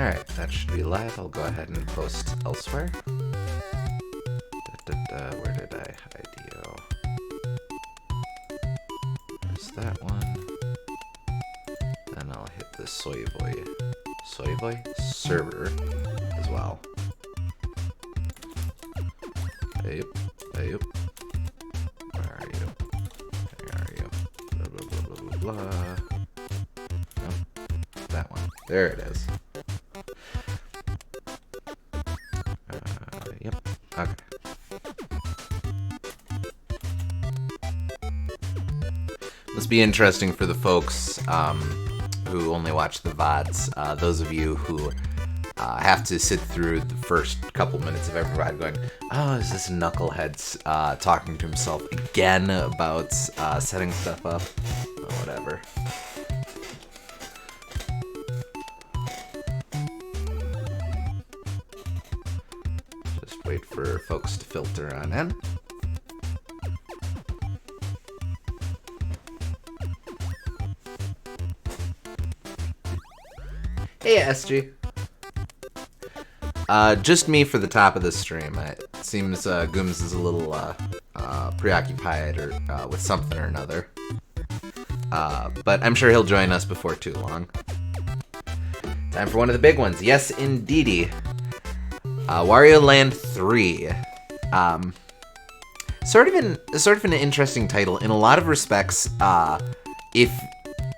Alright, that should be live. I'll go ahead and post elsewhere. Where did I hide you? There's that one. Then I'll hit the Soy Boy server as well. Hey, where are you? Where are you? Blah, blah, blah, blah, blah, blah. Oh, that one. There it is. Yep. Okay. Must be interesting for the folks who only watch the VODs. Those of you who have to sit through the first couple minutes of every VOD going, oh, is this knucklehead talking to himself again about setting stuff up? Or whatever. Just wait for folks to filter on in. Hey, SG. Just me for the top of the stream. It seems Gooms is a little preoccupied or with something or another. But I'm sure he'll join us before too long. Time for one of the big ones. Yes, indeedy. Wario Land 3. Sort of an interesting title in a lot of respects. If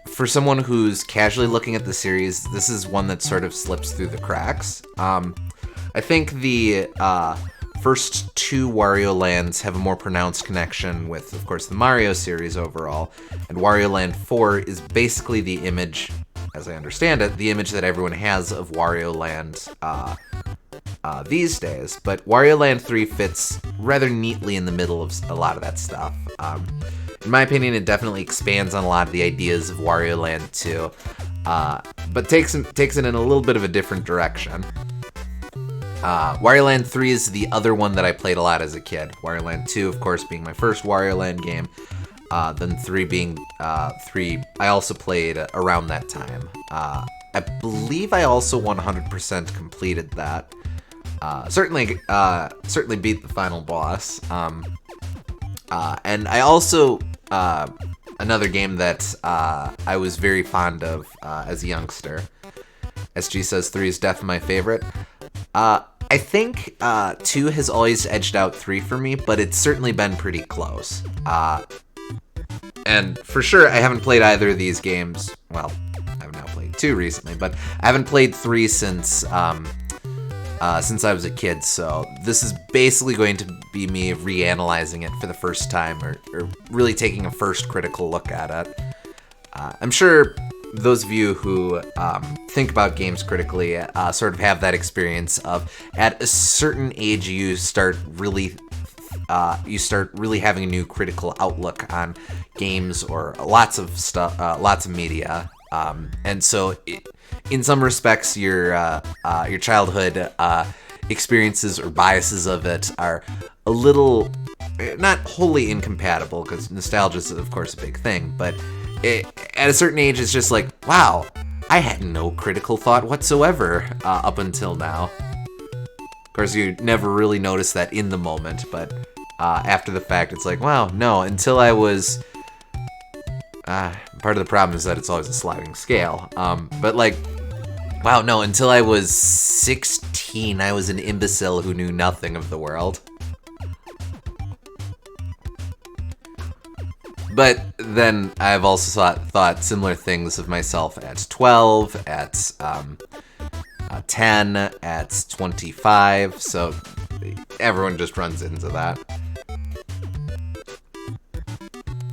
for someone who's casually looking at the series, this is one that sort of slips through the cracks. I think the first two Wario Lands have a more pronounced connection with, of course, the Mario series overall, and Wario Land 4 is basically the image, as I understand it, the image that everyone has of Wario Land these days, but Wario Land 3 fits rather neatly in the middle of a lot of that stuff. In my opinion, it definitely expands on a lot of the ideas of Wario Land 2, but takes it in a little bit of a different direction. Wario Land 3 is the other one that I played a lot as a kid. Wario Land 2, of course, being my first Wario Land game. Then 3 being 3, I also played around that time. I believe I also 100% completed that. Certainly beat the final boss. And I also, another game that I was very fond of as a youngster. SG says 3 is definitely my favorite. I think 2 has always edged out 3 for me, but it's certainly been pretty close. And for sure, I haven't played either of these games. Well, I've now played 2 recently, but I haven't played 3 since I was a kid, so this is basically going to be me reanalyzing it for the first time, or really taking a first critical look at it. I'm sure those of you who think about games critically sort of have that experience of, at a certain age, you start really having a new critical outlook on games or lots of stuff, lots of media. And so, in some respects, your childhood experiences or biases of it are a little, not wholly incompatible, because nostalgia is, of course, a big thing, but at a certain age, it's just like, wow, I had no critical thought whatsoever up until now. Of course, you never really notice that in the moment, but after the fact, it's like, wow, no, until I was... part of the problem is that it's always a sliding scale. But like, wow, no, until I was 16, I was an imbecile who knew nothing of the world. But then I've also thought similar things of myself at 12, at 10, at 25, so everyone just runs into that.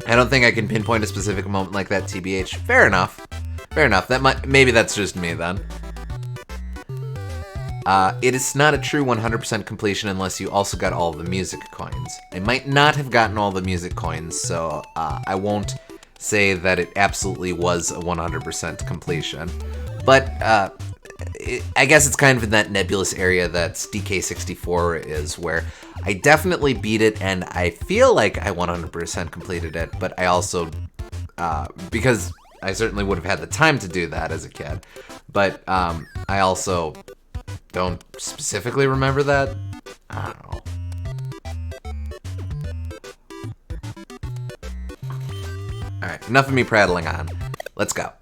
I don't think I can pinpoint a specific moment like that, TBH. Fair enough. Maybe that's just me then. It is not a true 100% completion unless you also got all the music coins. I might not have gotten all the music coins, so I won't say that it absolutely was a 100% completion. But I guess it's kind of in that nebulous area that DK64 is, where I definitely beat it, and I feel like I 100% completed it, but I also, because I certainly would have had the time to do that as a kid. But I also don't specifically remember that. I don't know. Alright, enough of me prattling on. Let's go.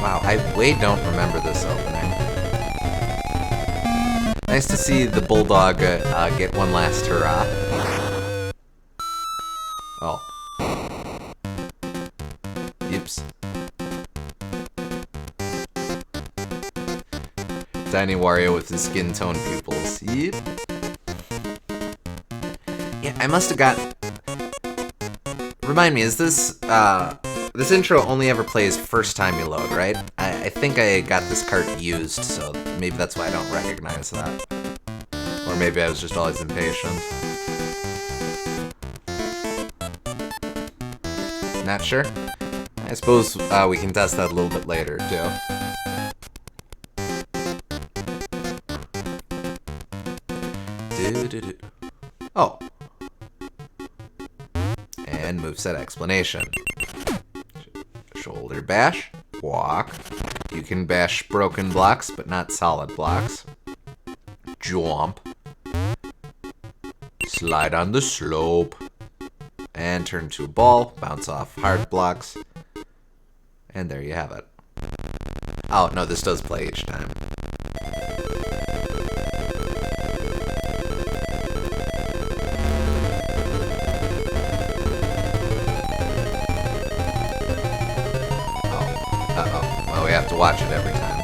Wow, I way don't remember this opening. Nice to see the bulldog get one last hurrah. Oh. Oops. Tiny Wario with his skin tone pupils. Yep. Yeah, I must have got... Remind me, is this, this intro only ever plays first time you load, right? I think I got this cart used, so maybe that's why I don't recognize that. Or maybe I was just always impatient. Not sure? I suppose we can test that a little bit later, too. Oh. And moveset explanation. Shoulder bash, walk. You can bash broken blocks, but not solid blocks. Jump. Slide on the slope. And turn to a ball, bounce off hard blocks. And there you have it. Oh, no, this does play each time. We have to watch it every time.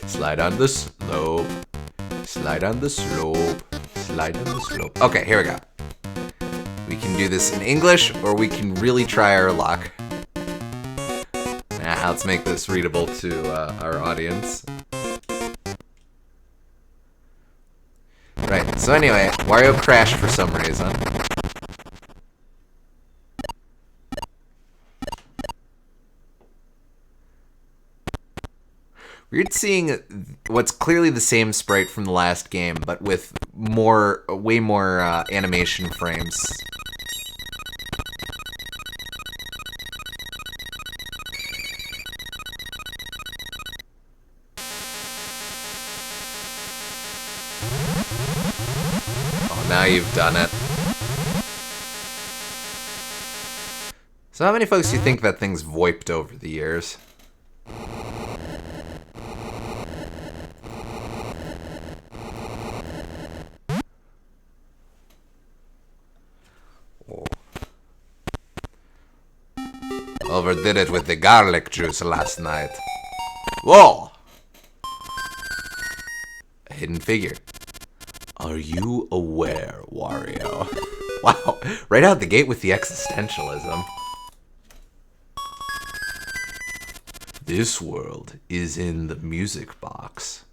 Slide on the slope. Slide on the slope. Slide on the slope. Okay, here we go. We can do this in English, or we can really try our luck. Now, let's make this readable to our audience. Right, so anyway, Wario crashed for some reason. Weird seeing what's clearly the same sprite from the last game, but with way more animation frames. Now you've done it. So how many folks do you think that thing's VoIPed over the years? Oh. Overdid it with the garlic juice last night. Whoa! A hidden figure. Are you aware, Wario? Wow, right out the gate with the existentialism. This world is in the music box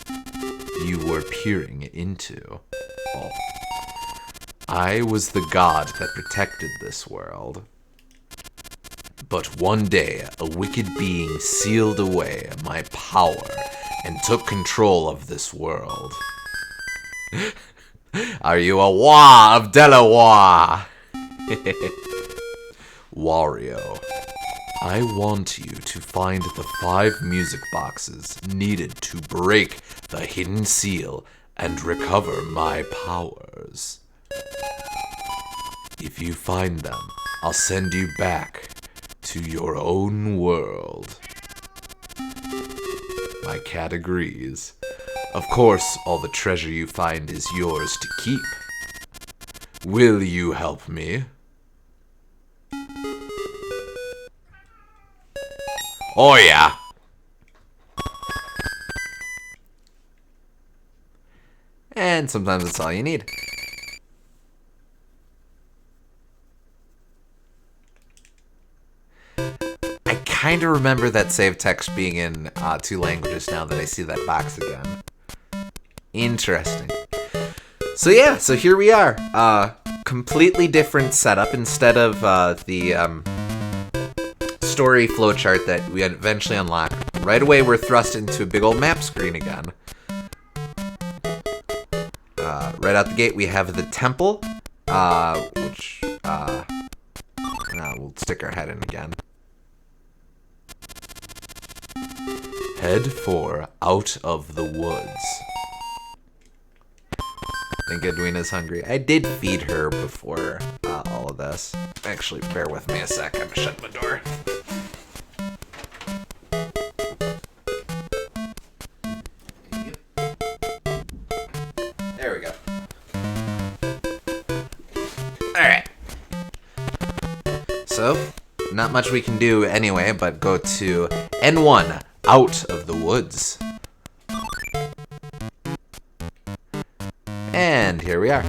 you were peering into. Oh. I was the god that protected this world. But one day, a wicked being sealed away my power and took control of this world. Are you a Wah of Delaware? Wario, I want you to find the 5 music boxes needed to break the hidden seal and recover my powers. If you find them, I'll send you back to your own world. My cat agrees. Of course, all the treasure you find is yours to keep. Will you help me? Oh yeah! And sometimes that's all you need. kind of remember that save text being in 2 languages now that I see that box again. Interesting. So yeah, so here we are. Completely different setup. Instead of the story flowchart that we eventually unlock, right away we're thrust into a big old map screen again. Right out the gate we have the temple, which we'll stick our head in again. Head for out of the woods. I think Edwina's hungry. I did feed her before all of this. Actually, bear with me a sec. I'm gonna shut my door. There we go. Alright. So, not much we can do anyway, but go to N1, out of the woods. And here we are.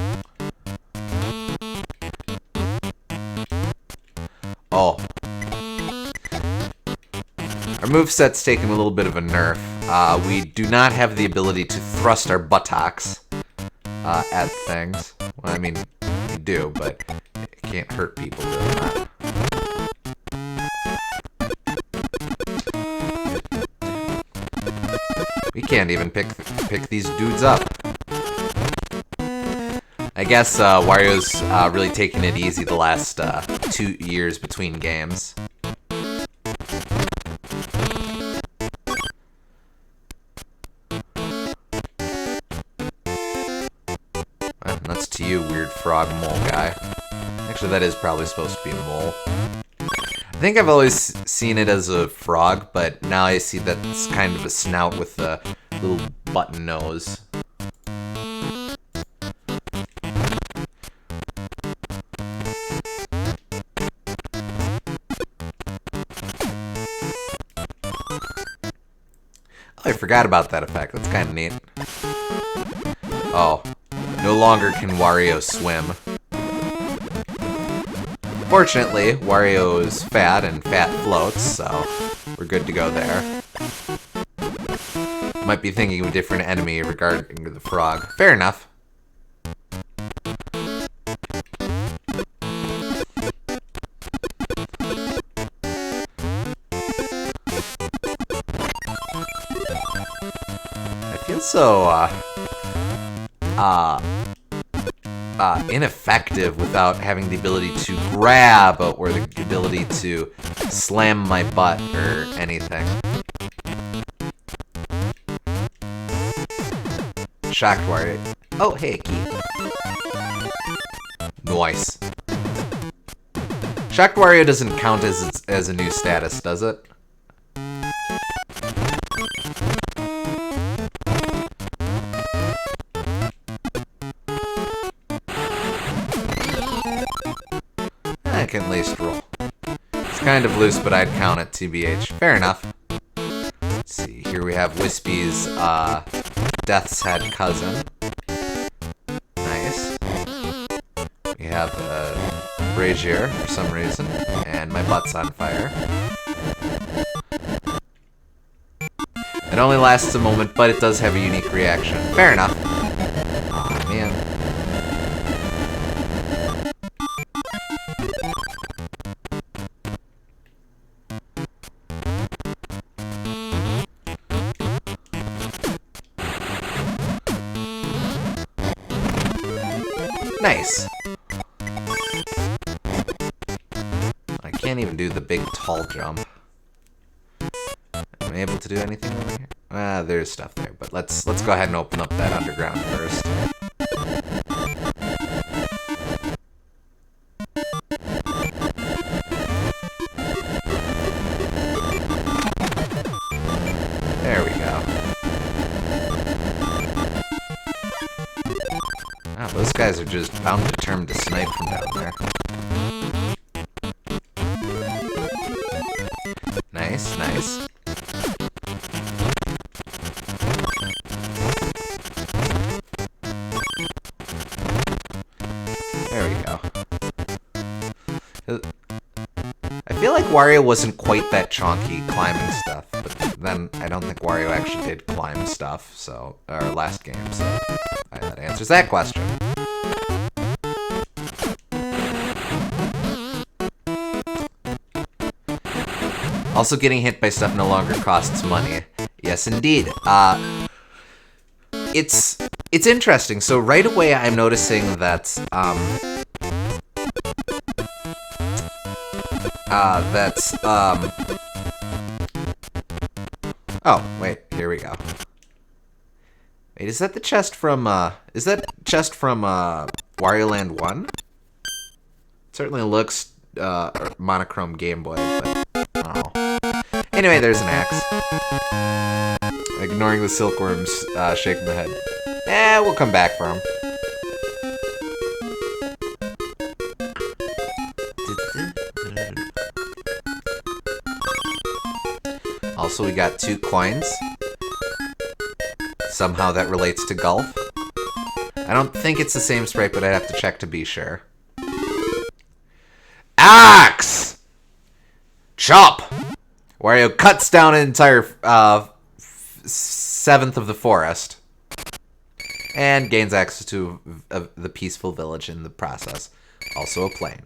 Oh. Our moveset's taken a little bit of a nerf. We do not have the ability to thrust our buttocks at things. Well, I mean, we do, but it can't hurt people doing that. We can't even pick these dudes up. I guess Wario's really taken it easy the last 2 years between games. Well, that's to you, weird frog mole guy. Actually, that is probably supposed to be a mole. I think I've always seen it as a frog, but now I see that it's kind of a snout with a little button nose. I forgot about that effect. That's kind of neat. Oh, no longer can Wario swim. Fortunately, Wario is fat and fat floats, so we're good to go there. Might be thinking of a different enemy regarding the frog. Fair enough. So, ineffective without having the ability to grab or the ability to slam my butt or anything. Shocked Wario. Oh, hey, key. Nice. Shocked Wario doesn't count as a new status, does it? I can at least roll. It's kind of loose, but I'd count it TBH. Fair enough. Let's see, here we have Wispy's Death's Head cousin. Nice. We have Brazier for some reason, and my butt's on fire. It only lasts a moment, but it does have a unique reaction. Fair enough. Oh, man. Nice. I can't even do the big tall jump. Am I able to do anything over here? There's stuff there, but let's go ahead and open up that underground first. There we go. Wow, those guys are just bound determined to snipe from down there. Nice, nice. There we go. I feel like Wario wasn't quite that chonky climbing stuff, but then I don't think Wario actually did climb stuff, so, our last game, so that answers that question. Also, getting hit by stuff no longer costs money. Yes, indeed. It's interesting. So right away, I'm noticing that oh, wait, here we go. Wait, is that the chest from Wario Land 1? It certainly looks monochrome Game Boy, but oh. Anyway, there's an axe. Ignoring the silkworms, shaking my head. We'll come back for him. Also, we got 2 coins. Somehow that relates to golf. I don't think it's the same sprite, but I'd have to check to be sure. Axe! Chop! Wario cuts down an entire 7th of the forest. And gains access to the peaceful village in the process. Also a plane.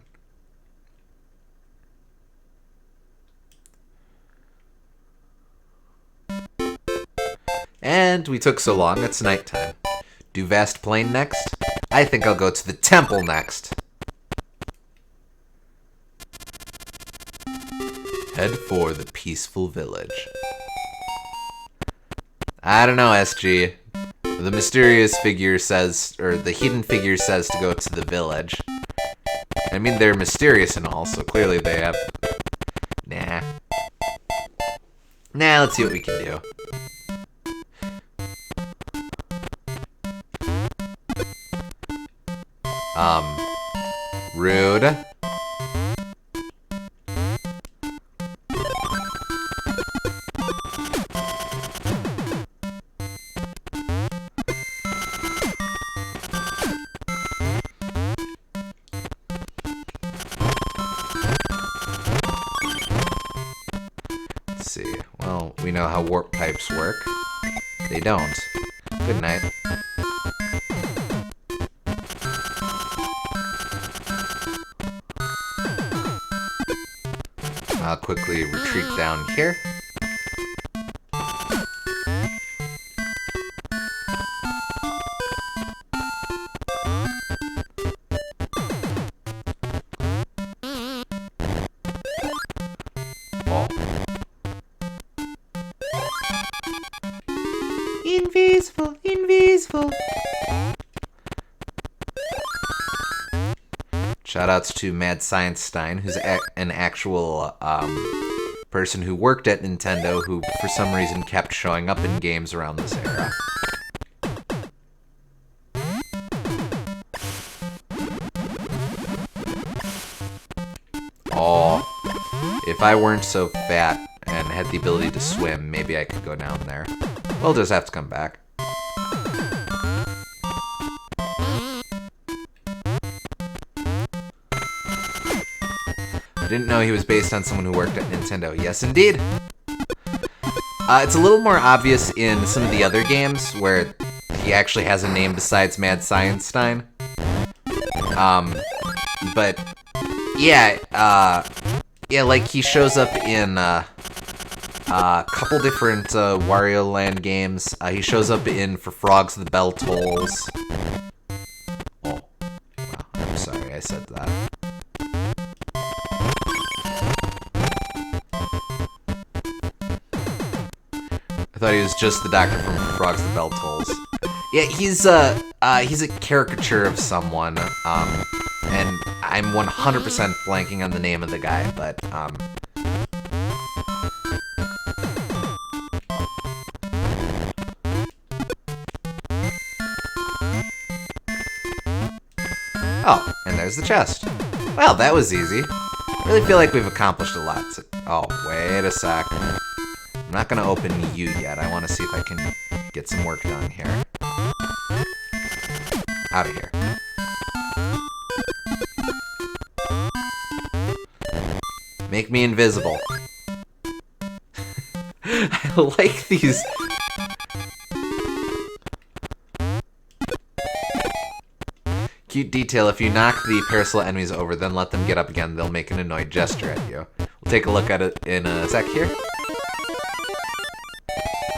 And we took so long, it's nighttime. Do Vast Plain next? I think I'll go to the temple next. Head for the peaceful village. I don't know, SG. The mysterious figure says, or the hidden figure says to go to the village. I mean, they're mysterious and all, so clearly they have... Nah. Nah, let's see what we can do. Rude. Let's see. Well, we know how warp pipes work. They don't. Good night. I'll quickly retreat down here. Oh. Invisible, invisible. Shoutouts to Mad Science Stein, who's an actual person who worked at Nintendo, who for some reason kept showing up in games around this era. Oh, if I weren't so fat and had the ability to swim, maybe I could go down there. We'll just have to come back. I didn't know he was based on someone who worked at Nintendo. Yes, indeed. It's a little more obvious in some of the other games where he actually has a name besides Mad Science Stein. But yeah, like he shows up in a couple different Wario Land games. He shows up in For Frogs the Bell Tolls. Oh, wow, I'm sorry I said that. I thought he was just the doctor from Frogs the Bell Tolls. Yeah, he's a caricature of someone, and I'm 100% blanking on the name of the guy, but oh, and there's the chest. Well, that was easy. I really feel like we've accomplished a lot. Oh, wait a sec. I'm not gonna open you yet. I want to see if I can get some work done here. Out of here. Make me invisible. I like these. Cute detail, if you knock the parasol enemies over, then let them get up again, they'll make an annoyed gesture at you. We'll take a look at it in a sec here.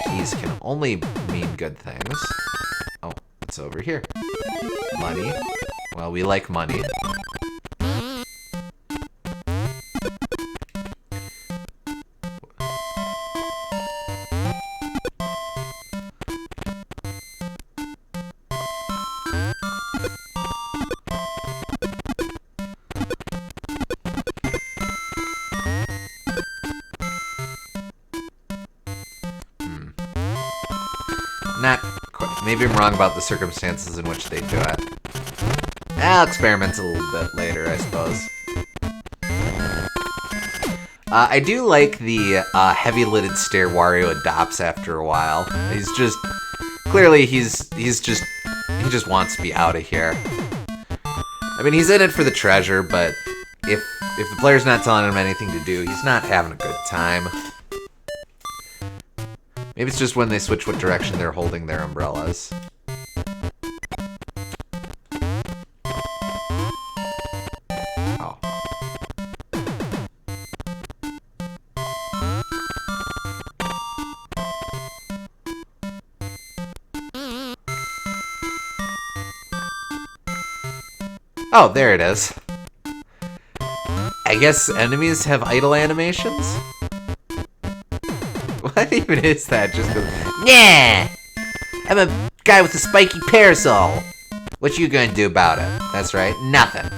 Keys can only mean good things. Oh, it's over here. Money. Well, we like money. Not quite. Maybe I'm wrong about the circumstances in which they do it. I'll experiment a little bit later, I suppose. I do like the heavy-lidded stare Wario adopts after a while. He's just... Clearly, he just wants to be out of here. I mean, he's in it for the treasure, but if the player's not telling him anything to do, he's not having a good time. Maybe it's just when they switch what direction they're holding their umbrellas. Oh. Oh, there it is. I guess enemies have idle animations? What even is that? Just goes, nah! I'm a guy with a spiky parasol. What you gonna do about it? That's right, nothing.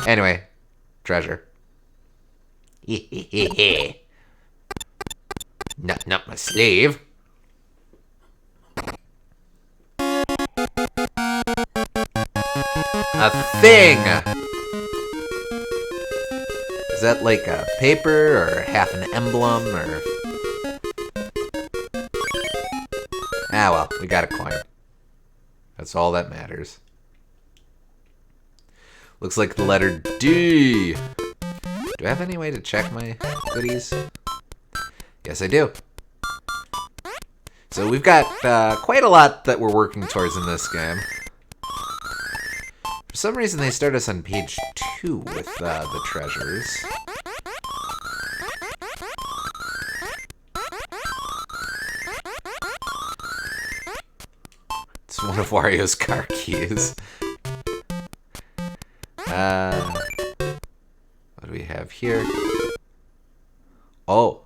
Anyway, treasure. Nothing up my sleeve. A thing! Is that like a paper or half an emblem or... Ah well, we got a coin. That's all that matters. Looks like the letter D. Do I have any way to check my goodies? Yes, I do. So we've got quite a lot that we're working towards in this game. For some reason, they start us on page 2 with the treasures. It's one of Wario's car keys. What do we have here? Oh.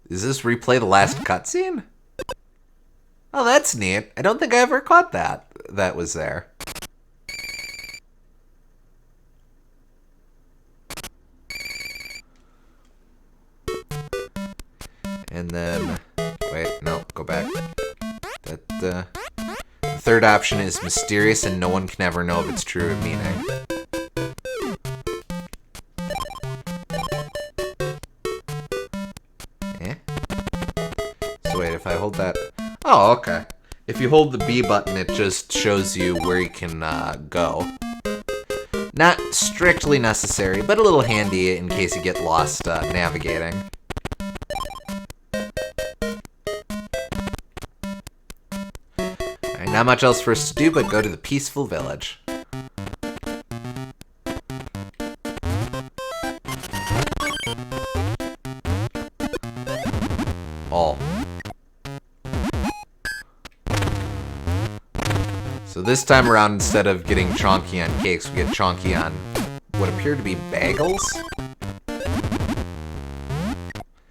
Is this replay the last cutscene? Oh, that's neat. I don't think I ever caught that. That was there. And then, wait, no, go back. The third option is mysterious and no one can ever know if it's true or meaning. Eh? So wait, if I hold that... Oh, okay. If you hold the B button, it just shows you where you can go. Not strictly necessary, but a little handy in case you get lost navigating. Not much else for us to do but go to the peaceful village. Oh. So this time around, instead of getting chonky on cakes, we get chonky on what appear to be bagels?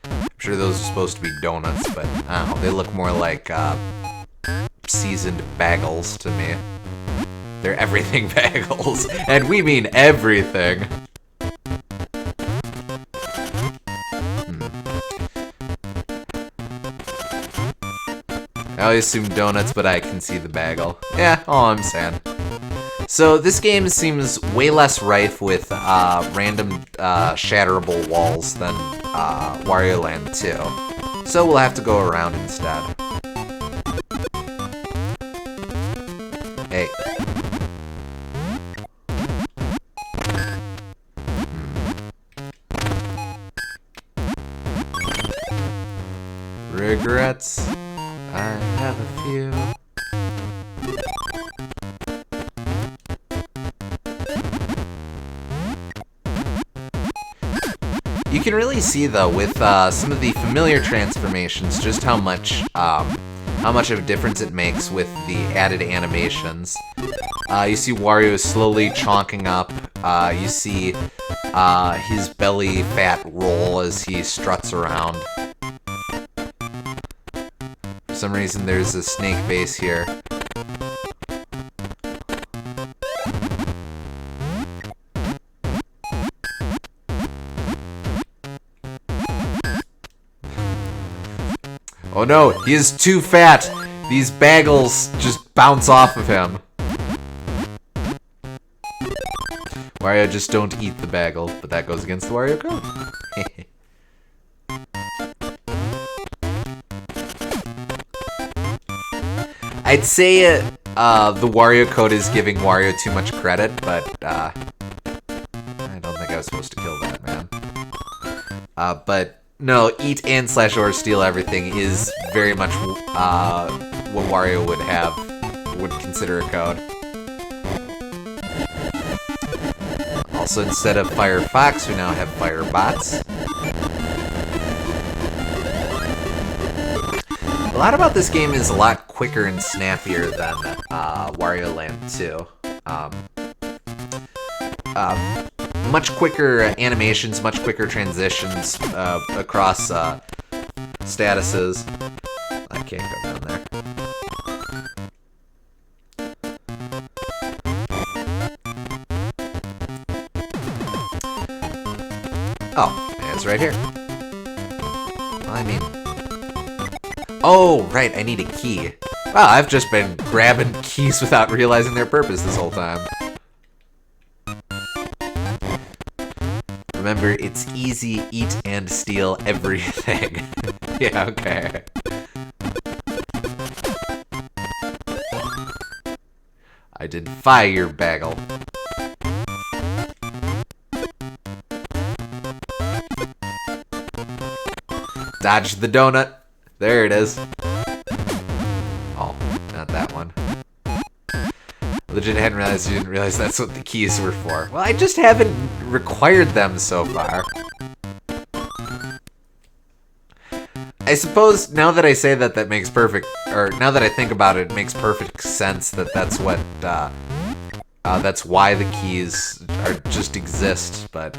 I'm sure those are supposed to be donuts, but I don't know, they look more like seasoned bagels to me. They're everything bagels, and we mean everything. I always assume donuts, but I can see the bagel. Yeah, all I'm saying. So this game seems way less rife with random shatterable walls than Wario Land 2. So we'll have to go around instead. Hey. Regrets, I have a few. You can really see, though, with some of the familiar transformations, just how much of a difference it makes with the added animations. You see Wario slowly chonking up. You see his belly fat roll as he struts around. For some reason, there's a snake base here. Oh no, he is too fat! These bagels just bounce off of him. Wario, just don't eat the bagel, but that goes against the Wario code. I'd say the Wario code is giving Wario too much credit, but I don't think I was supposed to kill that man. But no, eat and / or steal everything is very much what Wario would consider a code. Also, instead of Firefox, we now have Firebots. A lot about this game is a lot quicker and snappier than Wario Land 2. Much quicker animations, much quicker transitions across statuses. I can't go down there. Oh, it's right here. Well, I mean... Oh, right, I need a key. Wow, I've just been grabbing keys without realizing their purpose this whole time. Remember, it's easy, eat and steal everything. Yeah, okay. I did fire bagel. Dodge the donut. There it is. Oh, not that one. Legit hadn't realized you didn't realize that's what the keys were for. Well, I just haven't required them so far. I suppose now that I say that, that makes perfect, or now that I think about it, it makes perfect sense that that's what, that's why the keys are just exist, but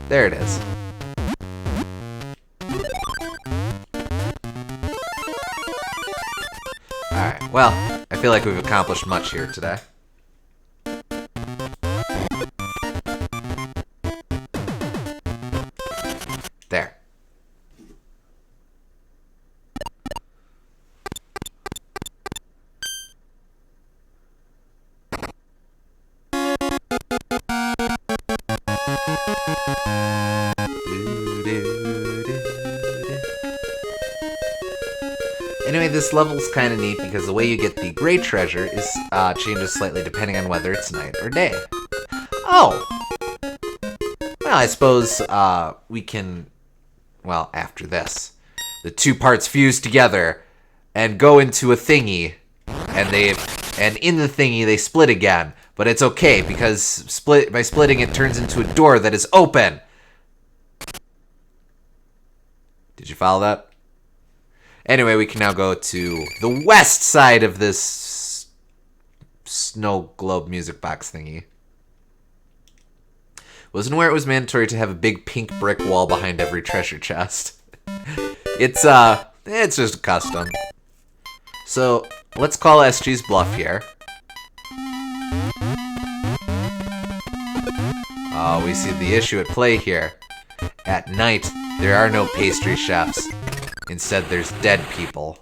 there it is. Alright, well, I feel like we've accomplished much here today. There. Anyway, this level's kind of neat because the way you get the gray treasure is changes slightly depending on whether it's night or day. Oh! Well, I suppose we can, well, after this, the two parts fuse together and go into a thingy, and in the thingy they split again. But it's okay because by splitting it turns into a door that is open. Did you follow that? Anyway, we can now go to the west side of this snow globe music box thingy. Wasn't aware it was mandatory to have a big pink brick wall behind every treasure chest. It's just a custom. So, let's call SG's bluff here. Oh, we see the issue at play here. At night, there are no pastry chefs. Instead, there's dead people.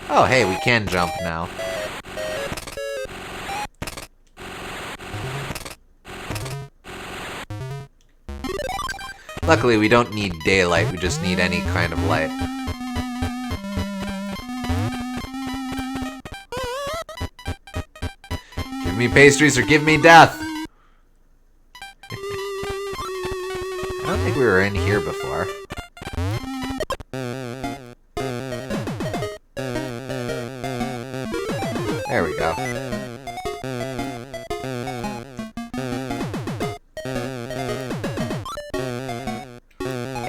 Oh, hey, we can jump now. Luckily, we don't need daylight, we just need any kind of light. Give me pastries or give me death! I don't think we were in here before.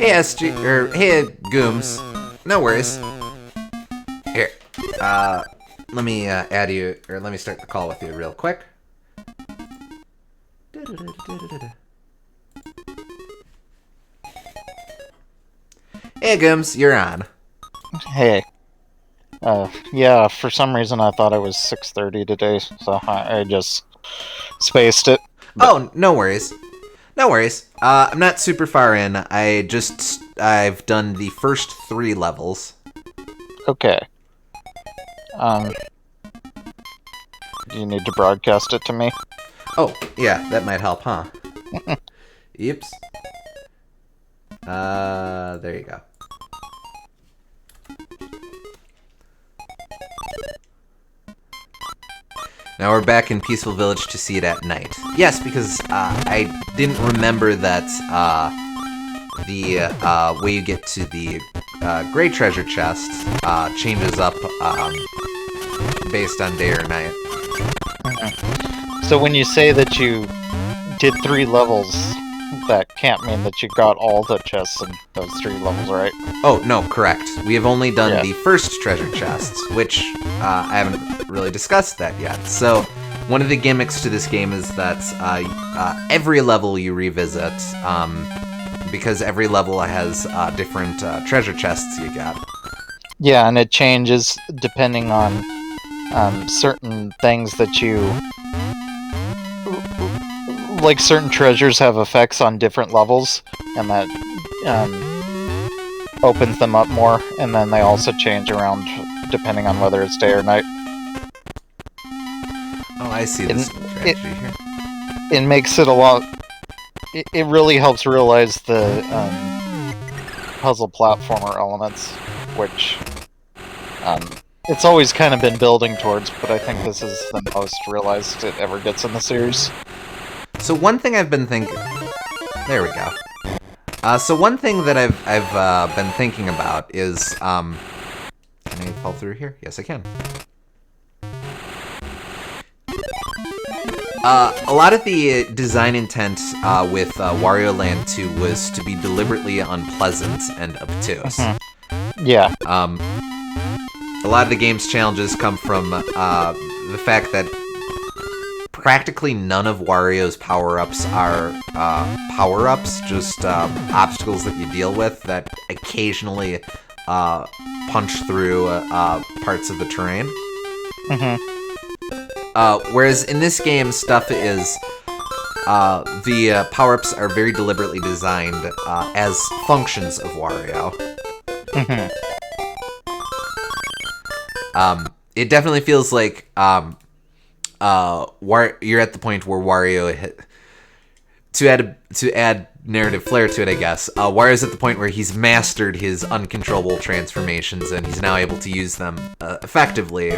Hey, hey, Gooms. No worries. Here, let me add you, or let me start the call with you real quick. Hey, Gooms, you're on. Hey. Yeah, for some reason I thought it was 6:30 today, so I just spaced it. But Oh, no worries. No worries. I'm not super far in. I've done the first 3 levels. okay. Um, do you need to broadcast it to me? Oh, yeah, that might help, huh? Oops. There you go. Now we're back in Peaceful Village to see it at night. Yes, because I didn't remember that the way you get to the Gray Treasure Chest changes up based on day or night. So when you say that you did 3 levels, that can't mean that you got all the chests in those 3 levels, right? Oh, no, correct. We have only done Yeah. the first treasure chests, which I haven't really discussed that yet. So, one of the gimmicks to this game is that every level you revisit, because every level has different treasure chests you get. Yeah, and it changes depending on certain things that you... Like, certain treasures have effects on different levels, and that opens them up more, and then they also change around depending on whether it's day or night. Oh, I see this strategy here. It makes it a lot... It really helps realize the puzzle platformer elements, which it's always kind of been building towards, but I think this is the most realized it ever gets in the series. So one thing I've been thinking... There we go. So one thing that I've been thinking about is... Can I fall through here? Yes, I can. A lot of the design intent with Wario Land 2 was to be deliberately unpleasant and obtuse. Yeah. A lot of the game's challenges come from the fact that practically none of Wario's power-ups are power-ups, just obstacles that you deal with that occasionally punch through parts of the terrain. Whereas in this game, stuff is... the power-ups are very deliberately designed as functions of Wario. It definitely feels like you're at the point where Wario... To add narrative flair to it, I guess, Wario's at the point where he's mastered his uncontrollable transformations, and he's now able to use them effectively,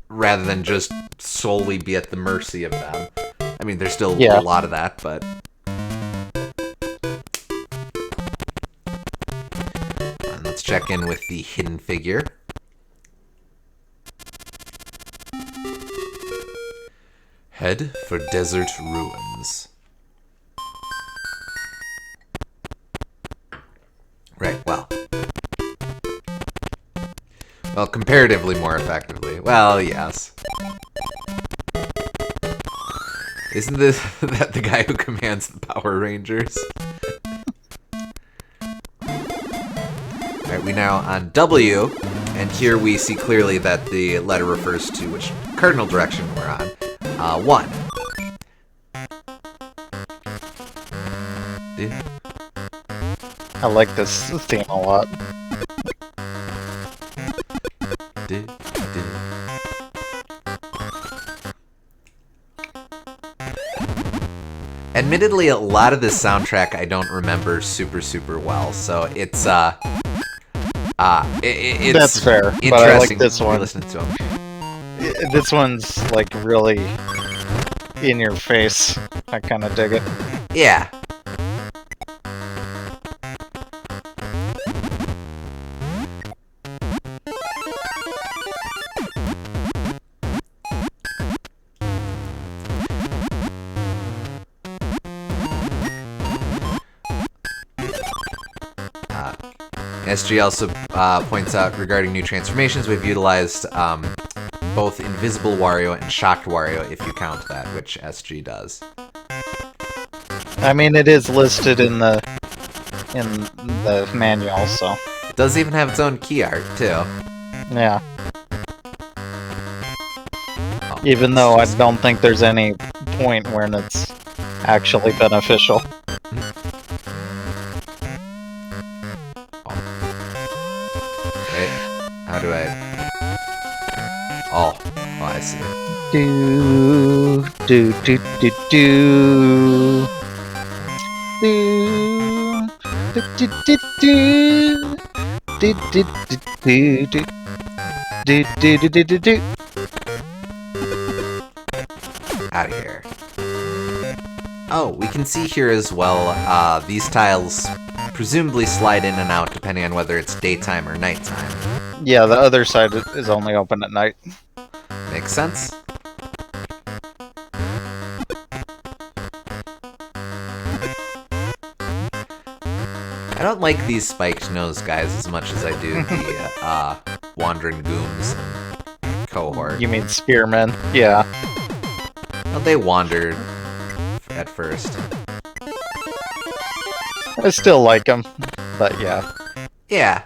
rather than just solely be at the mercy of them. I mean, there's still a lot of that, but... And let's check in with the hidden figure. Head for desert ruins. Right, well, comparatively more effectively. Well, yes. Isn't that the guy who commands the Power Rangers? Alright, we now on W, and here we see clearly that the letter refers to which cardinal direction we're on. 1. I like this theme a lot. Admittedly, a lot of this soundtrack I don't remember super well, so it's That's fair. Interesting but I like this one. Listening to them. This one's like really in your face. I kind of dig it. Yeah. SG also points out regarding new transformations, we've utilized both Invisible Wario and Shocked Wario, if you count that, which SG does. I mean, it is listed in the manual, so It does even have its own key art, too. yeah. Oh, Even though I don't think there's any point when it's actually beneficial. Wait, how do I... Oh, I see. Do do do do do do do do do do do do do do do do do do. Out of here. Oh, we can see here as well, these tiles presumably slide in and out depending on whether it's daytime or nighttime. Yeah, the other side is only open at night. Makes sense. I don't like these spiked nose guys as much as I do the wandering gooms and cohort. You mean spearmen? Yeah. Well, they wandered at first. I still like them, but yeah. Yeah.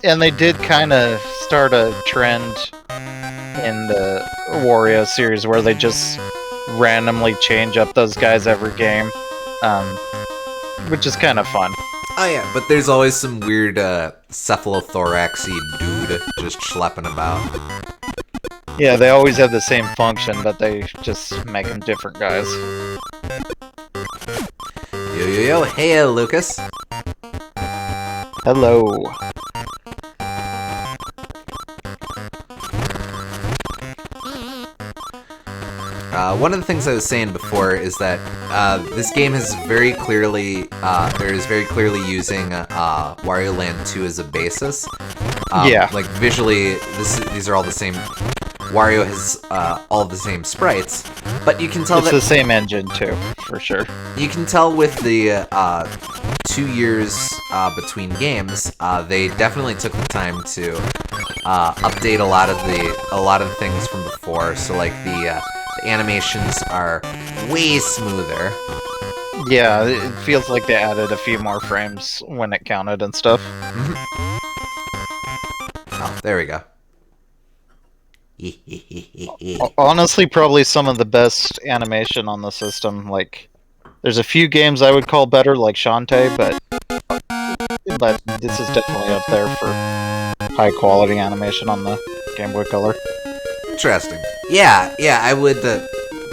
And they did kind of start a trend in the Wario series where they just randomly change up those guys every game, which is kind of fun. Oh yeah, but there's always some weird cephalothoraxy dude just schlepping about. Yeah, they always have the same function, but they just make them different guys. Yo yo yo, hey Lucas. Hello. One of the things I was saying before is that this game is very clearly using Wario Land 2 as a basis. Yeah. Like visually, these are all the same. Wario has all the same sprites, but you can tell It's that the same engine too, for sure. you can tell with the 2 years between games, they definitely took the time to update a lot of the things from before. So like the animations are way smoother. Yeah, it feels like they added a few more frames when it counted and stuff. Oh, there we go. Honestly, probably some of the best animation on the system. Like, there's a few games I would call better, like Shantae, but this is definitely up there for high quality animation on the Game Boy Color. Interesting. Yeah, I would,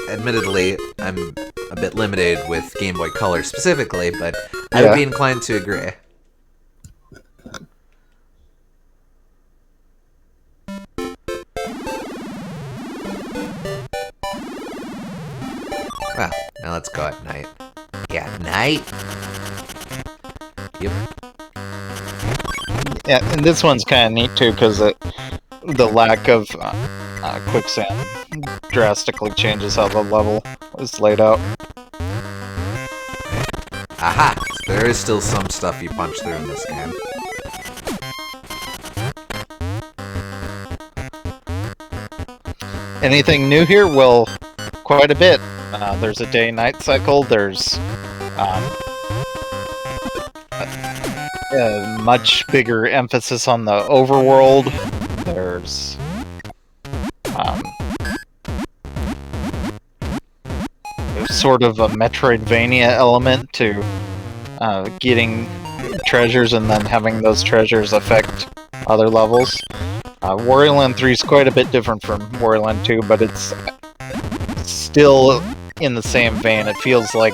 admittedly, I'm a bit limited with Game Boy Color specifically, but I would be inclined to agree. Well, now let's go at night. Yeah, at night? Yep. Yeah, and this one's kind of neat too, because the lack of quicksand drastically changes how the level is laid out. Aha! So there is still some stuff you punch through in this game. Anything new here? Well, quite a bit. There's a day-night cycle. There's a much bigger emphasis on the overworld. There's sort of a Metroidvania element to getting treasures and then having those treasures affect other levels. Wario Land 3 is quite a bit different from Wario Land 2, but it's still in the same vein. It feels like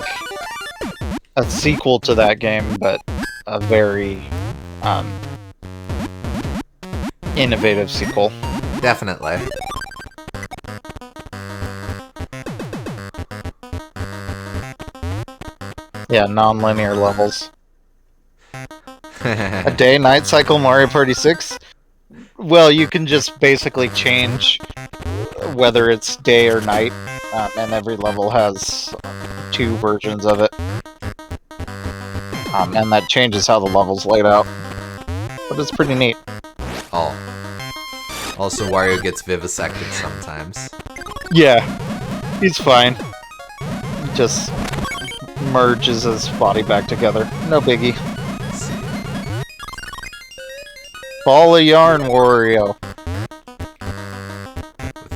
a sequel to that game, but a very innovative sequel. Definitely. Yeah, non-linear levels. A day-night cycle Mario Party 6? Well, you can just basically change whether it's day or night, and every level has two versions of it. And that changes how the level's laid out. But it's pretty neat. Oh. Also, Wario gets vivisected sometimes. Yeah, he's fine. He just merges his body back together. No biggie. Let's see. Ball of yarn, Wario.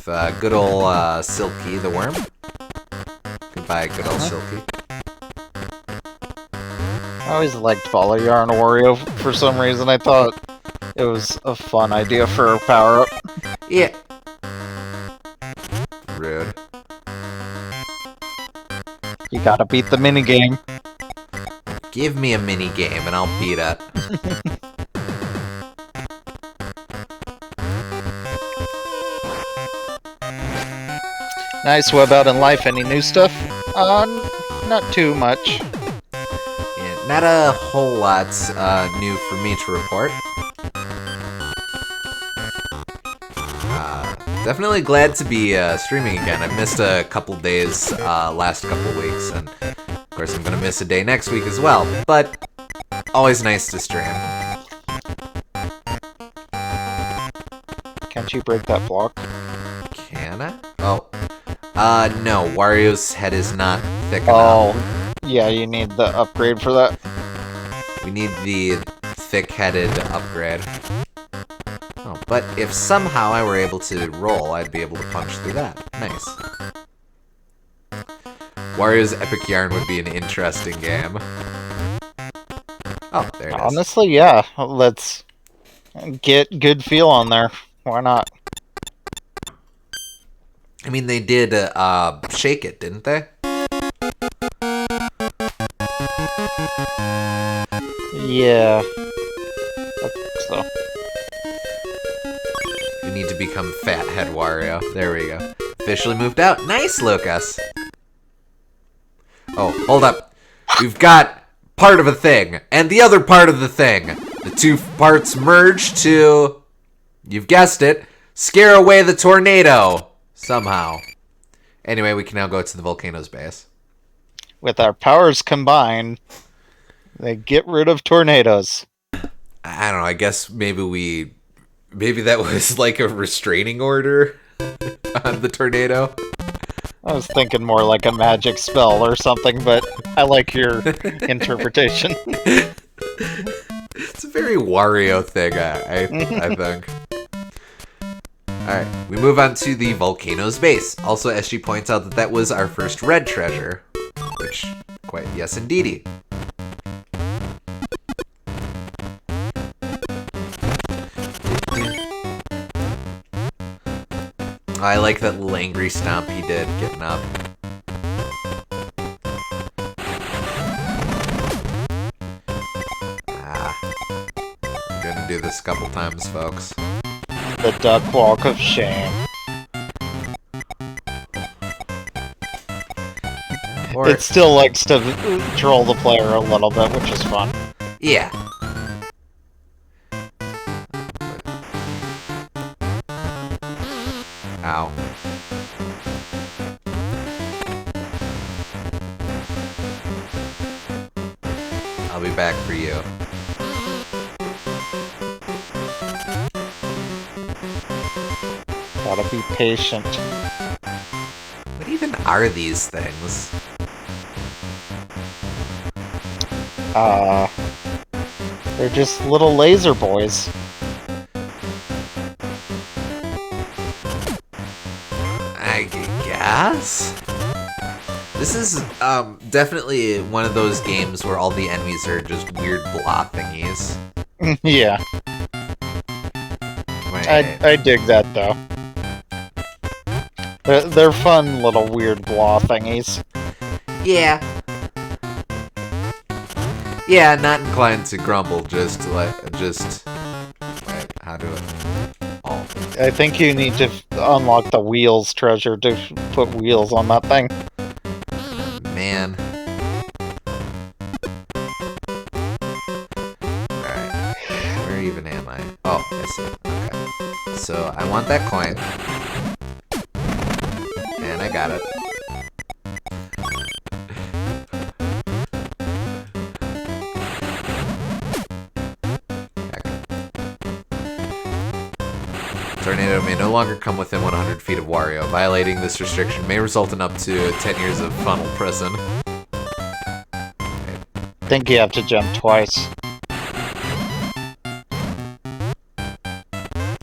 With good old Silky the worm. Goodbye, good old Silky. I always liked Ball of Yarn Wario for some reason. I thought it was a fun idea for a power-up. Yeah. Rude. You gotta beat the minigame. Give me a mini game and I'll beat it. Nice. What about in life? Any new stuff? Not too much. Yeah, not a whole lot new for me to report. Definitely glad to be streaming again. I've missed a couple days last couple weeks, and of course I'm gonna miss a day next week as well, but always nice to stream. Can't you break that block? Can I? Oh. No, Wario's head is not thick enough. Oh, yeah, you need the upgrade for that. We need the thick-headed upgrade. Oh, but if somehow I were able to roll, I'd be able to punch through that. Nice. Wario's Epic Yarn would be an interesting game. Oh, there it is. Honestly, yeah. Let's get good feel on there. Why not? I mean, they did Shake It, didn't they? Yeah. I think so. We need to become Fathead Wario. There we go. Officially moved out. Nice, Lucas. Oh, hold up. We've got part of a thing and the other part of the thing. The two parts merge to, you've guessed it, scare away the tornado. Somehow. Anyway, we can now go to the volcano's base. With our powers combined, they get rid of tornadoes. I don't know, I guess maybe that was like a restraining order on the tornado. I was thinking more like a magic spell or something, but I like your interpretation. It's a very Wario thing, I think. Alright, we move on to the volcano's base. Also, SG points out that was our first red treasure. Which, quite yes indeedy. I like that little angry stomp he did, getting up. I'm gonna do this a couple times, folks. The duck walk of shame. Or, It still likes to troll the player a little bit, which is fun. yeah. Ow. I'll be back for you. Gotta be patient. What even are these things? They're just little laser boys. I guess? This is definitely one of those games where all the enemies are just weird blah thingies. Yeah, Wait. I dig that though. They're fun little weird blah thingies. Yeah. Yeah, not inclined to grumble, just... Wait, how do it... Oh. I think you need to unlock the wheels treasure to put wheels on that thing. Man. Alright. Where even am I? Oh, I see. Okay. So, I want that coin. And I got it. Tornado may no longer come within 100 feet of Wario. Violating this restriction may result in up to 10 years of funnel prison. I think you have to jump twice.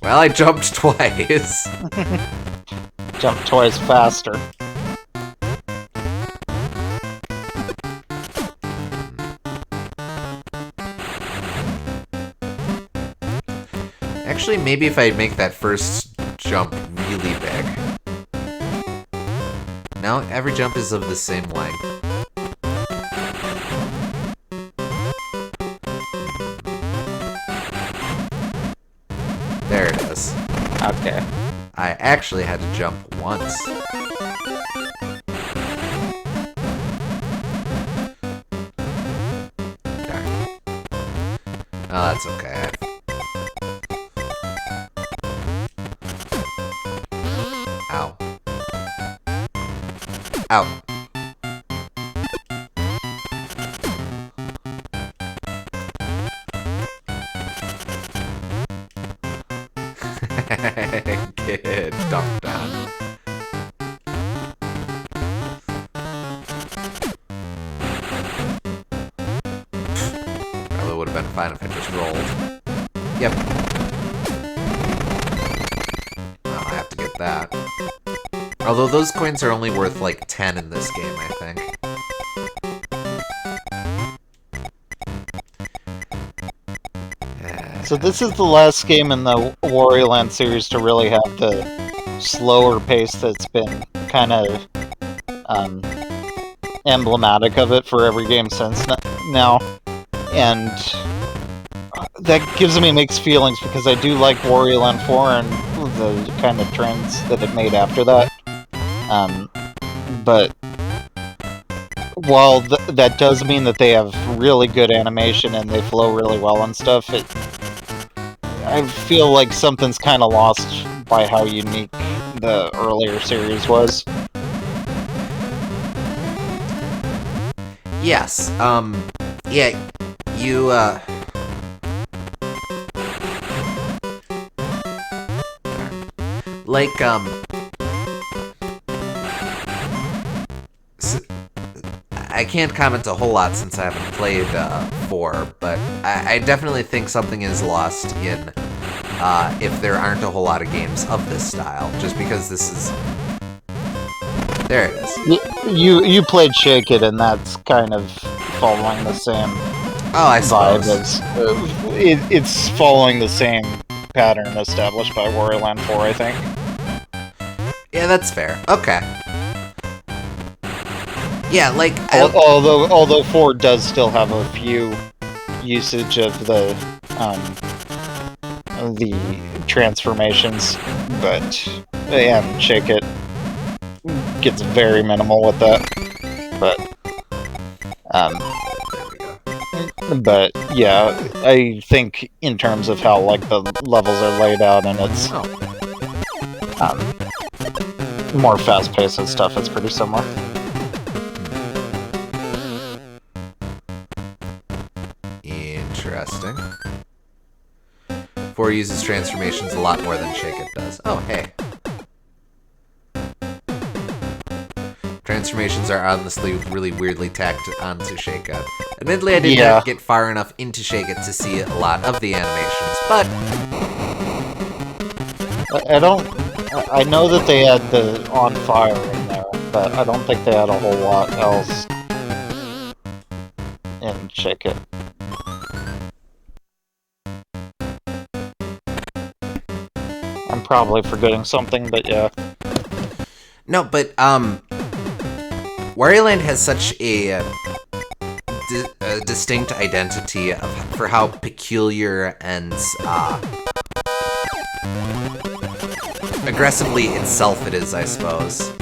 Well, I jumped twice. Jump twice faster. Actually, maybe if I make that first jump really big. No, every jump is of the same length. There it is. Okay. I actually had to jump once. Darn. Oh, that's okay. Ow. Ow. Get dunked on. Probably would have been fine if I just rolled. Yep. I'll have to get that. Although those coins are only worth like 10 in this game, I think. So this is the last game in the Wario Land series to really have the slower pace that's been kind of emblematic of it for every game since now. And that gives me mixed feelings because I do like Wario Land 4 and the kind of trends that it made after that. But while that does mean that they have really good animation and they flow really well and stuff, I feel like something's kind of lost by how unique the earlier series was. Yes, yeah, you, like, I can't comment a whole lot since I haven't played 4, but I definitely think something is lost in if there aren't a whole lot of games of this style, just because this is... There it is. You played Shake It, and that's kind of following the same vibe as... it's following the same pattern established by Wario Land 4, I think. Yeah, that's fair. Okay. Yeah, like... Although 4 does still have a few usage of the transformations, but and Shake It gets very minimal with that. But yeah, I think in terms of how like the levels are laid out and it's more fast-paced and stuff, it's pretty similar. Interesting. 4 uses transformations a lot more than Shake It does. Oh, hey. Transformations are honestly really weirdly tacked onto Shake It. Admittedly, I did not get far enough into Shake It to see a lot of the animations, but... I know that they had the On Fire in there, but I don't think they had a whole lot else in Shake It. I'm probably forgetting something, but yeah. No, but, Wario Land has such a distinct identity for how peculiar and, aggressively itself it is, I suppose.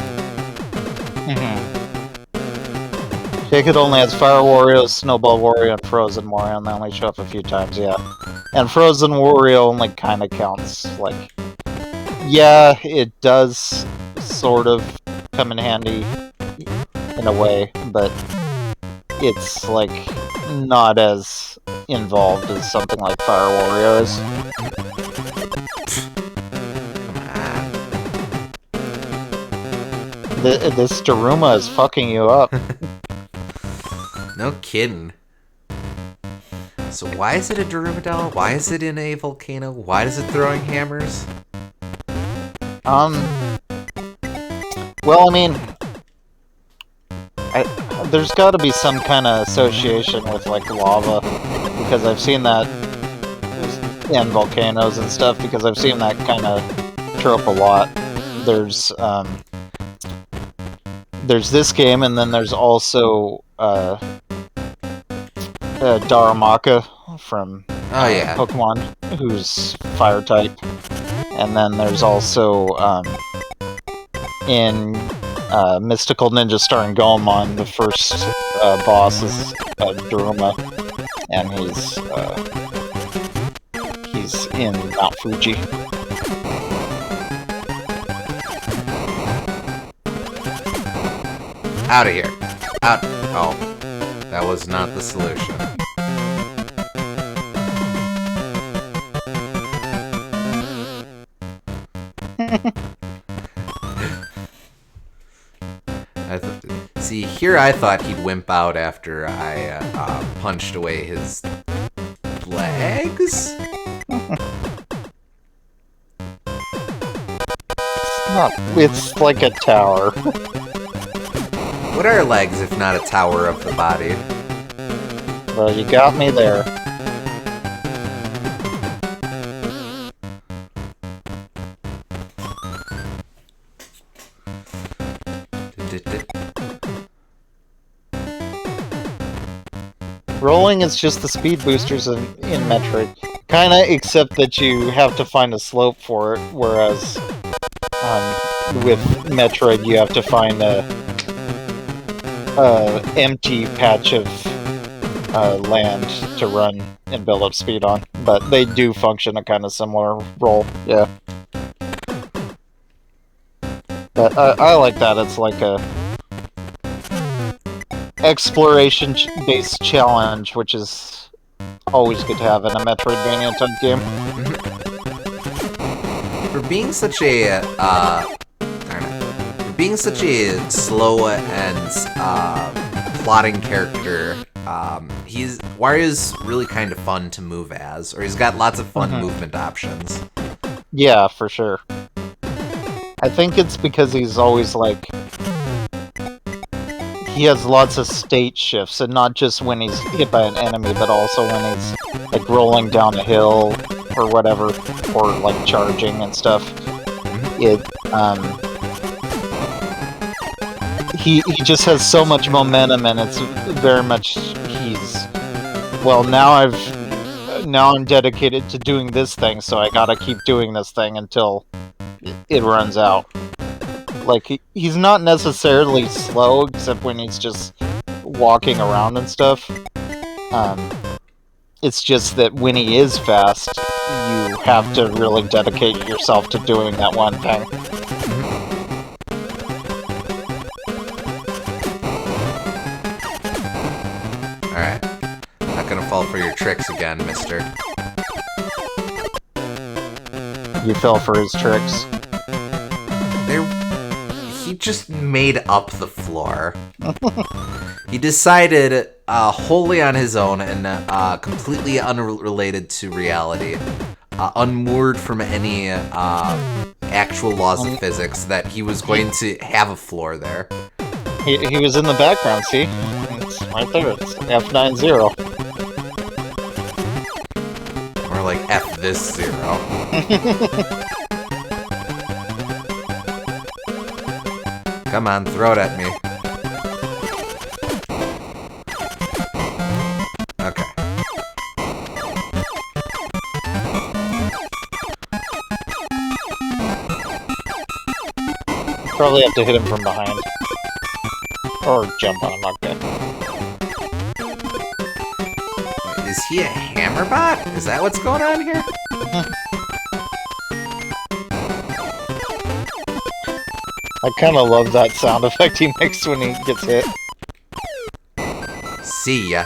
Shake It only has Fire Wario, Snowball Wario, and Frozen Wario, and they only show up a few times, yeah. And Frozen Wario only kind of counts, like... Yeah, it does sort of come in handy in a way, but it's, like, not as involved as something like Fire Wario is. This Daruma is fucking you up. No kidding. So why is it a Daruma doll? Why is it in a volcano? Why is it throwing hammers? Well, I mean, there's got to be some kind of association with, like, lava, because I've seen that in volcanoes and stuff, because I've seen that kind of trope a lot. There's this game, and then there's also, Darumaka from Pokemon, who's fire type. And then there's also, in Mystical Ninja Star and Goemon, the first boss is Daruma, and he's in Mount Fuji. Out of here. Out. Oh, that was not the solution. See, here I thought he'd wimp out after I punched away his legs? It's like a tower. What are legs if not a tower of the body? Well, you got me there. Rolling is just the speed boosters in Metroid. Kinda, except that you have to find a slope for it, whereas with Metroid you have to find a empty patch of land to run and build up speed on. But they do function a kind of similar role, yeah. But I like that. It's like a exploration-based challenge, which is always good to have in a Metroidvania type game. For being such a slow and plotting character, Wario's really kind of fun to move as, or he's got lots of fun movement options. Yeah, for sure. I think it's because he's always like, he has lots of state shifts, and not just when he's hit by an enemy, but also when he's like rolling down a hill or whatever, or like charging and stuff. He just has so much momentum, and it's very much now I'm dedicated to doing this thing, so I gotta keep doing this thing until it runs out. Like, he's not necessarily slow, except when he's just walking around and stuff. It's just that when he is fast, you have to really dedicate yourself to doing that one thing. Alright. Not gonna fall for your tricks again, mister. You fell for his tricks. He just made up the floor. He decided, wholly on his own and completely unrelated to reality, unmoored from any actual laws of physics, that he was going to have a floor there. He was in the background, see? It's right there. It's F90. Or like F this 0. Come on, throw it at me. Okay. Probably have to hit him from behind. Or jump on him, okay. Is he a hammer bot? Is that what's going on here? I kinda love that sound effect he makes when he gets hit. See ya.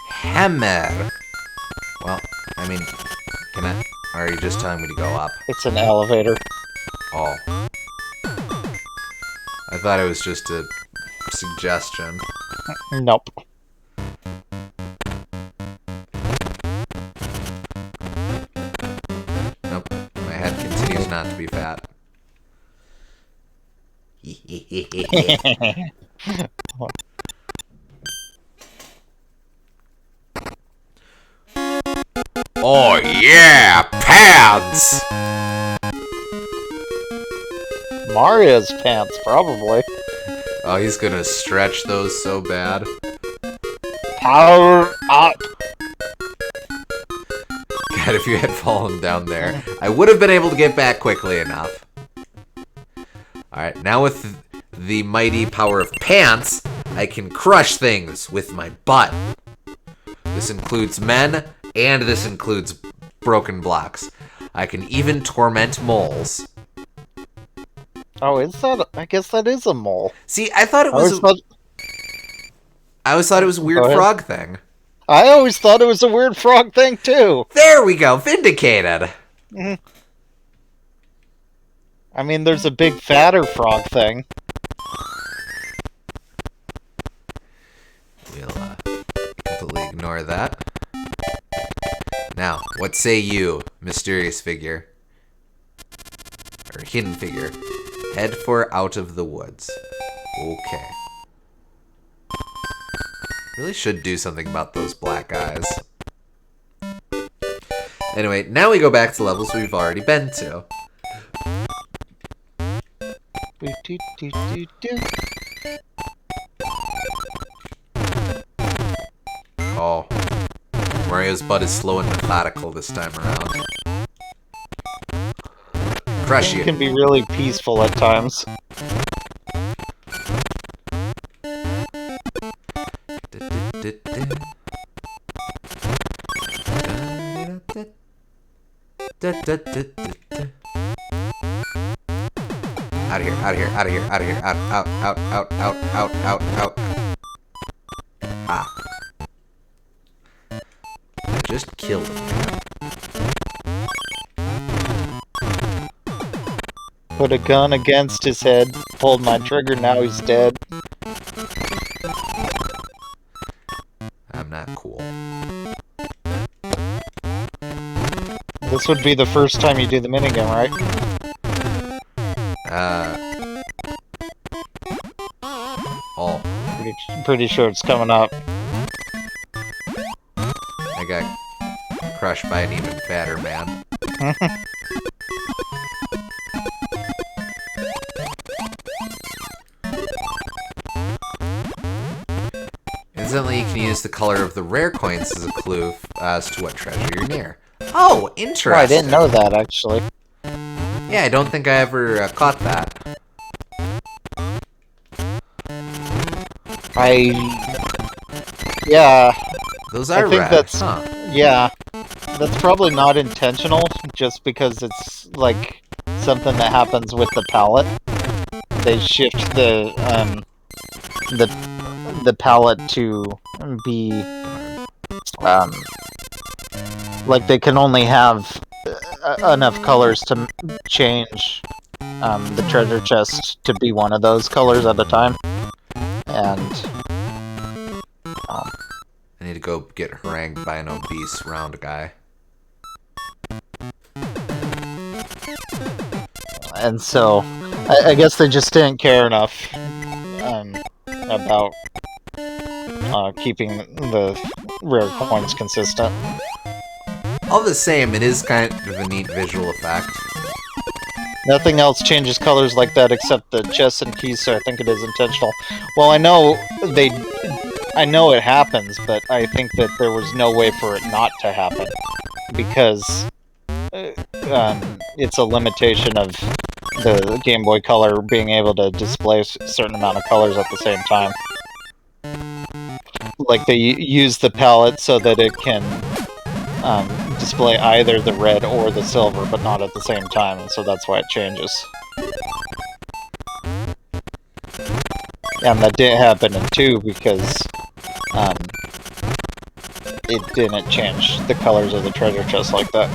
Hammer. Well, I mean, can I? Or are you just telling me to go up? It's an elevator. Oh. I thought it was just a suggestion. Nope. Nope. My head continues not to be fat. Oh yeah, pads! Mario's pants, probably. Oh, he's gonna stretch those so bad. Power up! God, if you had fallen down there, I would have been able to get back quickly enough. Alright, now with the mighty power of pants, I can crush things with my butt. This includes men, and this includes broken blocks. I can even torment moles. Oh, is that? I guess that is a mole. See, I thought it was. I always thought it was a weird frog thing. I always thought it was a weird frog thing too. There we go, vindicated. I mean, there's a big fatter frog thing. We'll completely ignore that. Now, what say you, mysterious figure? Or hidden figure. Head for out of the woods. Okay. Really should do something about those black eyes. Anyway, now we go back to levels we've already been to. Oh. Mario's butt is slow and methodical this time around. Crush you. It can be really peaceful at times. Out of here, out of here, out of here, out of here, out, out. Ah. I just killed him. Put a gun against his head, pulled my trigger, now he's dead. I'm not cool. This would be the first time you do the minigun, right? Oh. Pretty sure it's coming up. I got crushed by an even fatter man. Instantly, you can use the color of the rare coins as a clue as to what treasure you're near. Oh, interesting. Oh, I didn't know that, actually. Yeah, I don't think I ever caught that. Yeah. Those are I think red, that's, huh? yeah. That's probably not intentional, just because it's, like, something that happens with the palette. They shift the palette to be, like, they can only have enough colors to change the treasure chest to be one of those colors at a time. And I need to go get harangued by an obese round guy. And so, I guess they just didn't care enough about keeping the rare coins consistent. All the same, it is kind of a neat visual effect. Nothing else changes colors like that except the chests and keys, so I think it is intentional. Well, I know it happens, but I think that there was no way for it not to happen, because it's a limitation of the Game Boy Color being able to display a certain amount of colors at the same time. Like, they use the palette so that it can display either the red or the silver, but not at the same time, and so that's why it changes. And that didn't happen in 2 because it didn't change the colors of the treasure chest like that.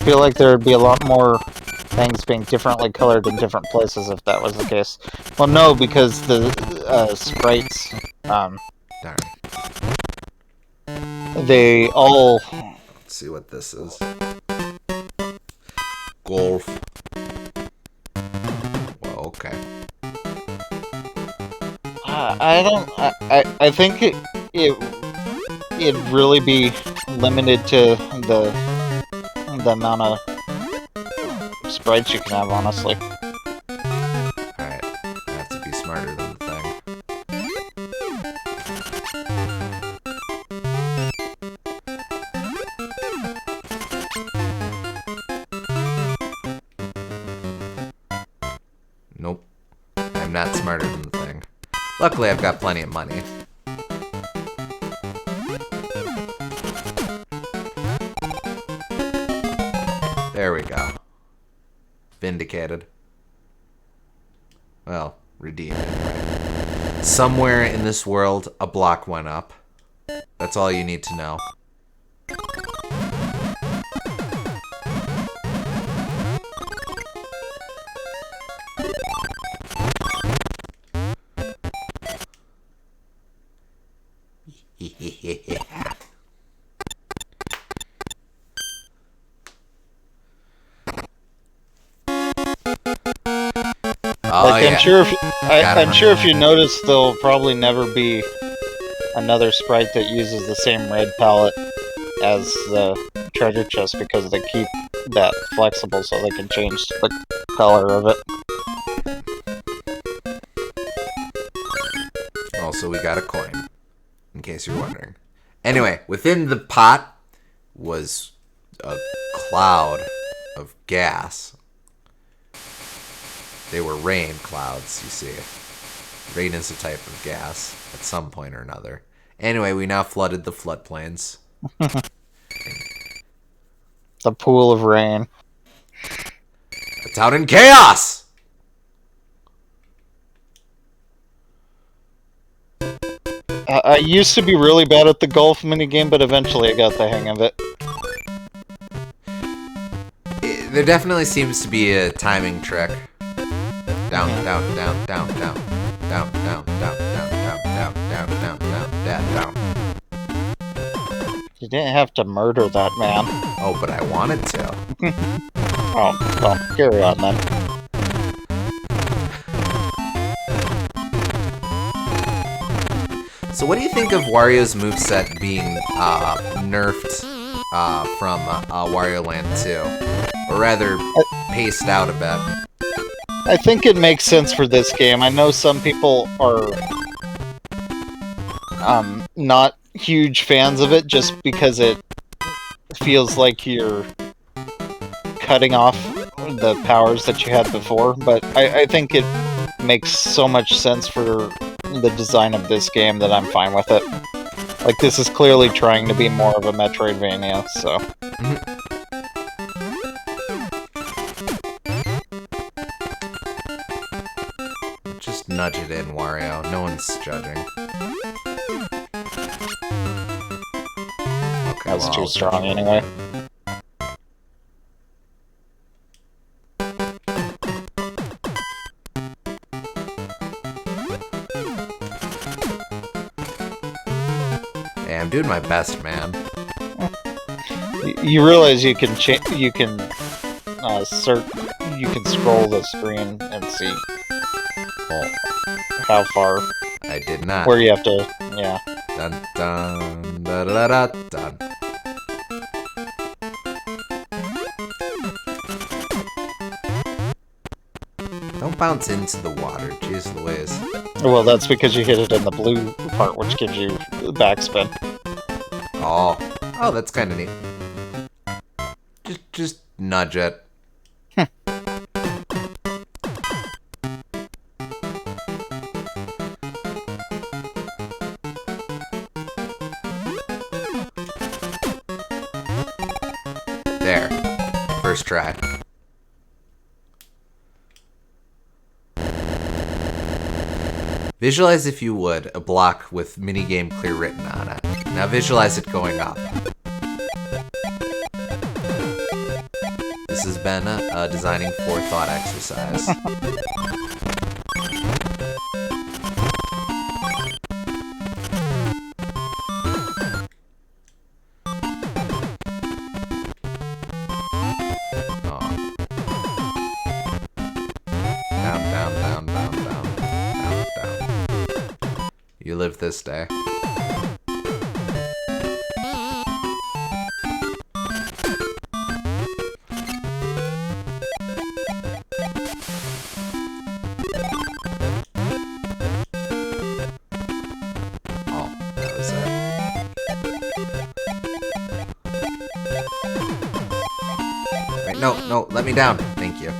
feel like there would be a lot more things being differently colored in different places if that was the case. Well, no, because the sprites, Darn. they all... Let's see what this is. Golf. Well, okay. I think it'd really be limited to the amount of sprites you can have, honestly. Alright. I have to be smarter than the thing. Nope. I'm not smarter than the thing. Luckily, I've got plenty of money. There we go. Vindicated. Well, redeemed anyway. Somewhere in this world, a block went up. That's all you need to know. Oh, Like, yeah. I'm sure if you notice, there'll probably never be another sprite that uses the same red palette as the treasure chest because they keep that flexible so they can change the color of it. Also, we got a coin, in case you're wondering. Anyway, within the pot was a cloud of gas. They were rain clouds, you see. Rain is a type of gas at some point or another. Anyway, we now flooded the floodplains. The pool of rain. It's out in chaos! I used to be really bad at the golf minigame, but eventually I got the hang of it. There definitely seems to be a timing trick. Down, down, down, down, down. Down, down, down, down, down, down, down, down, down, down, down. You didn't have to murder that man. Oh, but I wanted to. Oh, well, carry on then. So what do you think of Wario's moveset being nerfed from Wario Land 2? Or rather, paced out a bit? I think it makes sense for this game. I know some people are not huge fans of it just because it feels like you're cutting off the powers that you had before, but I think it makes so much sense for the design of this game that I'm fine with it. Like, this is clearly trying to be more of a Metroidvania, so... Just nudge it in, Wario. No one's judging. Okay, That's too strong anyway. Yeah, I'm doing my best, man. You realize you can you can scroll the screen and see how far. I did not. Where you have to, yeah. Dun dun da da da da dun. Don't bounce into the water, jeez Louise. Well, that's because you hit it in the blue part, which gives you backspin. Oh, that's kind of neat. Just nudge it. There. First try. Visualize, if you would, a block with minigame clear written on it. Now visualize it going up. This has been a Designing for Thought exercise. Down. You live this day. Oh, that was it. Wait, no, let me down. Thank you.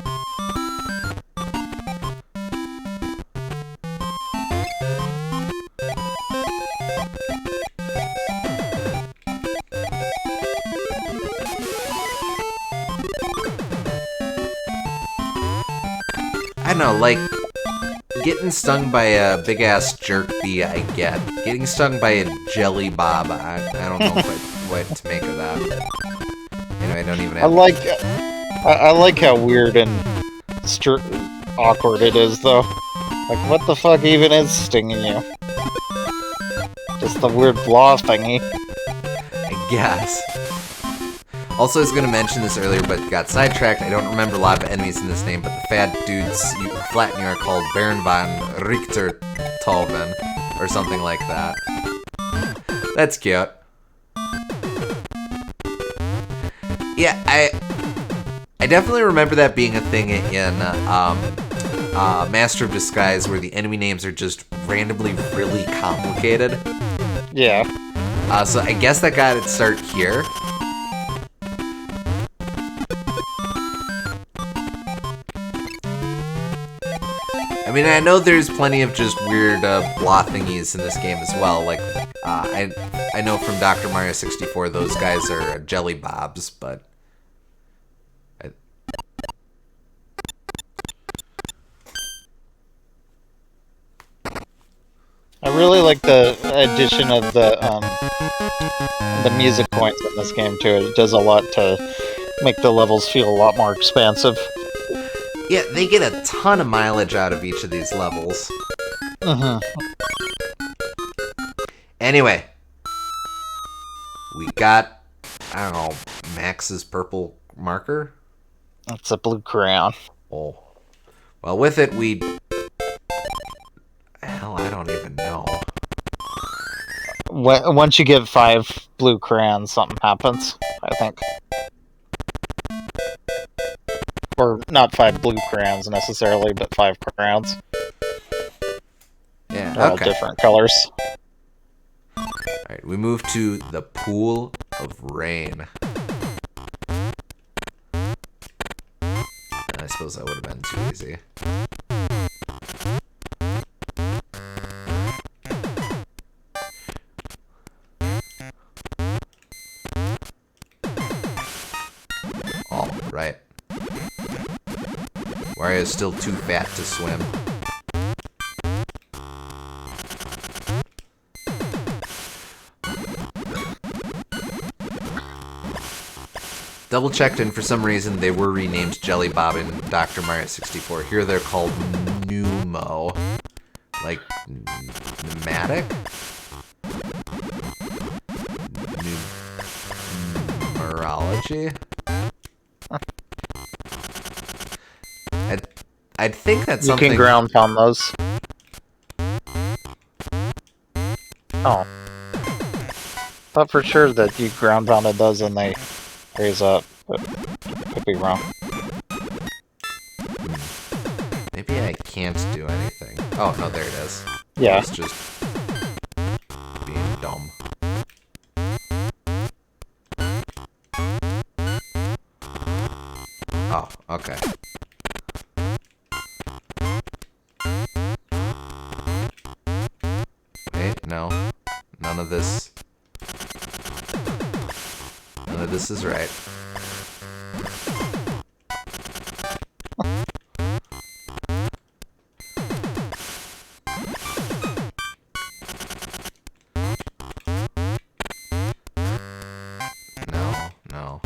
I don't know, like, getting stung by a big-ass jerk bee, I get. Getting stung by a jelly bob, I don't know what to make of that. Anyway, I don't even have... I like how weird and awkward it is, though. Like, what the fuck even is stinging you? Just the weird claw thingy. I guess. Also, I was going to mention this earlier, but got sidetracked. I don't remember a lot of enemies in this game, but the fat dudes you flatten you are called Baron von Richtertolven, or something like that. That's cute. Yeah, I definitely remember that being a thing in Master of Disguise, where the enemy names are just randomly really complicated. Yeah. So I guess that got its start here. I mean, I know there's plenty of just weird blah thingies in this game as well. Like, I know from Dr. Mario 64 those guys are jelly bobs, but... I really like the addition of the music points in this game, too. It does a lot to make the levels feel a lot more expansive. Yeah, they get a ton of mileage out of each of these levels. Anyway, we got, I don't know, Max's purple marker? That's a blue crayon. Oh. Well, with it, we... Hell, I don't even know. Once you get 5 blue crayons, something happens, I think. Or not 5 blue crayons necessarily, but 5 crayons. Yeah, They're all different colors. Alright, we move to the Pool of Rain. I suppose that would have been too easy. All right. Wario's still too fat to swim. Double checked, and for some reason they were renamed Jelly Bob in Dr. Mario 64. Here they're called Numo. Like, pneumatic? Numerology? I'd think that's something... You can ground pound those. Oh. Thought for sure that you ground pounded those and they raise up, but could be wrong. Maybe I can't do anything. Oh, no, there it is. Yeah. It's just being dumb. Oh, okay. Wait, no. None of this is right. No.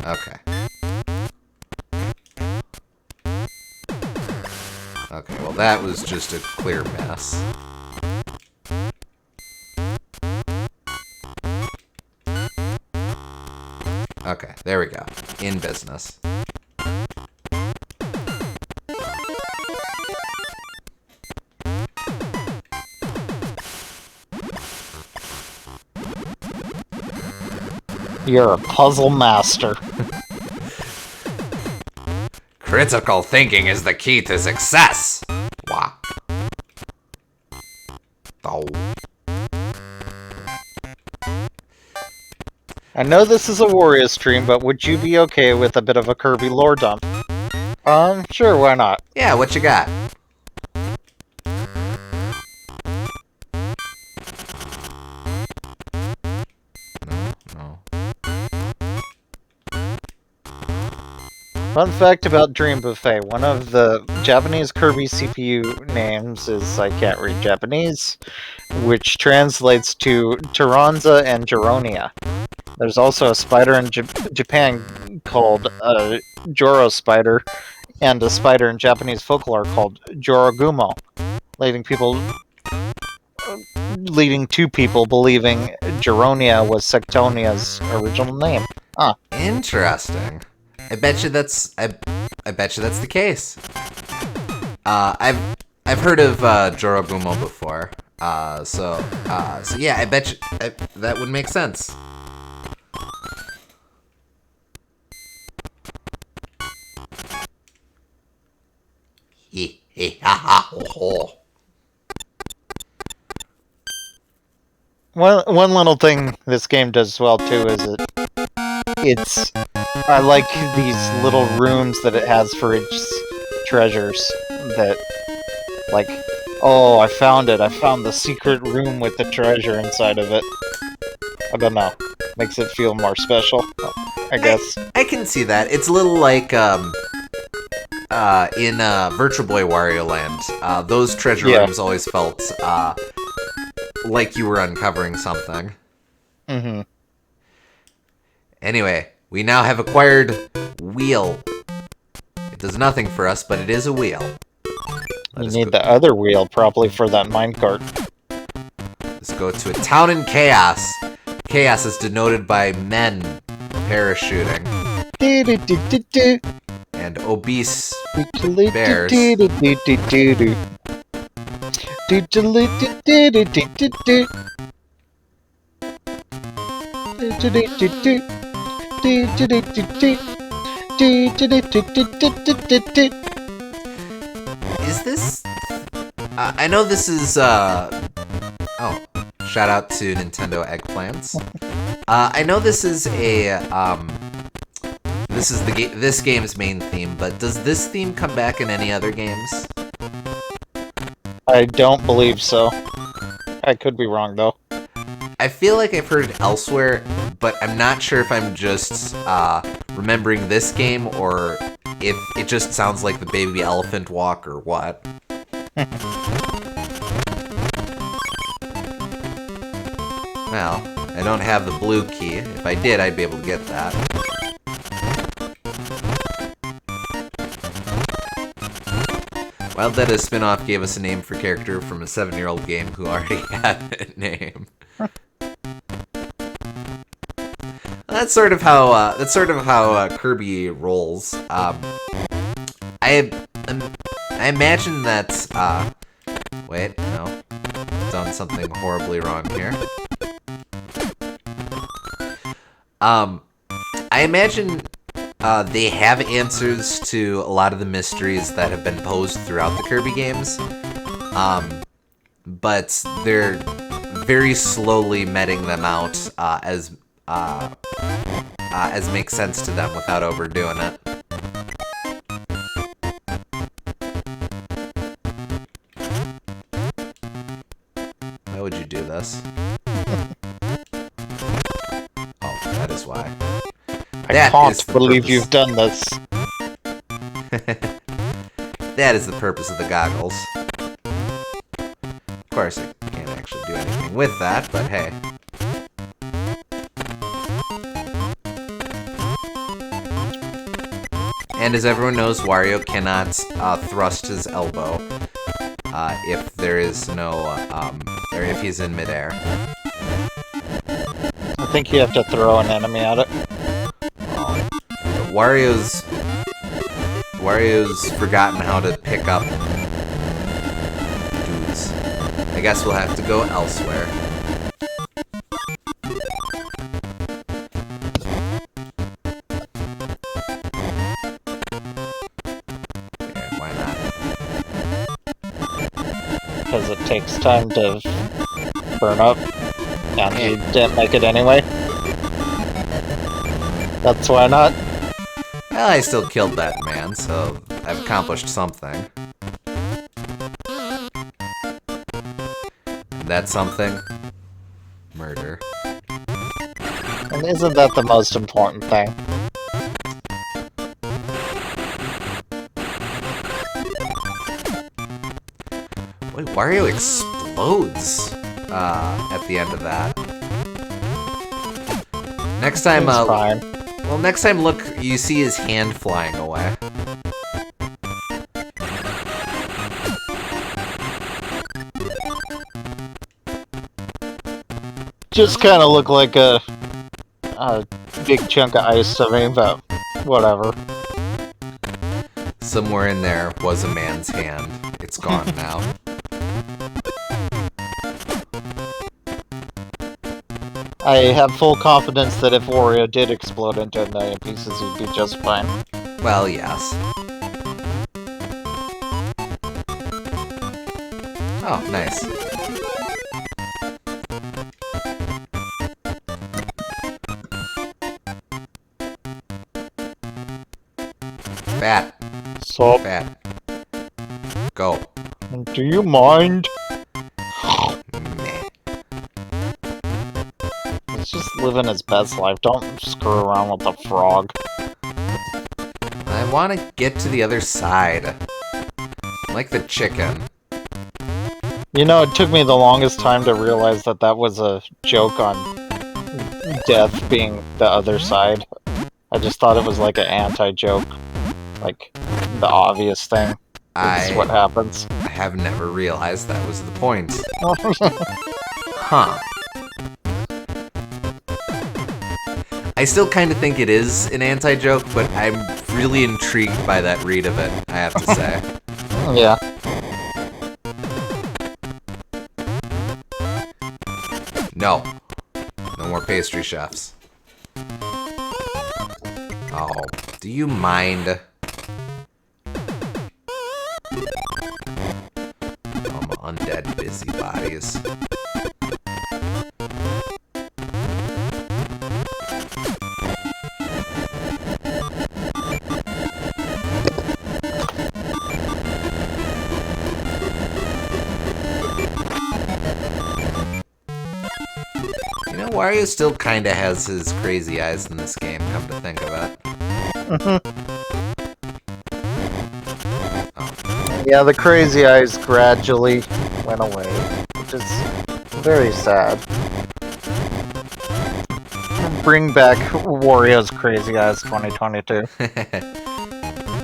Okay. Okay, well that was just a clear mess. Okay, there we go. In business. You're a puzzle master. Critical thinking is the key to success. Wow. Oh. I know this is a Wario stream, but would you be okay with a bit of a Kirby lore dump? Sure, why not? Yeah, what you got? No. Fun fact about Dream Buffet, one of the Japanese Kirby CPU names is, I can't read Japanese, which translates to Taranza and Geronia. There's also a spider in Japan called Joro spider, and a spider in Japanese folklore called Jorogumo, leading to people believing Geronia was Sectonia's original name. Huh. Interesting. I bet you that's the case. I've heard of Jorogumo before. So yeah, I bet you that would make sense. One little thing this game does well too is I like these little rooms that it has for its treasures that, like, oh, I found it. I found the secret room with the treasure inside of it. I don't know. Makes it feel more special, I guess. I can see that. It's a little like in Virtual Boy Wario Land. Those treasure rooms always felt like you were uncovering something. Mm-hmm. Anyway, we now have acquired wheel. It does nothing for us, but it is a wheel. You need the other wheel, probably, for that minecart. Let's go to a town in chaos. Chaos is denoted by men parachuting. And obese bears. Is this... I know this is, oh, shout out to Nintendo Eggplants. I know this is a, this game's main theme, but does this theme come back in any other games? I don't believe so. I could be wrong, though. I feel like I've heard it elsewhere, but I'm not sure if I'm just remembering this game or if it just sounds like the baby elephant walk or what. Well, I don't have the blue key. If I did, I'd be able to get that. Wild Data spin-off gave us a name for character from a 7-year-old game who already had a name. That's sort of how Kirby rolls. I imagine that. Wait, no, done something horribly wrong here. I imagine they have answers to a lot of the mysteries that have been posed throughout the Kirby games, but they're very slowly meting them out as makes sense to them without overdoing it. Why would you do this? Oh, that is why. I can't believe you've done this. That is the purpose of the goggles. Of course, I can't actually do anything with that, but hey. And as everyone knows, Wario cannot thrust his elbow if there is no, or if he's in midair. I think you have to throw an enemy at it. Wario's forgotten how to pick up dudes. I guess we'll have to go elsewhere. Okay, why not? Because it takes time to burn up, and he didn't make it anyway. That's why not. Well, I still killed that man, so I've accomplished something. That's something? Murder. And isn't that the most important thing? Wait, Wario explodes at the end of that. Next time, It's fine. well, next time, look, you see his hand flying away. Just kind of look like a big chunk of ice to me, but whatever. Somewhere in there was a man's hand. It's gone now. I have full confidence that if Wario did explode into a million pieces, he'd be just fine. Well, yes. Oh, nice. Bat. So, Bat. Go. do you mind? Meh. He's just living his best life. Don't screw around with the frog. I want to get to the other side. Like the chicken. You know, it took me the longest time to realize that that was a joke on death being the other side. I just thought it was like an anti-joke. Like, the obvious thing. This is what happens. I have never realized that was the point. Huh. I still kind of think it is an anti-joke, but I'm really intrigued by that read of it, I have to say. Yeah. No. No more pastry chefs. Oh, do you mind? Undead busybodies. You know, Wario still kinda has his crazy eyes in this game, come to think of it. Yeah, the crazy eyes gradually went away, which is very sad. Bring back Wario's crazy eyes 2022.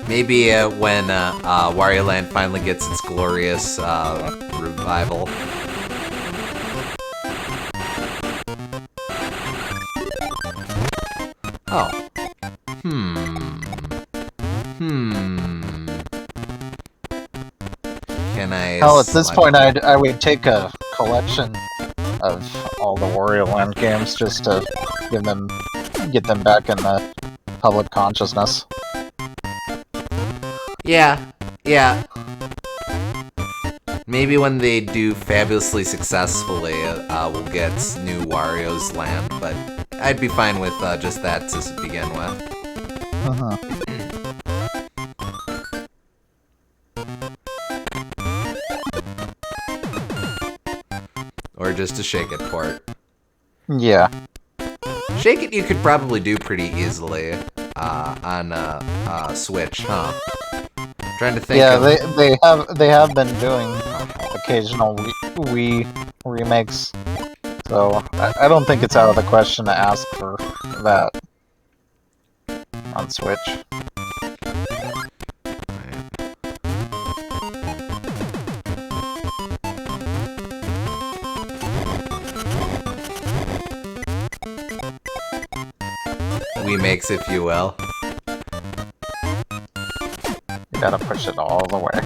Maybe when Wario Land finally gets its glorious revival. Oh. Can I... Hell, at this point, I would take a collection of all the Wario Land games just to get them back in the public consciousness. Yeah. Maybe when they do fabulously successfully, we'll get new Wario's Land, but I'd be fine with just that to begin with. Or just a Shake It port. Yeah. Shake It you could probably do pretty easily on Switch, huh? Trying to think. Yeah, they have been doing occasional Wii remakes, so I don't think it's out of the question to ask for that on Switch. Wii makes, if you will. You gotta push it all the way.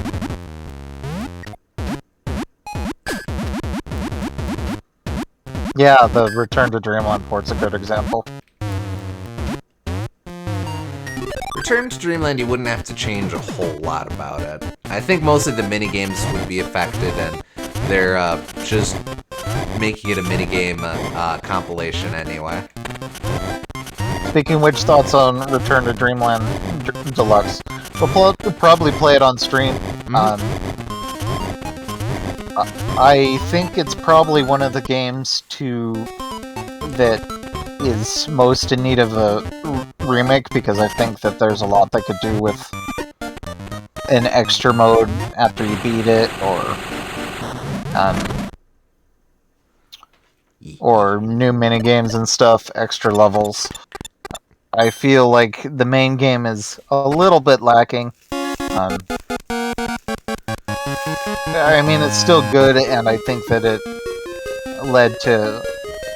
Yeah, the Return to Dreamland port's a good example. Return to Dreamland, you wouldn't have to change a whole lot about it. I think mostly the minigames would be affected, and they're just making it a minigame compilation anyway. Speaking of which, thoughts on Return to Dreamland Deluxe? We'll probably play it on stream. I think it's probably one of the games that is most in need of a remake, because I think that there's a lot they could do with an extra mode after you beat it, or new minigames and stuff, extra levels. I feel like the main game is a little bit lacking. I mean, it's still good, and I think that it led to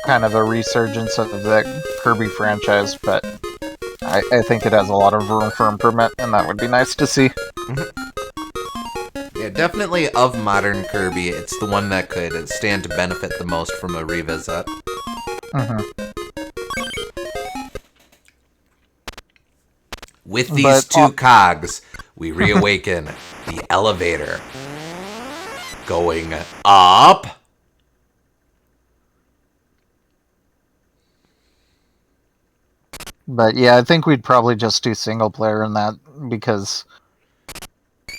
kind of a resurgence of the Kirby franchise, but I think it has a lot of room for improvement, and that would be nice to see. Yeah, definitely of modern Kirby, it's the one that could stand to benefit the most from a revisit. With these two cogs, we reawaken the elevator. Going up. But yeah, I think we'd probably just do single player in that, because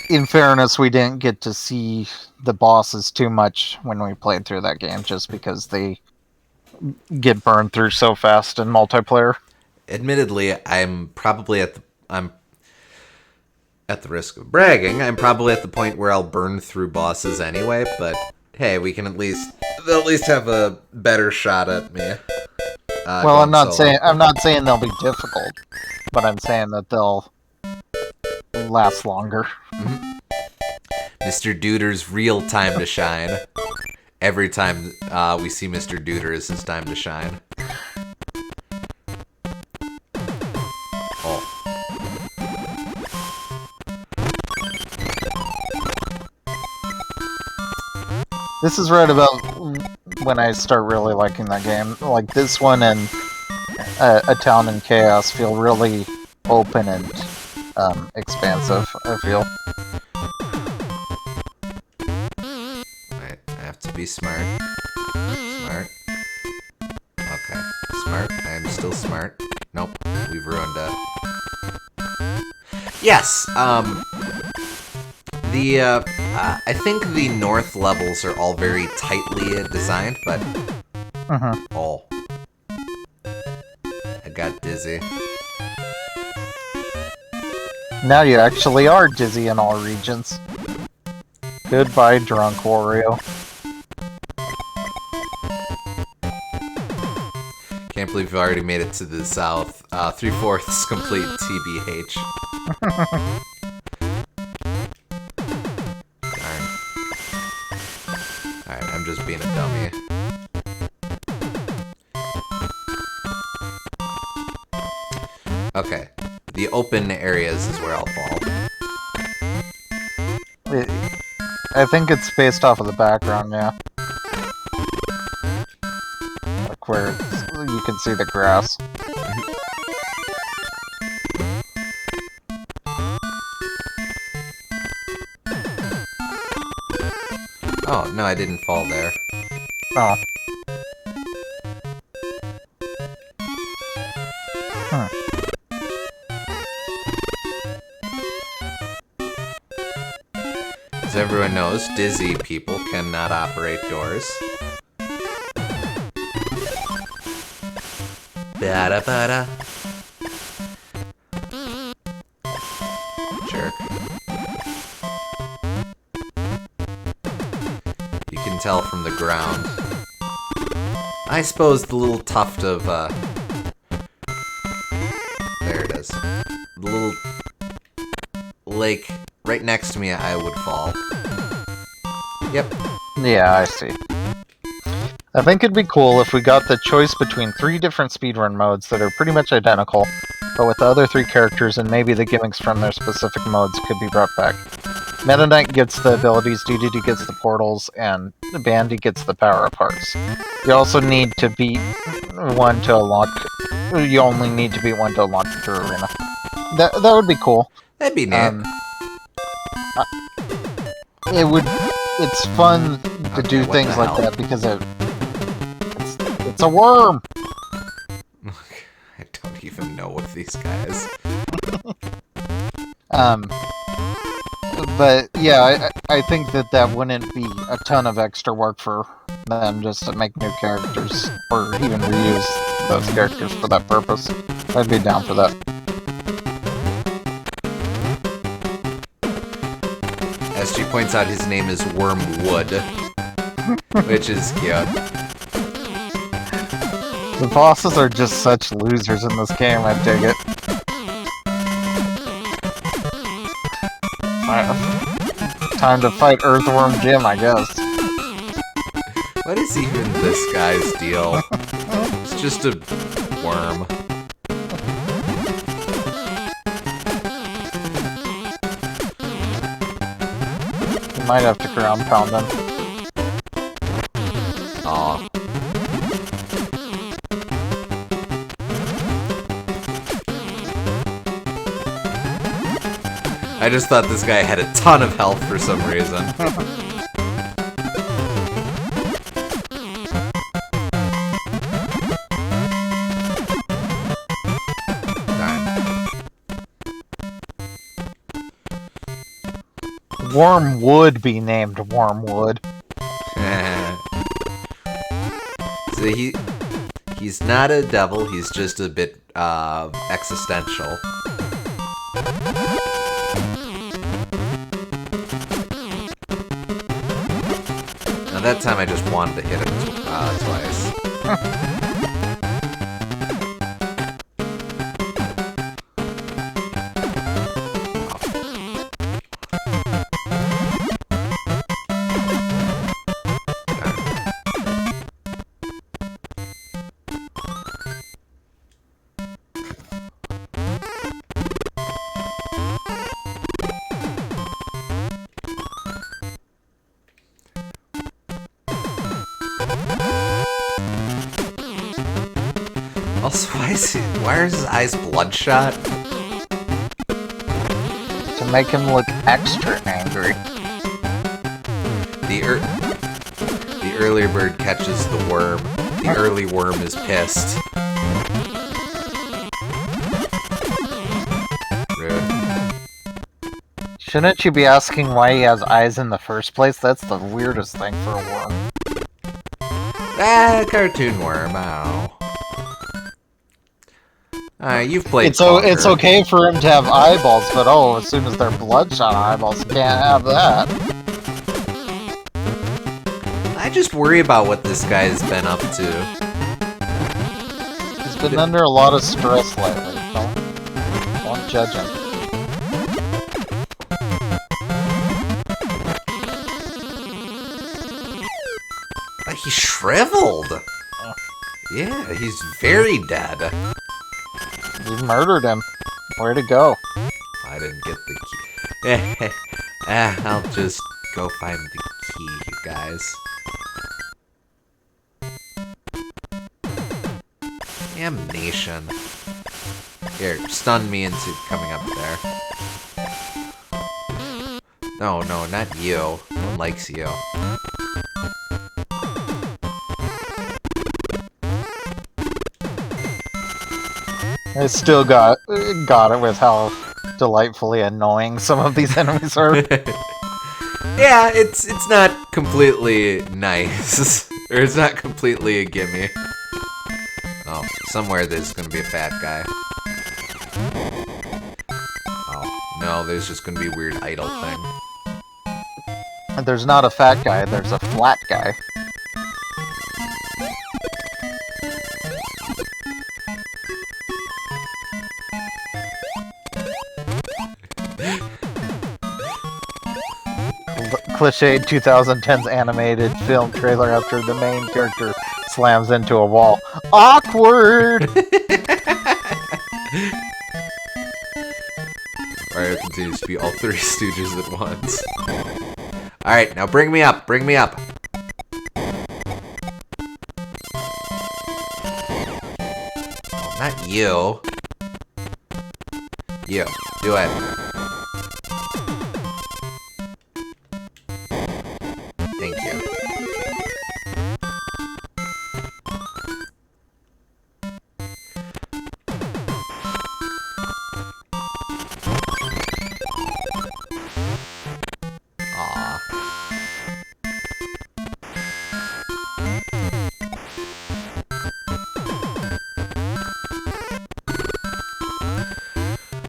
in fairness, we didn't get to see the bosses too much when we played through that game, just because they get burned through so fast in multiplayer. Admittedly, I'm at the risk of bragging, I'm probably at the point where I'll burn through bosses anyway, but hey, they'll at least have a better shot at me. Well, I'm not saying they'll be difficult, but I'm saying that they'll last longer. Mr. Duder's real time to shine. Every time we see Mr. Duder is his time to shine. This is right about when I start really liking that game. Like, this one and A Town in Chaos feel really open and expansive, I feel. Right, I have to be smart. Smart. Okay, smart. I am still smart. Nope, we've ruined it. Yes, I think the north levels are all very tightly designed, but... Oh. I got dizzy. Now you actually are dizzy in all regions. Goodbye, drunk Wario. Can't believe you've already made it to the south. 3/4 complete TBH. Alright, I'm just being a dummy. Okay, the open areas is where I'll fall. I think it's based off of the background, yeah. Like where you can see the grass. Oh, no, I didn't fall there. Oh. As everyone knows, dizzy people cannot operate doors. Bada-bada. Jerk. You can tell from the ground. I suppose the little tuft of, there it is. The little lake right next to me, I would fall. Yep. Yeah, I see. I think it'd be cool if we got the choice between 3 different speedrun modes that are pretty much identical, but with the other 3 characters and maybe the gimmicks from their specific modes could be brought back. Meta Knight gets the abilities, DDD gets the portals, and Bandy gets the power-up parts. You also need to beat one to unlock... You only need to beat one to unlock the True Arena. That would be cool. That'd be neat. It's fun to do things like that because it's a worm! I don't even know what these guys... But yeah, I think that wouldn't be a ton of extra work for them just to make new characters, or even reuse those characters for that purpose. I'd be down for that. SG points out his name is Wormwood, which is cute. The bosses are just such losers in this game, I dig it. Time to fight Earthworm Jim, I guess. What is even this guy's deal? It's just a worm. You might have to ground pound him. Aw. I just thought this guy had a ton of health for some reason. Worm would be named Wormwood. So he's not a devil, he's just a bit existential. Now that time I just wanted to hit him twice. Also, why are his eyes bloodshot? To make him look extra angry. The earlier bird catches the worm. The early worm is pissed. Rude. Shouldn't you be asking why he has eyes in the first place? That's the weirdest thing for a worm. Ah, cartoon worm, ow. You've played It's okay for him to have eyeballs, but as soon as they're bloodshot eyeballs, you can't have that. I just worry about what this guy's been up to. He's been under a lot of stress lately. Don't judge him. He's shriveled. Yeah, he's very dead. You murdered him. Where'd it go? I didn't get the key. I'll just go find the key, you guys. Damnation. Here, stun me into coming up there. No, not you. No one likes you. I still got it with how delightfully annoying some of these enemies are. Yeah, it's not completely nice. Or it's not completely a gimme. Oh, somewhere there's gonna be a fat guy. Oh, no, there's just gonna be a weird idle thing. There's not a fat guy, there's a flat guy. cliched 2010s animated film trailer after the main character slams into a wall. Awkward! Wario continues to be all three Stooges at once. Alright, now bring me up, bring me up. Oh, not you. You, do it. Thank you. Aw.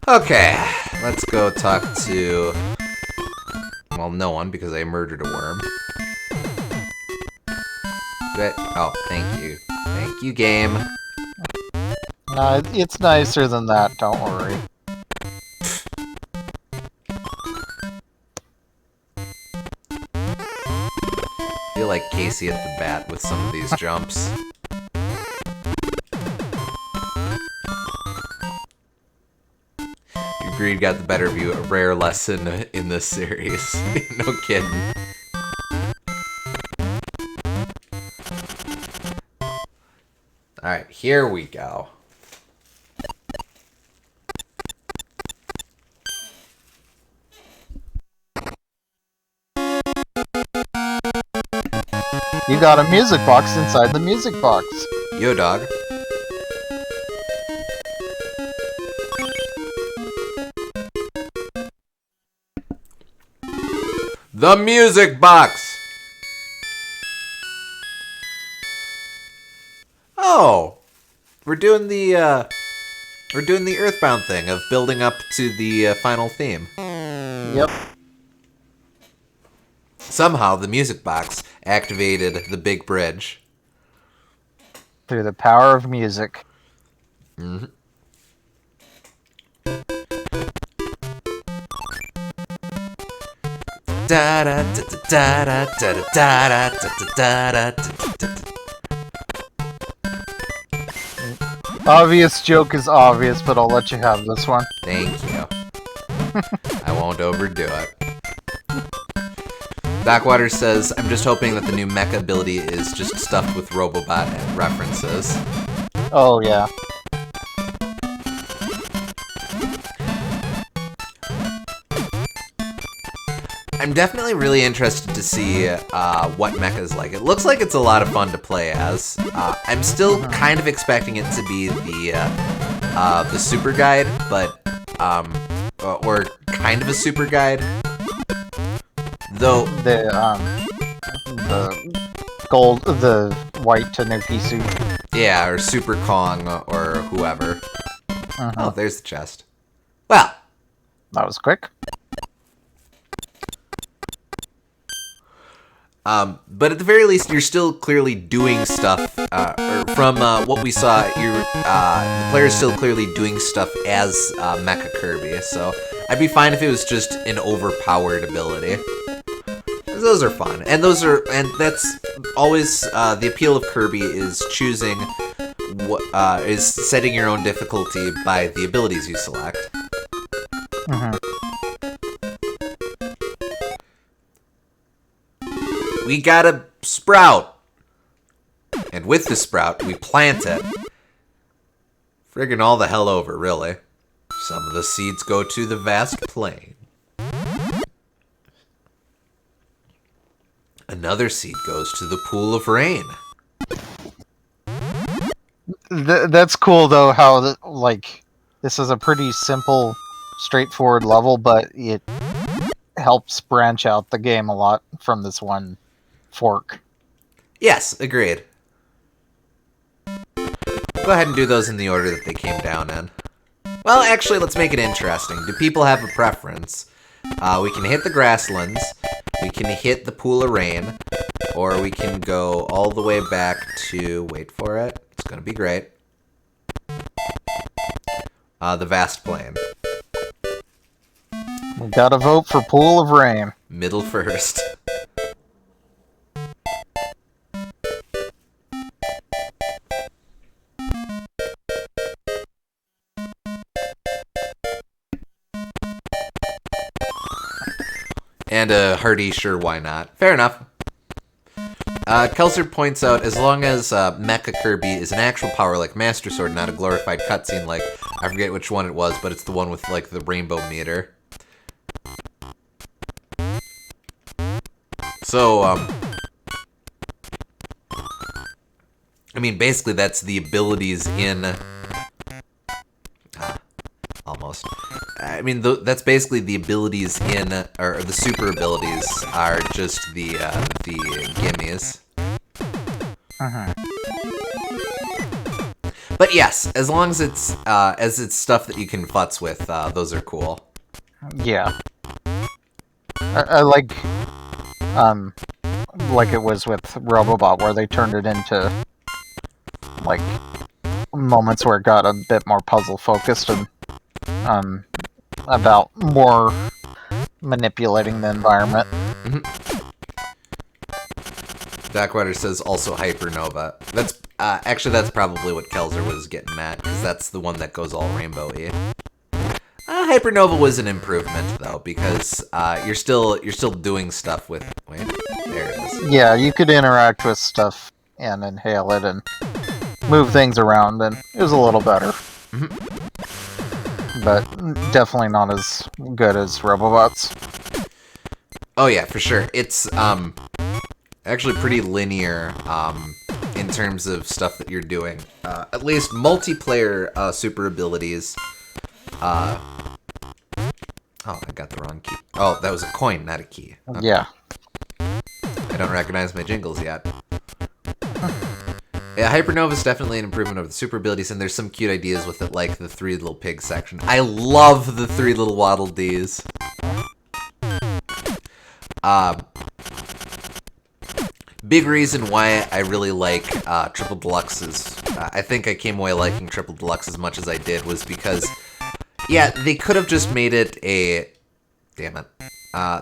Okay, let's go talk to, well, no one, because I murdered a worm. But, oh, thank you. Thank you, game. It's nicer than that, don't worry. I feel like Casey at the bat with some of these jumps. Greed got the better of you, a rare lesson in this series. No kidding. Alright, here we go. You got a music box inside the music box. Yo, dog. The music box! Oh! We're doing the Earthbound thing of building up to the final theme. Yep. Somehow, the music box activated the big bridge. Through the power of music. Mm-hmm. Da da da da da da da da da da da. Obvious joke is obvious, but I'll let you have this one. Thank you. I won't overdo it. Backwater says, I'm just hoping that the new mecha ability is just stuffed with Robobot references. Oh, yeah. I'm definitely really interested to see what mecha is like. It looks like it's a lot of fun to play as. I'm still kind of expecting it to be the super guide, but or kind of a super guide. Though The gold, the white Tanuki suit. yeah, or Super Kong or whoever. Oh, there's the chest. Well, That was quick. but at the very least, you're still clearly doing stuff. Or from what we saw, the player's still clearly doing stuff as Mecha Kirby. So I'd be fine if it was just an overpowered ability. Those are fun, and that's always the appeal of Kirby is choosing what is setting your own difficulty by the abilities you select. We got a sprout, and with the sprout, we plant it. Friggin' all the hell over, really. Some of the seeds go to the vast plain. Another seed goes to the pool of rain. That's cool, though, how, like, this is a pretty simple, straightforward level, but it helps branch out the game a lot from this one fork. Yes, agreed. Go ahead and do those in the order that they came down in. Well, actually, let's make it interesting. Do people have a preference? We can hit the grasslands, we can hit the pool of rain, or we can go all the way back to, wait for it, it's gonna be great, the vast plain. We gotta vote for Pool of Rain. Middle first. And a hearty, sure, why not? Fair enough. Kelser points out, as long as Mecha Kirby is an actual power like Master Sword, not a glorified cutscene like, I forget which one it was, but it's the one with, like, the rainbow meter. So, I mean, basically that's the abilities in... almost. I mean, that's basically the abilities in, or the super abilities are just the gimmies. But yes, as long as it's stuff that you can futz with, those are cool. Yeah. I like it was with Robobot, where they turned it into, like, moments where it got a bit more puzzle focused and about more manipulating the environment. Darkwater says also Hypernova. That's actually that's probably what Kelser was getting at, because that's the one that goes all rainbowy. Hypernova was an improvement though, because you're still doing stuff with. Wait, there it is. Yeah, you could interact with stuff and inhale it and move things around, and it was a little better. But definitely not as good as Robobots. Oh yeah, for sure. It's actually pretty linear in terms of stuff that you're doing. At least multiplayer super abilities. Oh, I got the wrong key. Oh, that was a coin, not a key. Okay. Yeah. I don't recognize my jingles yet. Yeah, Hypernova is definitely an improvement over the super abilities, and there's some cute ideas with it, like the 3 little pigs section. I love the 3 little Waddle Dees. Big reason why I really like Triple Deluxes. I think I came away liking Triple Deluxe as much as I did was because, yeah, they could have just made it a... Damn it.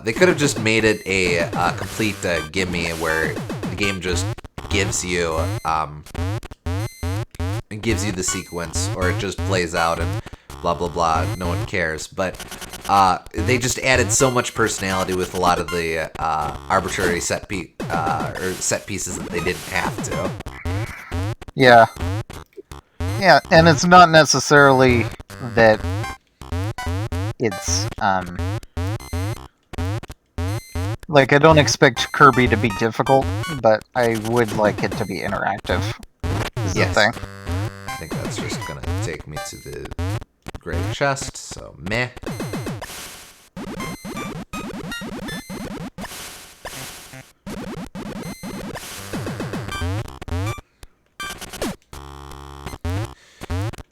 They could have just made it a complete gimme where the game just gives you the sequence, or it just plays out and blah blah blah, no one cares. But they just added so much personality with a lot of the arbitrary set pieces that they didn't have to. Yeah. Yeah, and it's not necessarily that it's like, I don't expect Kirby to be difficult, but I would like it to be interactive. Is the thing. I think that's just gonna take me to the gray chest, so meh.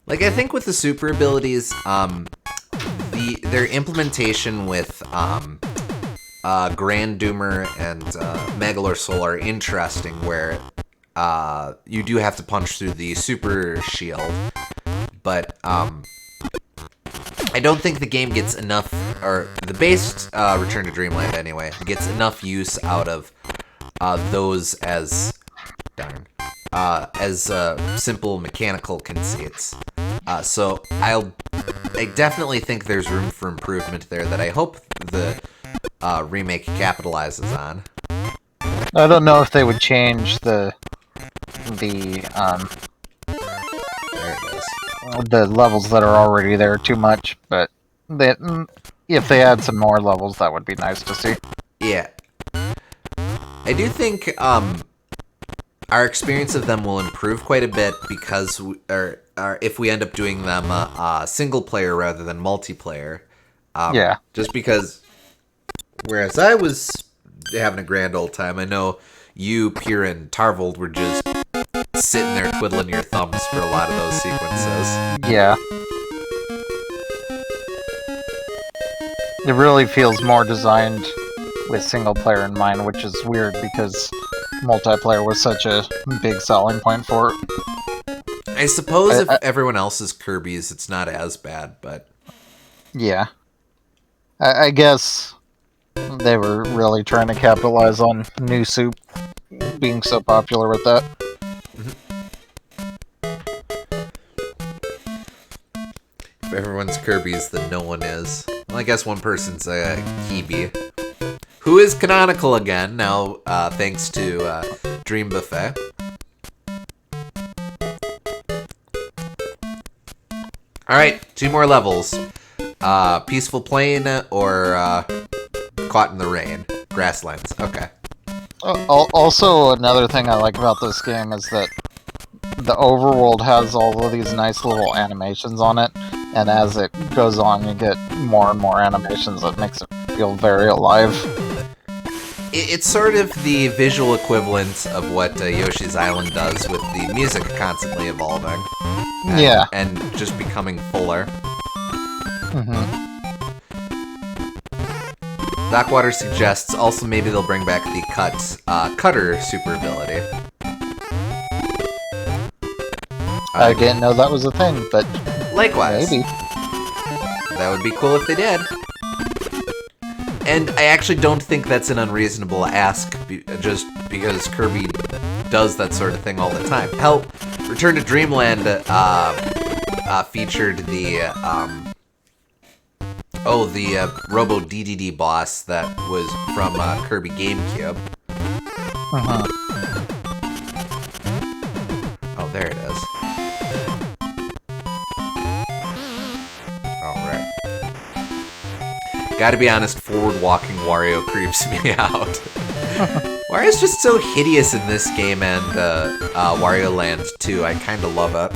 Like, I think with the super abilities, their implementation with Grand Doomer and Megalor Soul are interesting, where you do have to punch through the super shield, but I don't think the game gets enough, or the base Return to Dreamland anyway, gets enough use out of those as simple mechanical conceits. So I definitely think there's room for improvement there that I hope the remake capitalizes on. I don't know if they would change the There it is. the levels that are already there too much, but if they add some more levels, that would be nice to see. Yeah. I do think our experience of them will improve quite a bit because if we end up doing them single player rather than multiplayer. Yeah. Just because, whereas I was having a grand old time, I know you, Pierre, and Tarvold were just sitting there twiddling your thumbs for a lot of those sequences. Yeah. It really feels more designed with single player in mind, which is weird because multiplayer was such a big selling point for it. I suppose if everyone else is Kirby's, it's not as bad, but... Yeah. I guess they were really trying to capitalize on New Soup being so popular with that. If everyone's Kirby's, then no one is. Well, I guess one person's a Kibi. who is canonical again now, thanks to Dream Buffet. Alright, 2 more levels. Peaceful Plain or Caught in the Rain. Grasslands, okay. Also, another thing I like about this game is that the overworld has all of these nice little animations on it, and as it goes on, you get more and more animations that makes it feel very alive. It's sort of the visual equivalent of what Yoshi's Island does, with the music constantly evolving. And just becoming fuller. Dockwater suggests also maybe they'll bring back the cutter super ability. I didn't know that was a thing, but likewise. Maybe. That would be cool if they did. And I actually don't think that's an unreasonable ask, just because Kirby does that sort of thing all the time. Hell, Return to Dreamland featured the Robo DDD boss that was from Kirby GameCube. Oh, there it is. Alright. Gotta be honest, forward-walking Wario creeps me out. Wario's just so hideous in this game and Wario Land too. I kinda love it.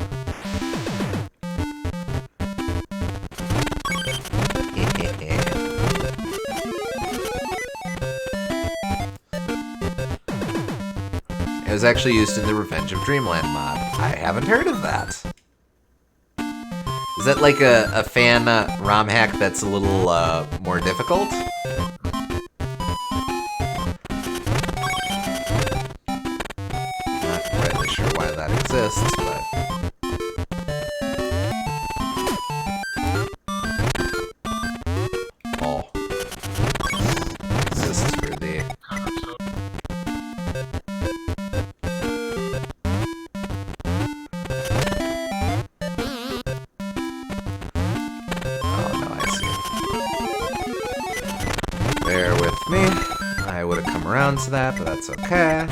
It was actually used in the Revenge of Dreamland mod. I haven't heard of that. Is that like a fan ROM hack that's a little more difficult? Not quite sure why that exists, but... Oh. Exists for the... Bear with me. I would have come around to that, but that's okay.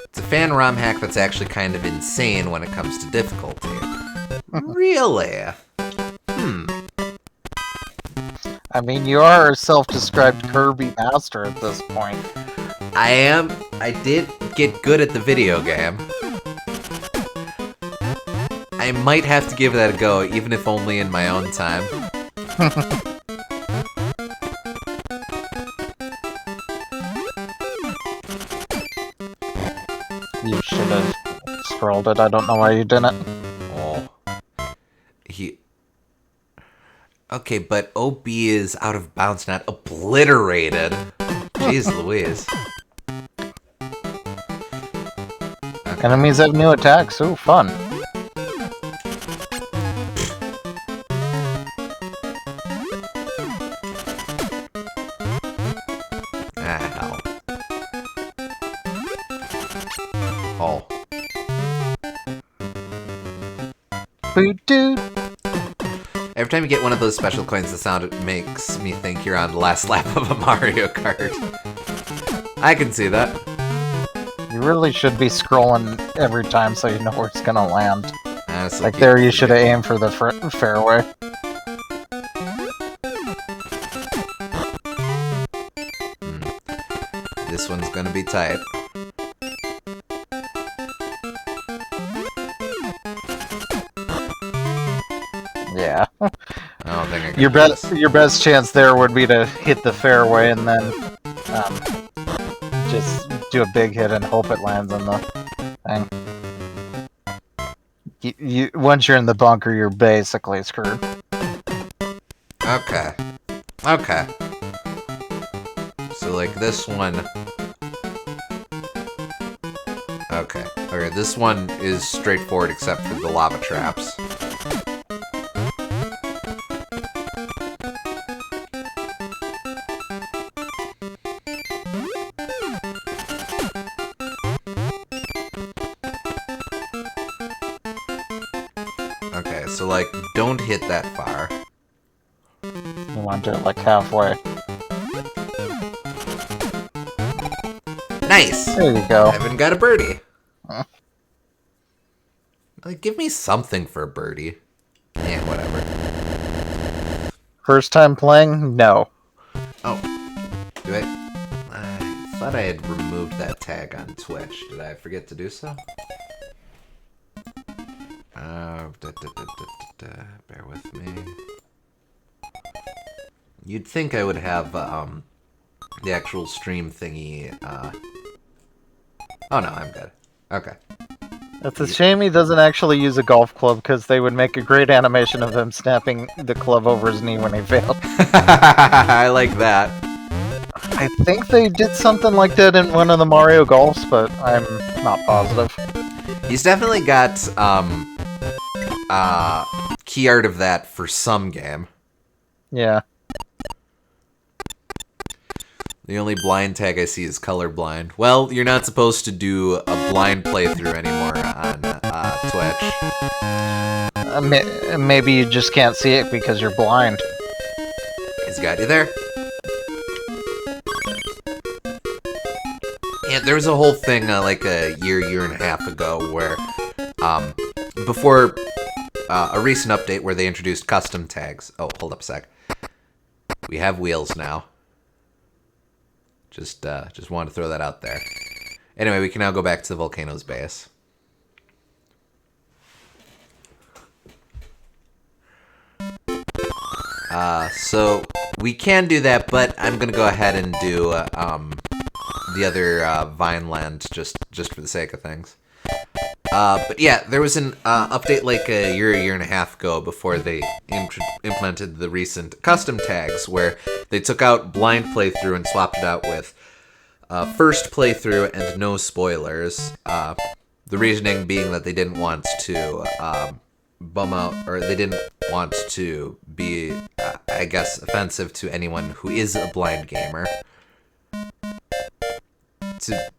It's a fan ROM hack that's actually kind of insane when it comes to difficulty. Really? I mean, you are a self-described Kirby master at this point. I am. I did get good at the video game. I might have to give that a go, even if only in my own time. You should have scrolled it. I don't know why you didn't. Oh. Okay, but OB is out of bounds, not obliterated. Jeez Louise. Okay. Enemies have new attacks. Ooh, fun. Hell. Oh. Boo-doo. Every time you get one of those special coins, the sound it makes me think you're on the last lap of a Mario Kart. I can see that. You really should be scrolling every time so you know where it's gonna land. Honestly, like there, you should have aimed for the fairway. This one's gonna be tight. Yeah. I don't think I can your best chance there would be to hit the fairway and then just do a big hit and hope it lands on the thing. Once you're in the bunker, you're basically screwed. Okay. Okay. So like this one. Okay. Okay, this one is straightforward except for the lava traps. So, like, don't hit that far. You want to do it like halfway. Nice! There you go. Evan got a birdie. Huh. Like, give me something for a birdie. Yeah, whatever. First time playing? No. Oh. Do I thought I had removed that tag on Twitch. Did I forget to do so? Bear with me. You'd think I would have the actual stream thingy. Oh no, I'm good. Okay. It's a shame he doesn't actually use a golf club, because they would make a great animation of him snapping the club over his knee when he failed. I like that. I think they did something like that in one of the Mario Golfs, but I'm not positive. He's definitely got key art of that for some game. Yeah. The only blind tag I see is colorblind. Well, you're not supposed to do a blind playthrough anymore on Twitch. Maybe you just can't see it because you're blind. He's got you there. Yeah, there was a whole thing like a year and a half ago where, before a recent update where they introduced custom tags. Oh, hold up a sec. We have wheels now. Just wanted to throw that out there. Anyway, we can now go back to the volcano's base. So we can do that, but I'm gonna go ahead and do the other Vineland just for the sake of things. But yeah, there was an update like a year and a half ago before they implemented the recent custom tags, where they took out blind playthrough and swapped it out with first playthrough and no spoilers. The reasoning being that they didn't want to bum out, or they didn't want to be, I guess, offensive to anyone who is a blind gamer. To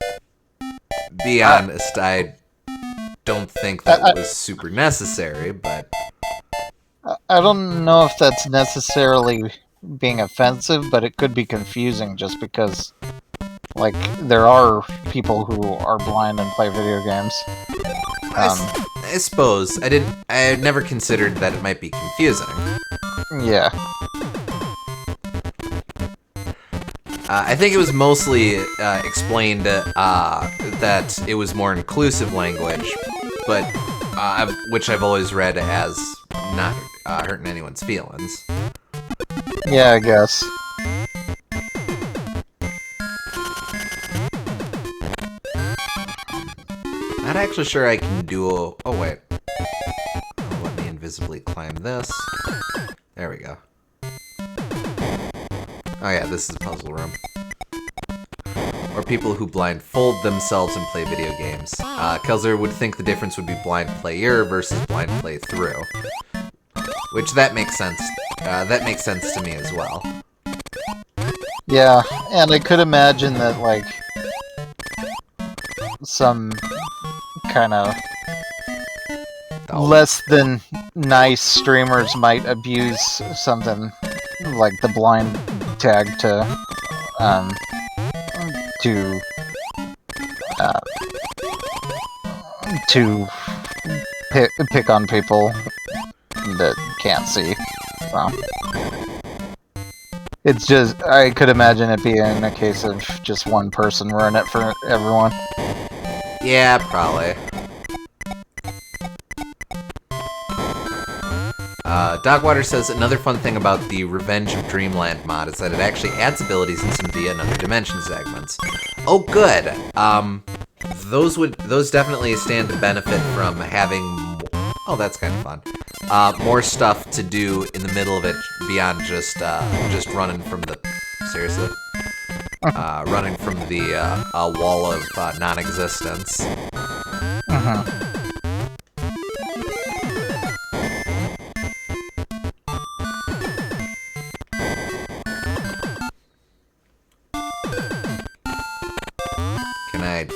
be honest, I don't think that was super necessary, but I don't know if that's necessarily being offensive, but it could be confusing just because, like, there are people who are blind and play video games. I suppose I had never considered that it might be confusing. Yeah. I think it was mostly explained that it was more inclusive language, but which I've always read as not hurting anyone's feelings. Yeah, I guess. Not actually sure I can do a... Oh, wait. Let me invisibly climb this. There we go. Oh yeah, this is a puzzle room. Or people who blindfold themselves and play video games. Kelzer would think the difference would be blind player versus blind playthrough. Which, that makes sense. That makes sense to me as well. Yeah, and I could imagine that, like, some kind of less than nice streamers might abuse something like the blind tag to pick on people that can't see. So it's just, I could imagine it being a case of just one person ruin it for everyone. Yeah, probably. Dogwater says another fun thing about the Revenge of Dreamland mod is that it actually adds abilities in some via another dimension segments. Oh, good. Those definitely stand to benefit from having. Oh, that's kind of fun. More stuff to do in the middle of it beyond just running from the. Seriously. Running from the wall of non-existence. Mm-hmm. Can I...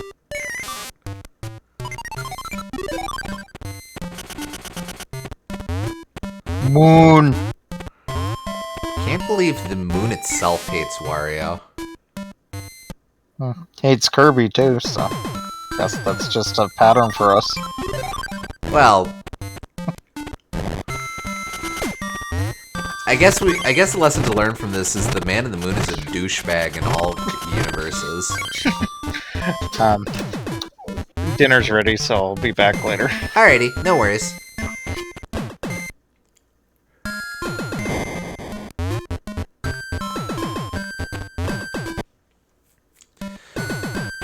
Moon. Can't believe the moon itself hates Wario. Hates Kirby too, so guess that's just a pattern for us. Well, I guess the lesson to learn from this is the man in the moon is a douchebag in all universes. Dinner's ready, so I'll be back later. Alrighty, no worries.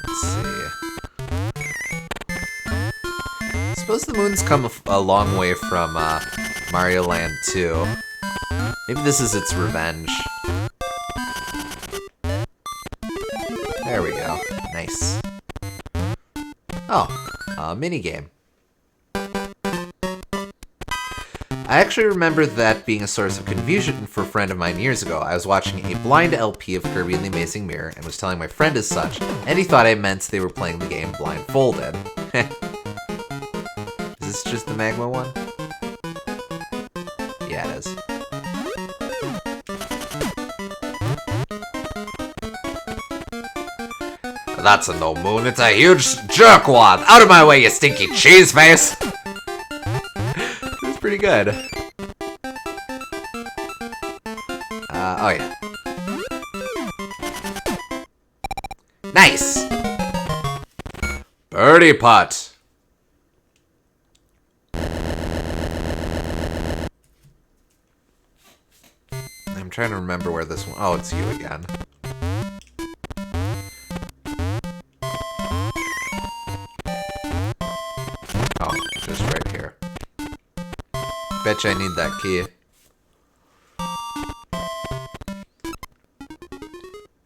Let's see. I suppose the moon's come a long way from Mario Land 2. Maybe this is its revenge. There we go. Nice. Oh, a minigame. I actually remember that being a source of confusion for a friend of mine years ago. I was watching a blind LP of Kirby and the Amazing Mirror and was telling my friend as such, and he thought I meant they were playing the game blindfolded. Is this just the Magma one? Yeah, it is. That's a no moon, it's a huge jerkwad! Out of my way, you stinky cheese face! That's pretty good. Oh yeah. Nice! Birdie putt! I'm trying to remember where this one... Oh, it's you again. Just right here. Betcha I need that key.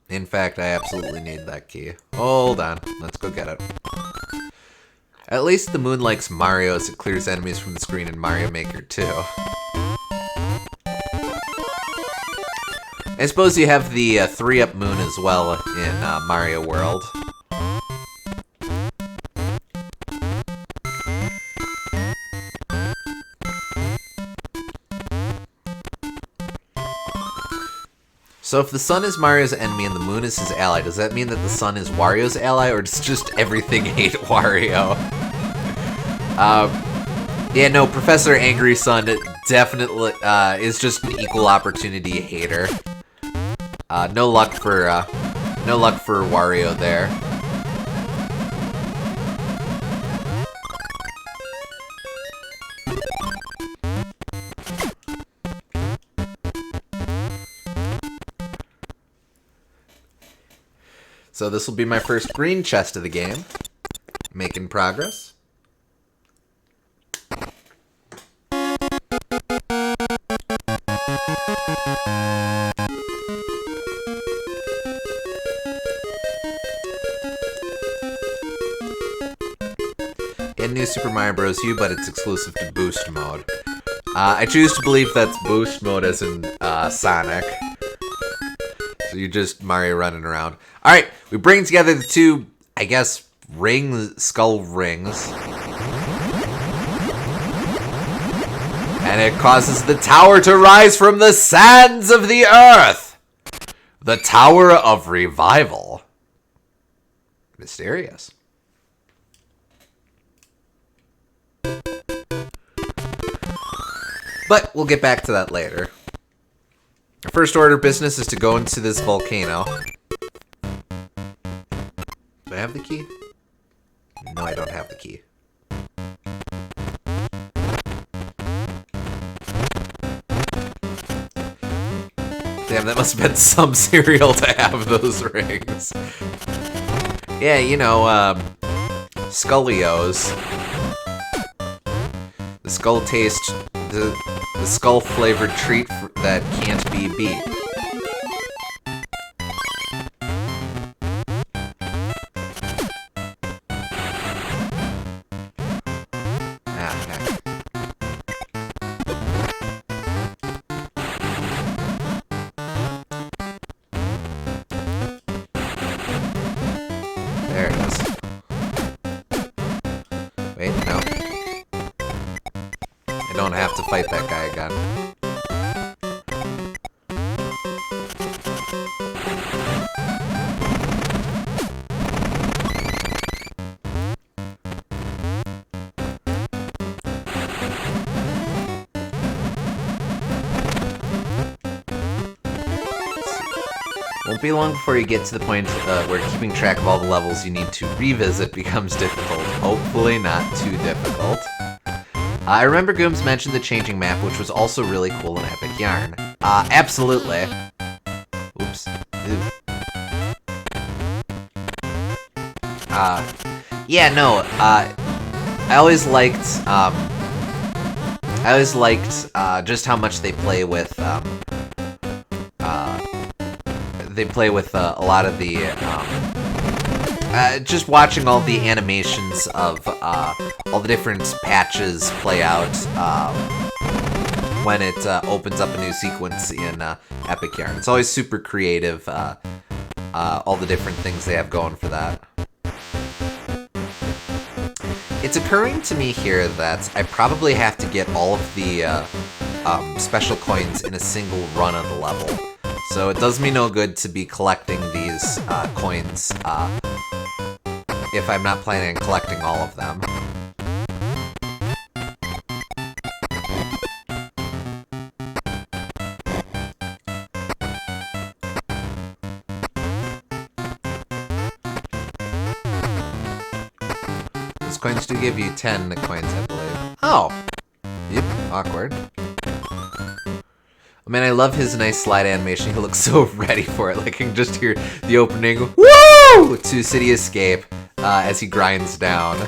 In fact, I absolutely need that key. Hold on. Let's go get it. At least the moon likes Mario as it clears enemies from the screen in Mario Maker 2. I suppose you have the 3-up moon as well in Mario World. So if the sun is Mario's enemy and the moon is his ally, does that mean that the sun is Wario's ally, or does just everything hate Wario? Yeah, no, Professor Angry Sun definitely is just an equal opportunity hater. No luck for Wario there. So this will be my first green chest of the game. Making progress. And New Super Mario Bros. U, but it's exclusive to Boost mode. I choose to believe that's Boost mode as in Sonic. So you're just Mario running around. Alright, we bring together the two, I guess, skull rings. And it causes the tower to rise from the sands of the earth! The Tower of Revival. Mysterious. But we'll get back to that later. Our first order of business is to go into this volcano. Do I have the key? No, I don't have the key. Damn, that must have been some cereal to have those rings. Yeah, you know, Scullios. The skull taste, the skull flavored treat that can't be beat. There it is. Wait, no. I don't have to fight that guy again. Won't be long before you get to the point where keeping track of all the levels you need to revisit becomes difficult. Hopefully not too difficult. I remember Gooms mentioned the changing map, which was also really cool in Epic Yarn. Absolutely. Oops. Ew. Yeah, no, I always liked just how much they play with, a lot of the, just watching all the animations of, all the different patches play out, when it, opens up a new sequence in, Epic Yarn. It's always super creative, all the different things they have going for that. It's occurring to me here that I probably have to get all of the, special coins in a single run of the level. So it does me no good to be collecting these coins if I'm not planning on collecting all of them. Those coins do give you 10 coins, I believe. Oh! Yep, awkward. Man, I love his nice slide animation. He looks so ready for it. Like, I can just hear the opening, woo! To City Escape as he grinds down.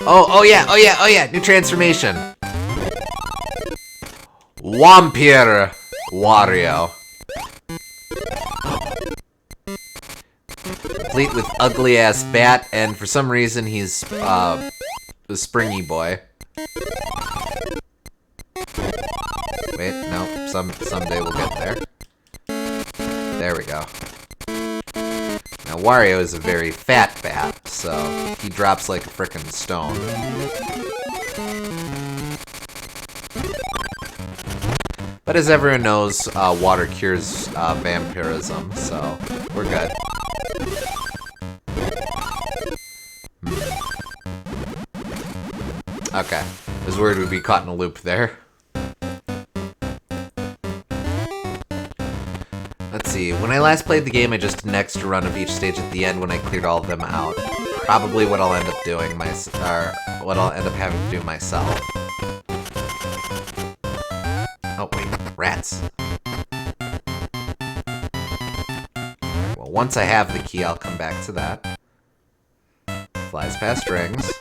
Oh yeah, new transformation. Wampir Wario. Complete with ugly-ass bat, and for some reason he's, a springy boy. Wait, no, someday we'll get there. There we go. Now Wario is a very fat bat, so he drops like a frickin' stone. But as everyone knows, water cures vampirism, so we're good. Okay, I was worried we'd be caught in a loop there. Let's see, when I last played the game, I just did an extra run of each stage at the end when I cleared all of them out. Probably what I'll end up doing, or what I'll end up having to do myself. Oh wait, rats. Alright, well, once I have the key, I'll come back to that. Flies past rings.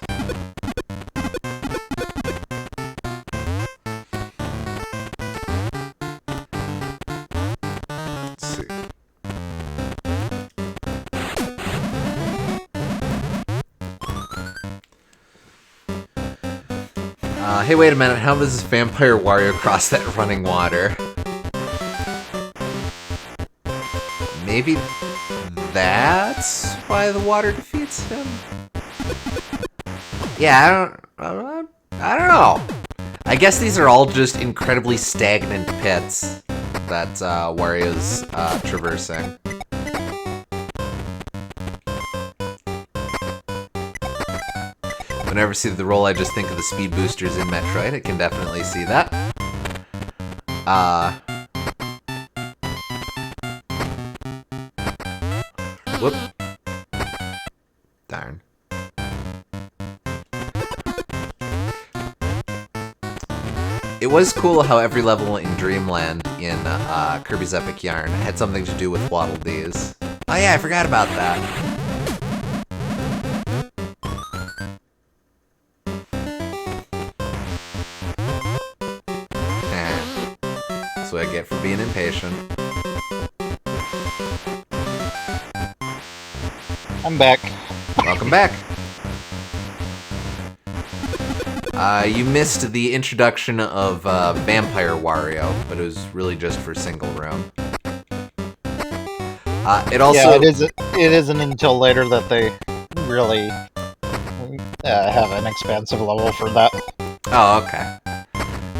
Hey, wait a minute, how does this vampire Wario cross that running water? Maybe that's why the water defeats him? Yeah, I don't know. I guess these are all just incredibly stagnant pits that Wario's traversing. Whenever I see the roll, I just think of the speed boosters in Metroid. I can definitely see that. Whoop. Darn. It was cool how every level in Dreamland in Kirby's Epic Yarn had something to do with Waddle Dees. Oh yeah, I forgot about that. That's what I get for being impatient. I'm back. Welcome back. You missed the introduction of Vampire Wario, but it was really just for single room. It also it isn't until later that they really have an expansive level for that. Oh, okay.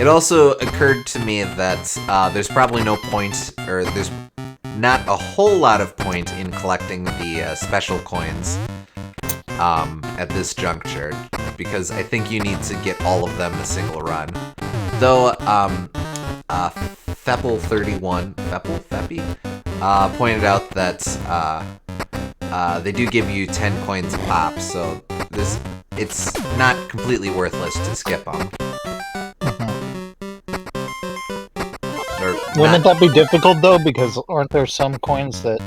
It also occurred to me that there's probably no point, or there's not a whole lot of point in collecting the special coins at this juncture, because I think you need to get all of them in a single run. Though, Feppy pointed out that they do give you 10 coins a pop, so it's not completely worthless to skip them. Wouldn't that be difficult though? Because aren't there some coins that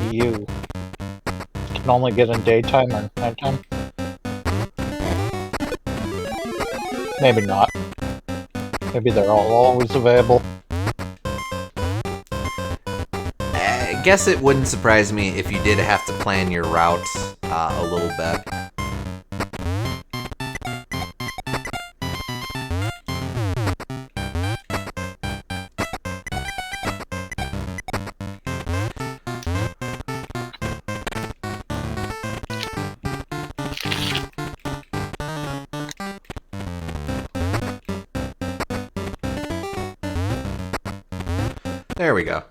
you can only get in daytime or nighttime? Maybe not. Maybe they're always available. I guess it wouldn't surprise me if you did have to plan your route a little bit. There we go.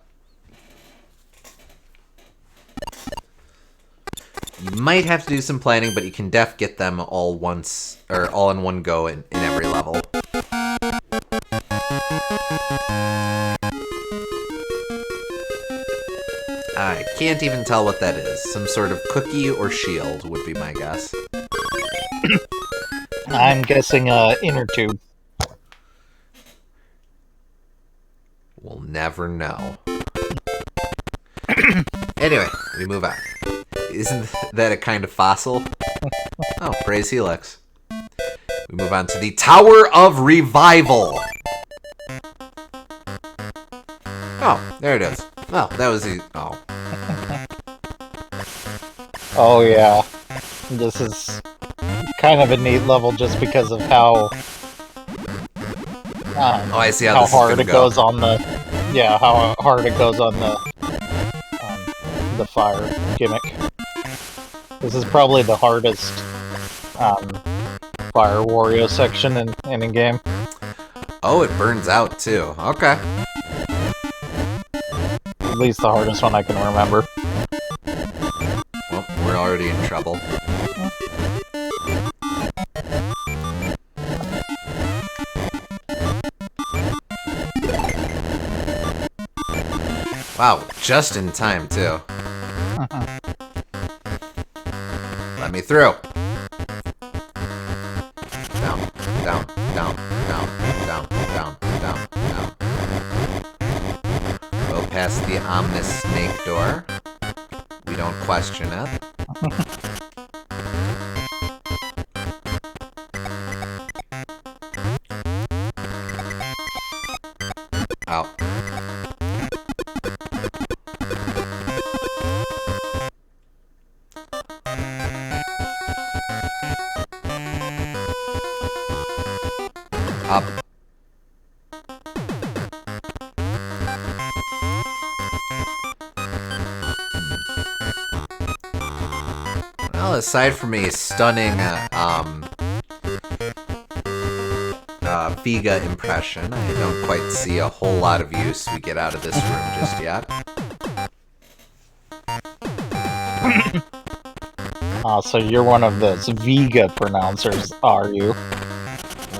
You might have to do some planning, but you can get them all once, or all in one go in every level. I can't even tell what that is. Some sort of cookie or shield would be my guess. I'm guessing inner tube. We'll never know. Anyway, we move on. Isn't that a kind of fossil? Oh, praise Helix. We move on to the Tower of Revival. Oh, there it is. Oh, that was the... Oh. Oh yeah. This is kind of a neat level just because of how... oh, I see how this is hard gonna it go. goes on the... Yeah, how hard it goes on the fire gimmick. This is probably the hardest Fire Wario section in a game. Oh, it burns out too. Okay. At least the hardest one I can remember. Well, we're already in trouble. Wow, just in time too. Let me through. Down, down, down, down, down, down, down, down. Go past the ominous snake door. We don't question it. Ow. Up. Well, aside from a stunning Vega impression, I don't quite see a whole lot of use we get out of this room just yet. So you're one of those Vega pronouncers, are you?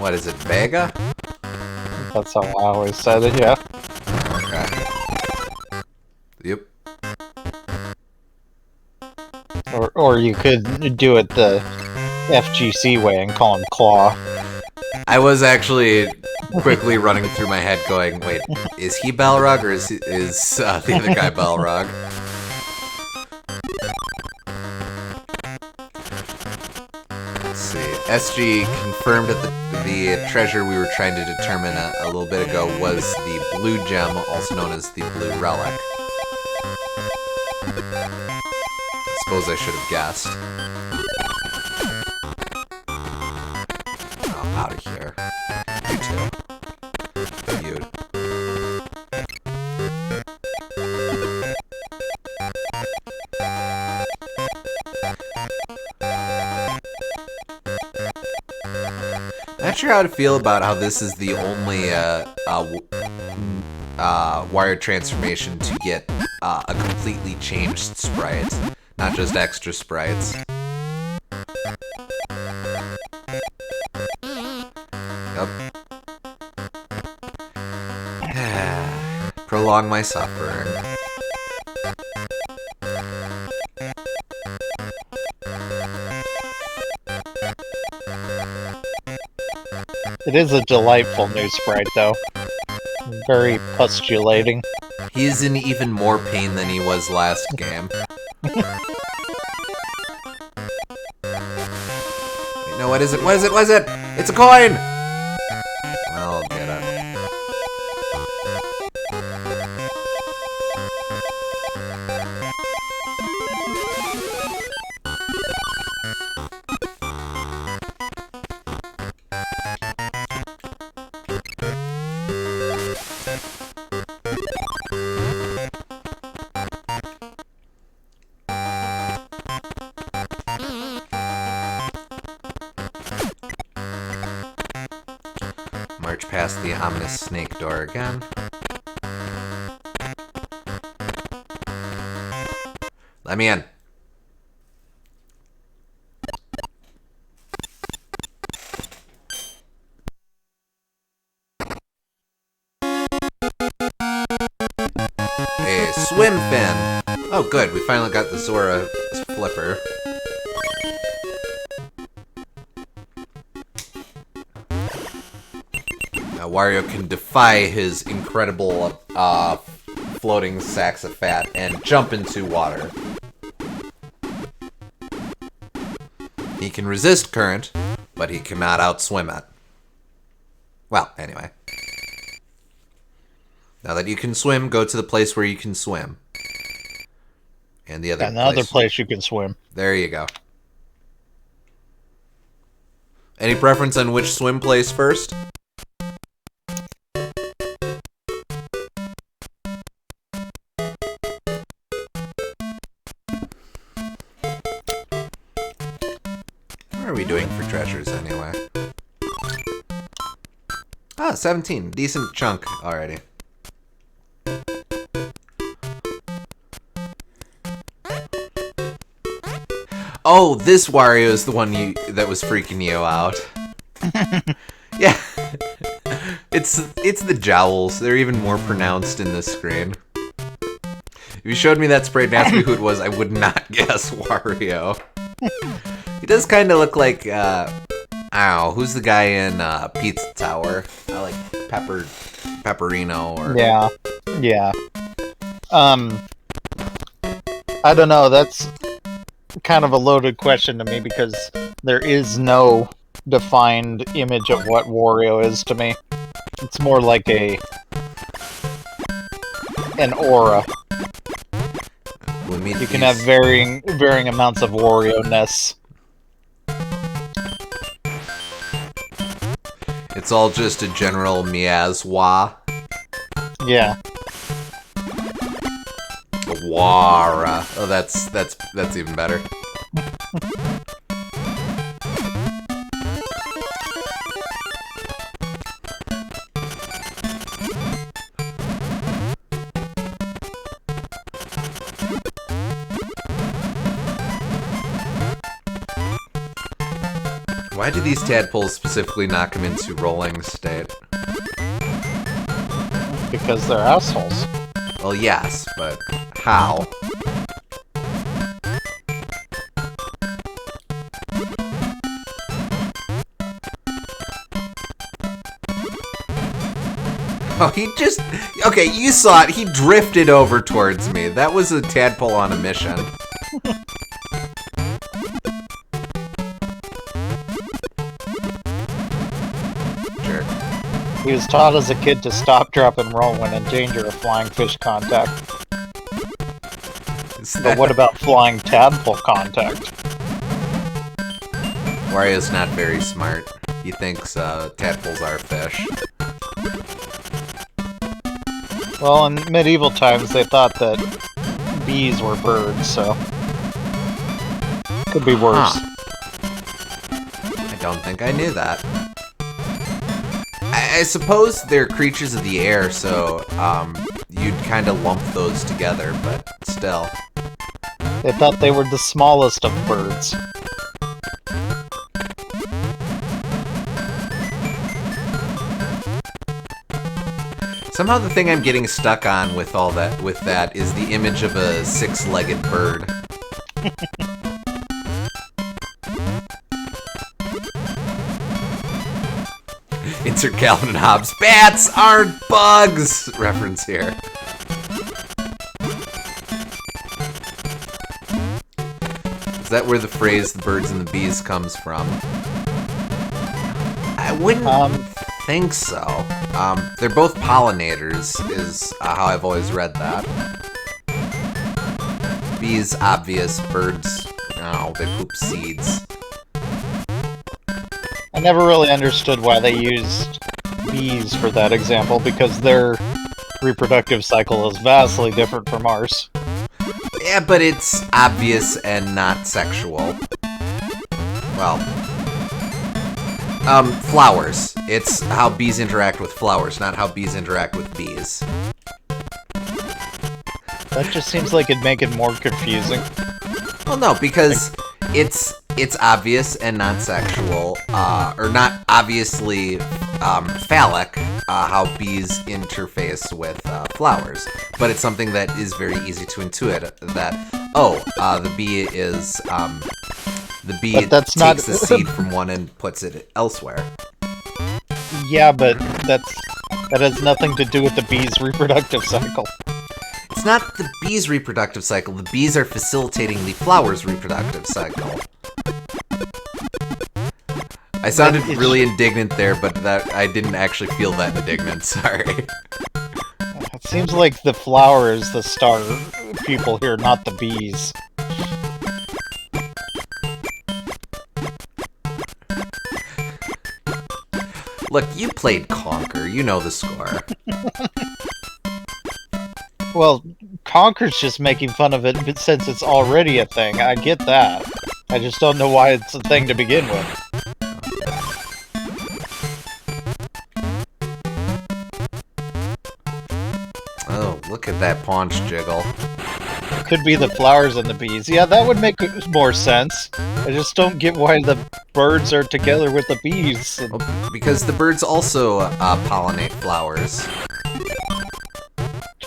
What is it, Vega? That's how I always said it, yeah. Okay. Yep. Or you could do it the FGC way and call him Claw. I was actually quickly running through my head going, wait, is he Balrog or is the other guy Balrog? Let's see. SG confirmed that the treasure we were trying to determine a little bit ago was the blue gem, also known as the blue relic. I suppose I should have guessed. Oh, out of here. You too. Feud. Not sure how to feel about how this is the only Wario transformation to get a completely changed sprite, not just extra sprites. Yep. Prolong my suffering. It is a delightful new sprite, though. Very pustulating. He's in even more pain than he was last game. Wait, no, what is it? What is it? What is it? It's a coin! I'll get it. March past the ominous snake door again. Let me in. A swim fin. Oh, good. We finally got the Zora flipper. Wario can defy his incredible floating sacks of fat and jump into water. He can resist current, but he cannot outswim it. Well, anyway. Now that you can swim, go to the place where you can swim. And the other place you can swim. There you go. Any preference on which swim place first? What are we doing for treasures anyway? Ah, 17. Decent chunk already. Oh, this Wario is the one that was freaking you out. Yeah. It's the jowls. They're even more pronounced in this screen. If you showed me that sprite and asked me who it was, I would not guess Wario. He does kind of look like, I don't know, who's the guy in Pizza Tower? Like Pepperino or... Yeah. I don't know, that's kind of a loaded question to me because there is no defined image of what Wario is to me. It's more like an aura. You can have varying amounts of Wario-ness. It's all just a general miasma. Yeah. Wara. Oh, that's even better. Why do these tadpoles specifically knock him into rolling state? Because they're assholes. Well, yes, but how? Oh, he just... Okay, you saw it. He drifted over towards me. That was a tadpole on a mission. Jerk. He was taught as a kid to stop, drop, and roll when in danger of flying fish contact. But what about flying tadpole contact? Wario's not very smart. He thinks tadpoles are fish. Well, in medieval times, they thought that bees were birds, so... Could be worse. Huh. I don't think I knew that. I suppose they're creatures of the air, so you'd kind of lump those together, but still. They thought they were the smallest of birds. Somehow the thing I'm getting stuck on with that is the image of a six-legged bird. Insert Calvin and Hobbes. Bats aren't bugs! Reference here. Is that where the phrase "the birds and the bees" comes from? I wouldn't think so. They're both pollinators, is how I've always read that. Bees, obvious. Birds, no, they poop seeds. I never really understood why they used bees for that example, because their reproductive cycle is vastly different from ours. Yeah, but it's obvious and not sexual. Well, flowers. It's how bees interact with flowers, not how bees interact with bees. That just seems like it'd make it more confusing. Well, no, because it's obvious and not sexual, or not obviously phallic, how bees interface with flowers. But it's something that is very easy to intuit, that, the bee is, the bee takes the seed from one and puts it elsewhere. Yeah, but that has nothing to do with the bee's reproductive cycle. It's not the bee's reproductive cycle. The bees are facilitating the flower's reproductive cycle. I sounded really indignant there, but I didn't actually feel that indignant. Sorry. It seems like the flower is the star pupil here, not the bees. Look, you played Conker. You know the score. Well, Conker's just making fun of it since it's already a thing. I get that. I just don't know why it's a thing to begin with. Oh, look at that paunch jiggle. Could be the flowers and the bees. Yeah, that would make more sense. I just don't get why the birds are together with the bees. Well, because the birds also pollinate flowers.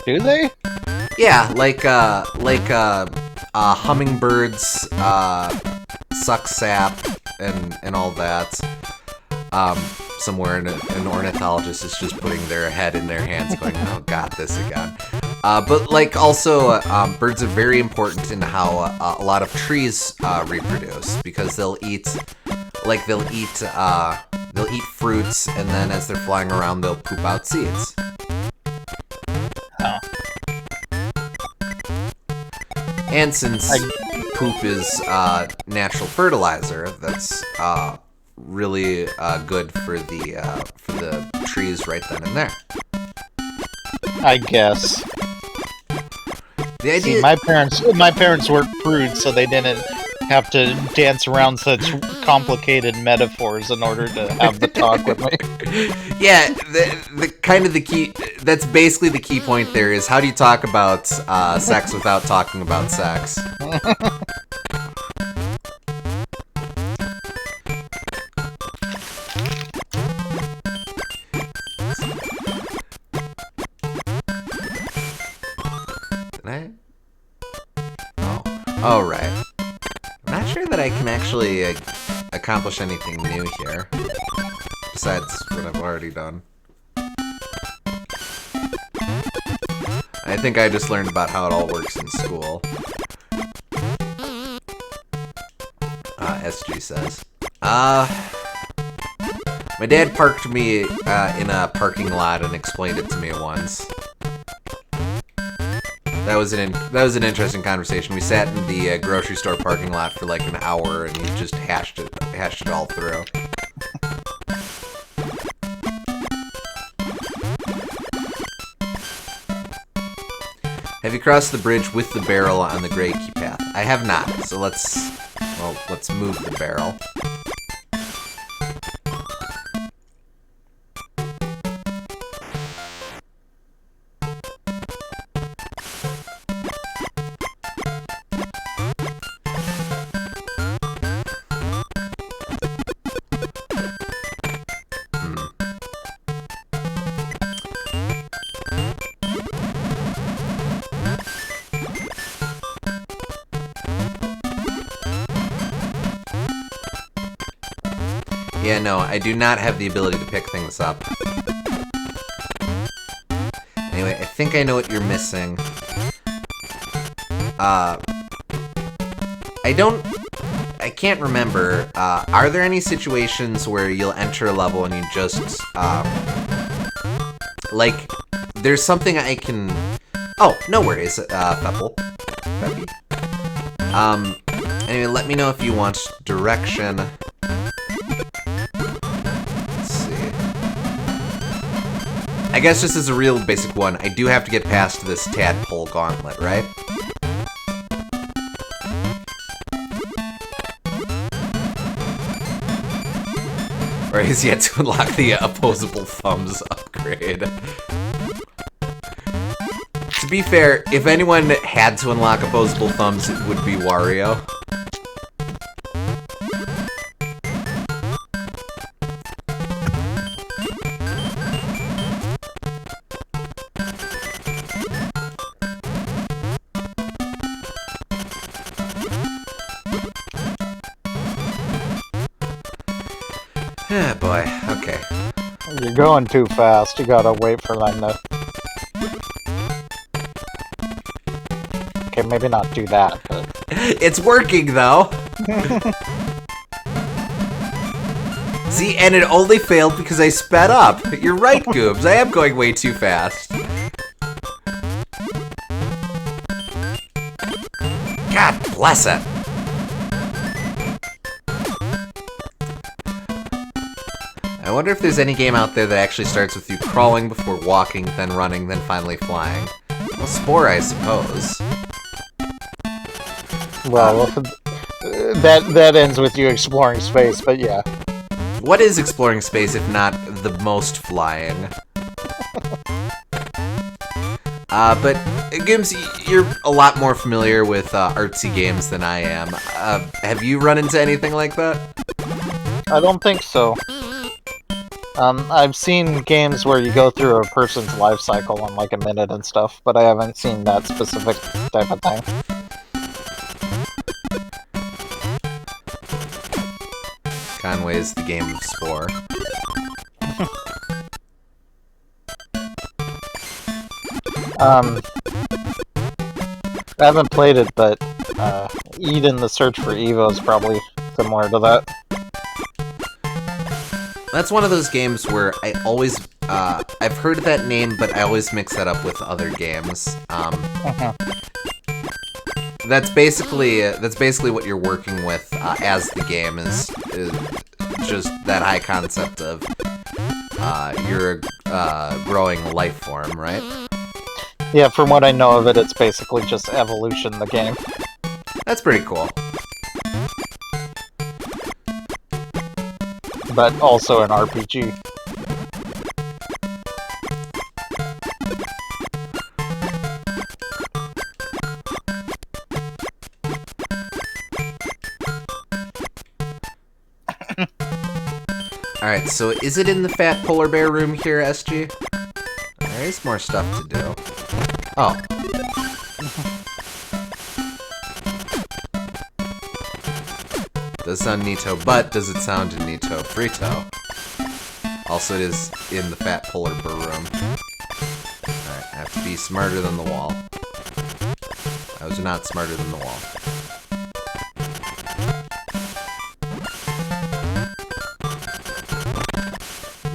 Do they? Yeah, like hummingbirds suck sap and all that. Somewhere an ornithologist is just putting their head in their hands going, oh god, this again. But like also, birds are very important in how a lot of trees reproduce, because they'll eat fruits, and then as they're flying around, they'll poop out seeds. Oh. And since poop is natural fertilizer, that's really good for the trees right then and there. I guess. The idea. See, my parents weren't prudes, so they didn't have to dance around such complicated metaphors in order to have the talk with me. Yeah, the key. That's basically the key point. There is, how do you talk about sex without talking about sex? Oh, right. I'm not sure that I can actually accomplish anything new here, besides what I've already done. I think I just learned about how it all works in school. SG says. My dad parked me in a parking lot and explained it to me once. That was an interesting conversation. We sat in the grocery store parking lot for like an hour, and he just hashed it all through. Have you crossed the bridge with the barrel on the gray key path? I have not. So let's move the barrel. Yeah, no, I do not have the ability to pick things up. Anyway, I think I know what you're missing. I can't remember. Are there any situations where you'll enter a level and you just, like, there's something I can... Oh, no worries, Feppel. Feppy. Anyway, let me know if you want direction. Let's see. I guess just as a real basic one, I do have to get past this tadpole gauntlet, right? Or he's yet to unlock the opposable thumbs upgrade. To be fair, if anyone had to unlock opposable thumbs, it would be Wario. Ah, boy. Okay. You're going too fast. You gotta wait for them to... Okay, maybe not do that, but... It's working, though! See, and it only failed because I sped up. You're right, Goobs. I am going way too fast. God bless it. I wonder if there's any game out there that actually starts with you crawling before walking, then running, then finally flying. Well, Spore, I suppose. Well, that ends with you exploring space, but yeah. What is exploring space if not the most flying? But, Gims, you're a lot more familiar with artsy games than I am. Have you run into anything like that? I don't think so. I've seen games where you go through a person's life cycle in like a minute and stuff, but I haven't seen that specific type of thing. Conway is the game of Spore. I haven't played it, but Eden the Search for Evo is probably similar to that. That's one of those games where I always, I've heard that name, but I always mix that up with other games. That's basically what you're working with as the game is just that high concept of you're a growing life form, right? Yeah, from what I know of it, it's basically just evolution, the game. That's pretty cool. But also an RPG. Alright, so is it in the fat polar bear room here, SG? There is more stuff to do. Oh. Does sound neato, but does it sound neato frito? Also, it is in the fat polar bear room. Alright, I have to be smarter than the wall. I was not smarter than the wall.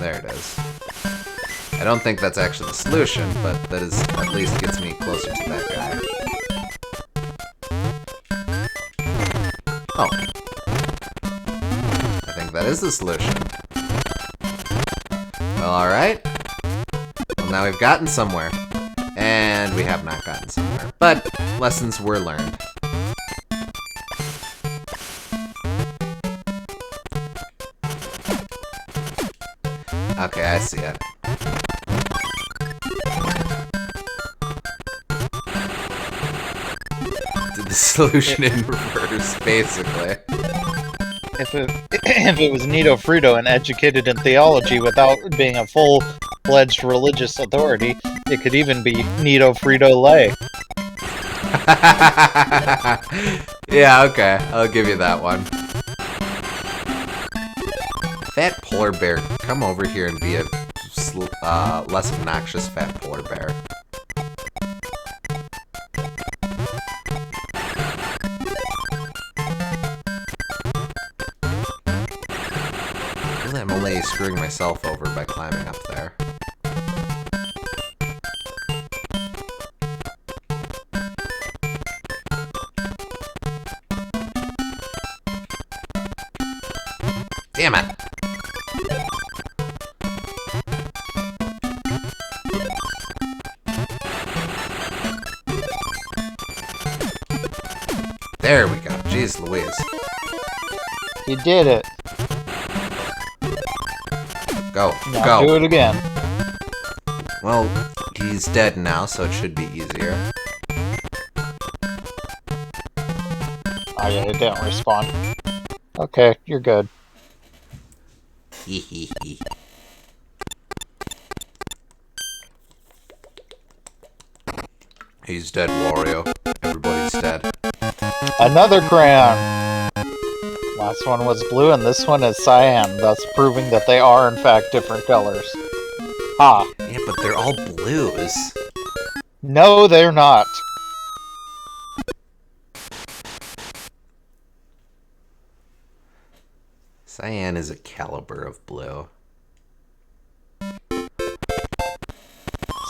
There it is. I don't think that's actually the solution, but that is at least gets me closer to that guy. Oh. I think that is the solution. Well, alright. Well, now we've gotten somewhere. And we have not gotten somewhere. But lessons were learned. Okay, I see it. Did the solution in reverse, basically. If it was Nito Frito and educated in theology without being a full-fledged religious authority, it could even be Nito Frito Lay. Yeah, okay. I'll give you that one. Fat polar bear, come over here and be a less obnoxious fat polar bear. I'm only screwing myself over by climbing up there. Damn it! There we go. Jeez Louise. You did it. Go. Now Go. do it again. Well, he's dead now, so it should be easier. Oh yeah, it didn't respawn. Okay, you're good. Hehehe. He's dead, Wario. Everybody's dead. Another crayon! Last one was blue and this one is cyan, thus proving that they are in fact different colors. Ha! Yeah, but they're all blues. No, they're not. Cyan is a caliber of blue.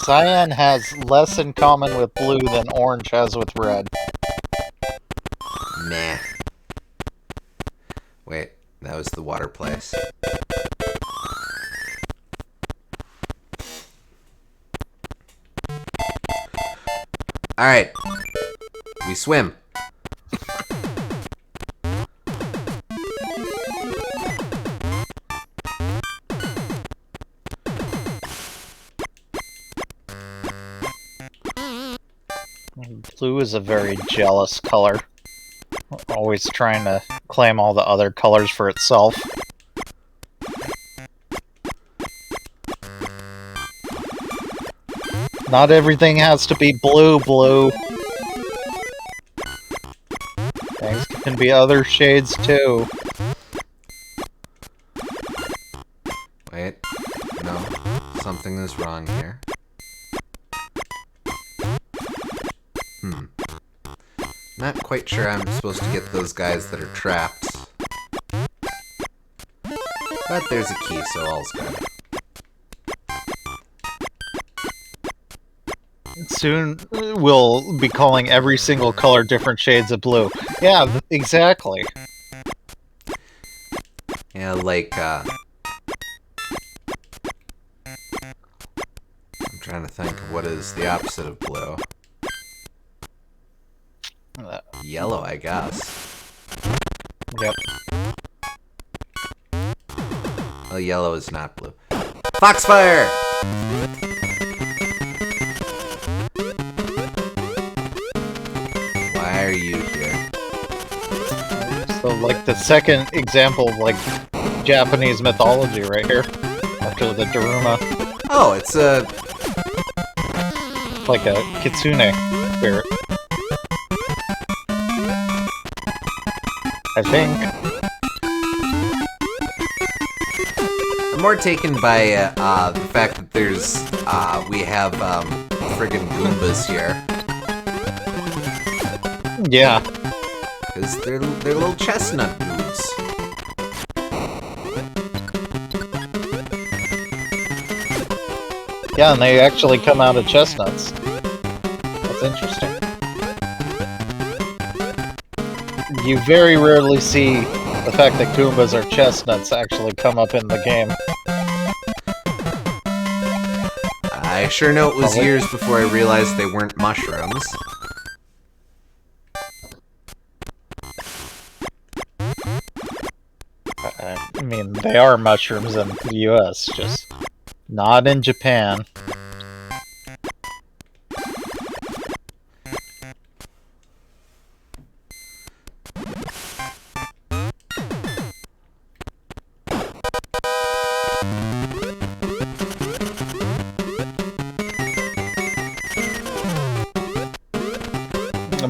Cyan has less in common with blue than orange has with red. Nah. Wait, that was the water place. Alright. We swim. Blue is a very jealous color. Always trying to claim all the other colors for itself. Not everything has to be blue. Things can be other shades too. Wait. No. Something is wrong here. Not quite sure I'm supposed to get those guys that are trapped. But there's a key, so all's good. Soon we'll be calling every single color different shades of blue. Yeah, exactly. Yeah, like, I'm trying to think of what is the opposite of blue. Yellow, I guess. Yep. Well, yellow is not blue. Foxfire! Why are you here? So, like, the second example of, like, Japanese mythology right here. After the Daruma. Oh, it's a... like a kitsune spirit. I think. I'm more taken by the fact that there's, we have, friggin' Goombas here. Yeah. Because they're little chestnut dudes. Yeah, and they actually come out of chestnuts. That's interesting. You very rarely see the fact that Goombas are chestnuts actually come up in the game. I sure know it was years before I realized they weren't mushrooms. I mean, they are mushrooms in the US, just not in Japan.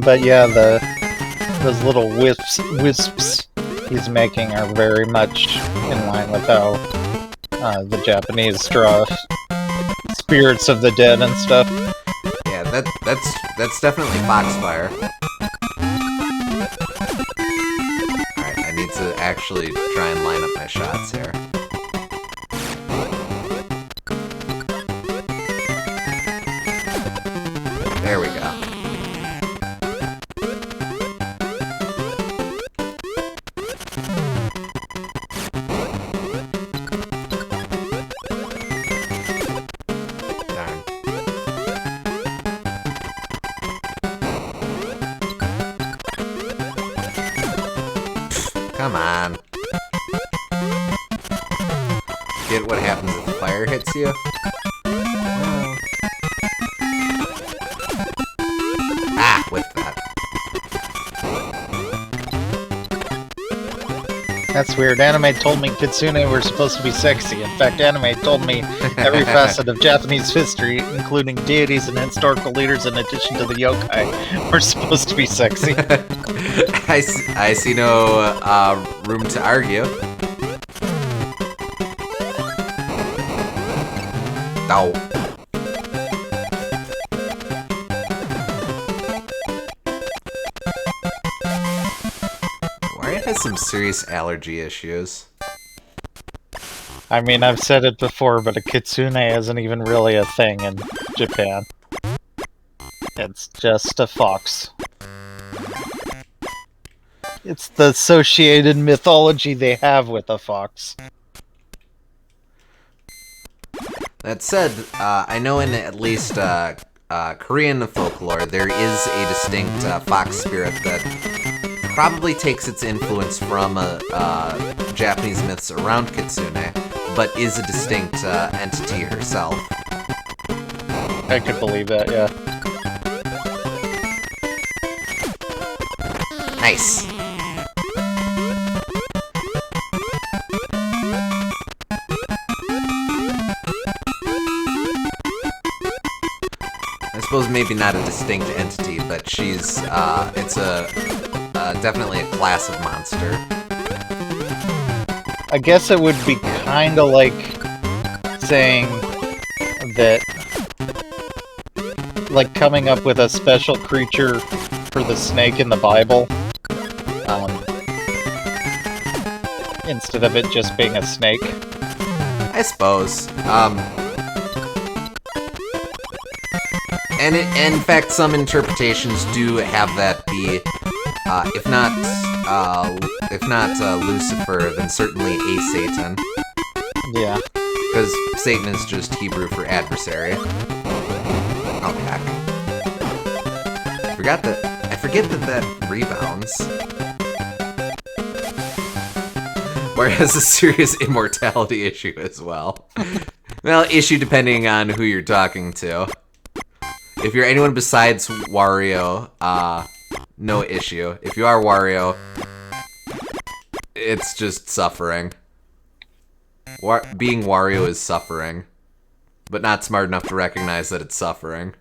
But yeah, those little wisps he's making are very much in line with how the Japanese draw spirits of the dead and stuff. Yeah, that's definitely Foxfire. Alright, I need to actually try and line up my shots here. There we go. Darn. Come on. Get what happens if the fire hits you? Ah, with that. That's weird. Anime told me Kitsune were supposed to be sexy. In fact, anime told me every facet of Japanese history, including deities and historical leaders in addition to the yokai, were supposed to be sexy. I see no room to argue. No. Wario has some serious allergy issues. I mean, I've said it before, but a kitsune isn't even really a thing in Japan. It's just a fox. It's the associated mythology they have with a fox. That said, I know in at least Korean folklore, there is a distinct fox spirit that probably takes its influence from Japanese myths around Kitsune, but is a distinct entity herself. I could believe that, yeah. Nice. I suppose maybe not a distinct entity, but she's, it's definitely a class of monster. I guess it would be kinda like saying that, like coming up with a special creature for the snake in the Bible, instead of it just being a snake. I suppose. And in fact, some interpretations do have that be, if not Lucifer, then certainly a Satan. Yeah. Because Satan is just Hebrew for adversary. Oh heck! I forget that rebounds. Wario has a serious immortality issue as well. Well, issue depending on who you're talking to. If you're anyone besides Wario, no issue. If you are Wario, it's just suffering. Being Wario is suffering, but not smart enough to recognize that it's suffering.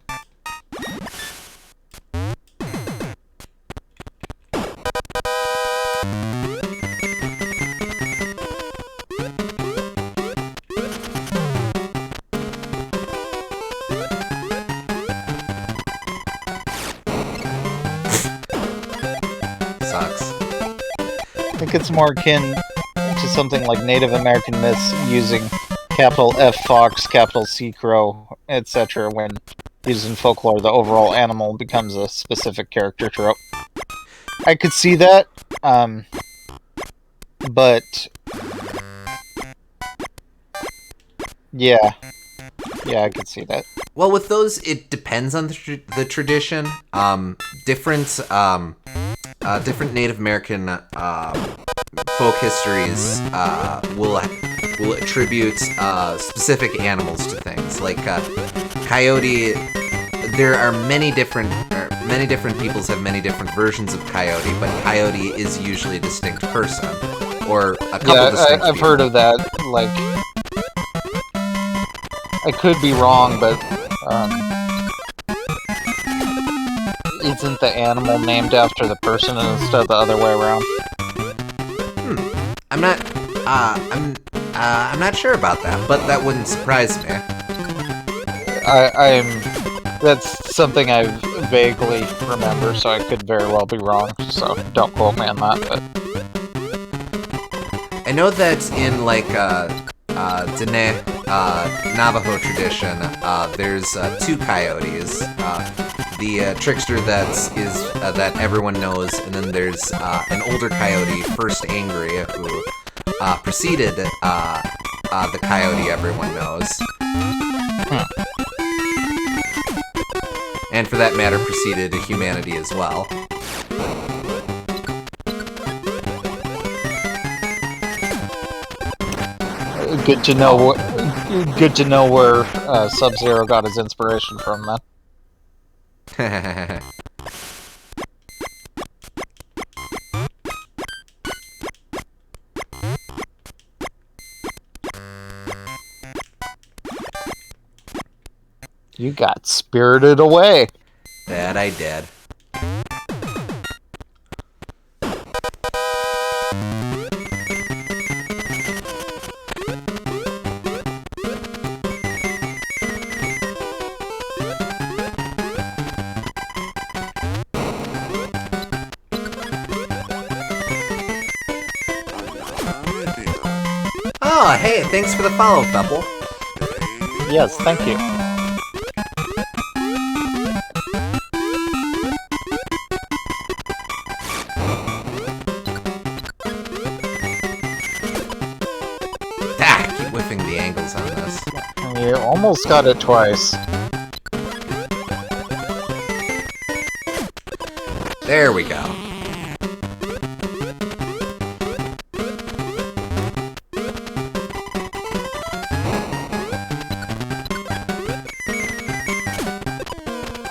Sucks. I think it's more akin to something like Native American myths using capital F fox, capital C crow, etc. When used in folklore, the overall animal becomes a specific character trope. I could see that, but yeah, I could see that. Well, with those, it depends on the tradition. Different Native American folk histories will attribute specific animals to things. Like coyote, there are many different peoples have many different versions of coyote, but coyote is usually a distinct person or a couple distinct. I've heard of that. Like, I could be wrong, but isn't the animal named after the person instead of the other way around? I'm not. I'm not sure about that, but that wouldn't surprise me. That's something I vaguely remember, so I could very well be wrong. So don't quote me on that. But I know that in like Dene Navajo tradition, there's two coyotes. The trickster that everyone knows, and then there's an older coyote, First Angry, who preceded the coyote everyone knows. And for that matter, preceded humanity as well. good to know. Good to know where Sub-Zero got his inspiration from, man. You got spirited away. That I did. Oh, hey, thanks for the follow, Pebble. Yes, thank you. Keep whiffing the angles on this. You almost got it twice. There we go.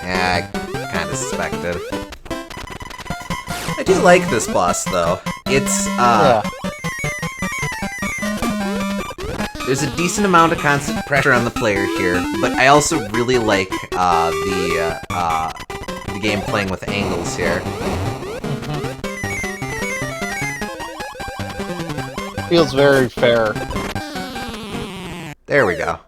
Yeah, I kind of suspected. I do like this boss, though. It's, Yeah. There's a decent amount of constant pressure on the player here, but I also really like the game playing with angles here. Feels very fair. There we go.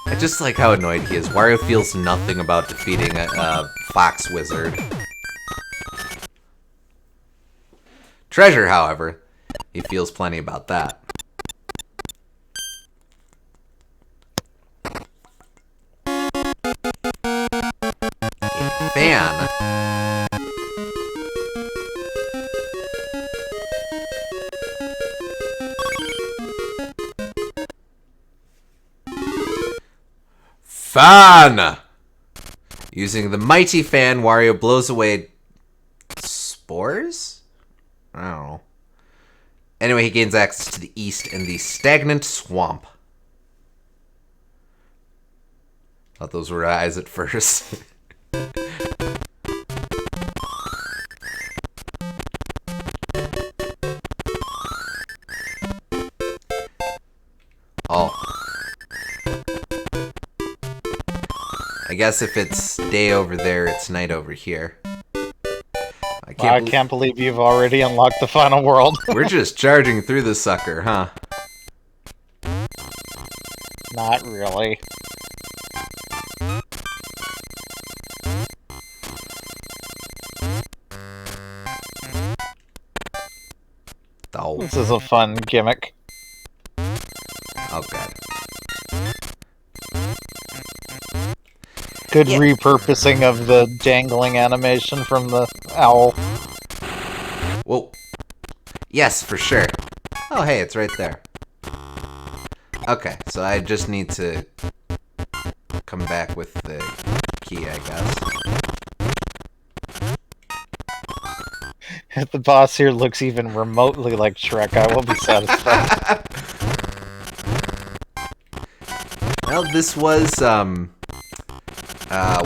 I just like how annoyed he is. Wario feels nothing about defeating a fox wizard. Treasure, however, he feels plenty about that. A fan. Fan! Using the mighty fan, Wario blows away spores? I don't know. Anyway, he gains access to the east and the stagnant swamp. Thought those were eyes at first. Oh. I guess if it's day over there, it's night over here. I can't believe you've already unlocked the final world. We're just charging through the sucker, huh? Not really. Oh. This is a fun gimmick. Oh, God. Good repurposing of the dangling animation from the owl. Whoa. Yes, for sure. Oh, hey, it's right there. Okay, so I just need to come back with the key, I guess. If the boss here looks even remotely like Shrek, I will be satisfied. Well, this was,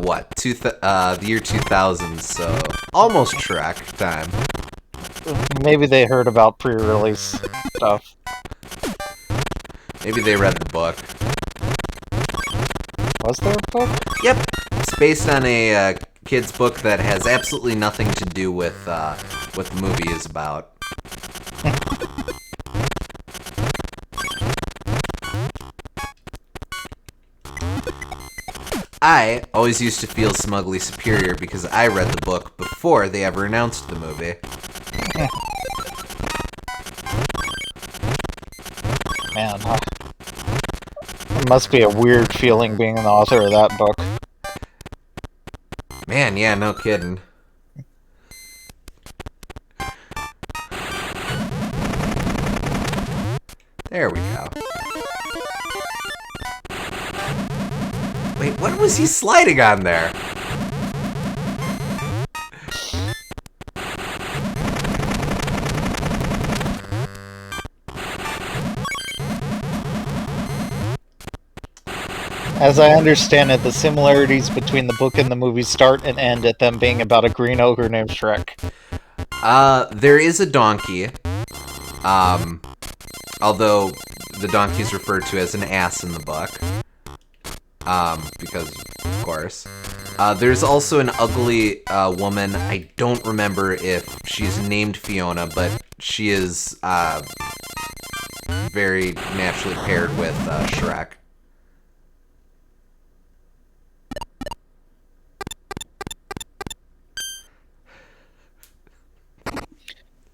what? The year 2000, so almost Shrek time. Maybe they heard about pre-release stuff. Maybe they read the book. Was there a book? Yep, it's based on a kid's book that has absolutely nothing to do with what the movie is about. I always used to feel smugly superior because I read the book before they ever announced the movie. Man, it must be a weird feeling being the author of that book. Man, yeah, no kidding. There we go. Wait, what was he sliding on there? As I understand it, the similarities between the book and the movie start and end at them being about a green ogre named Shrek. There is a donkey. Although the donkey is referred to as an ass in the book. Because, of course. There's also an ugly woman. I don't remember if she's named Fiona, but she is very naturally paired with Shrek.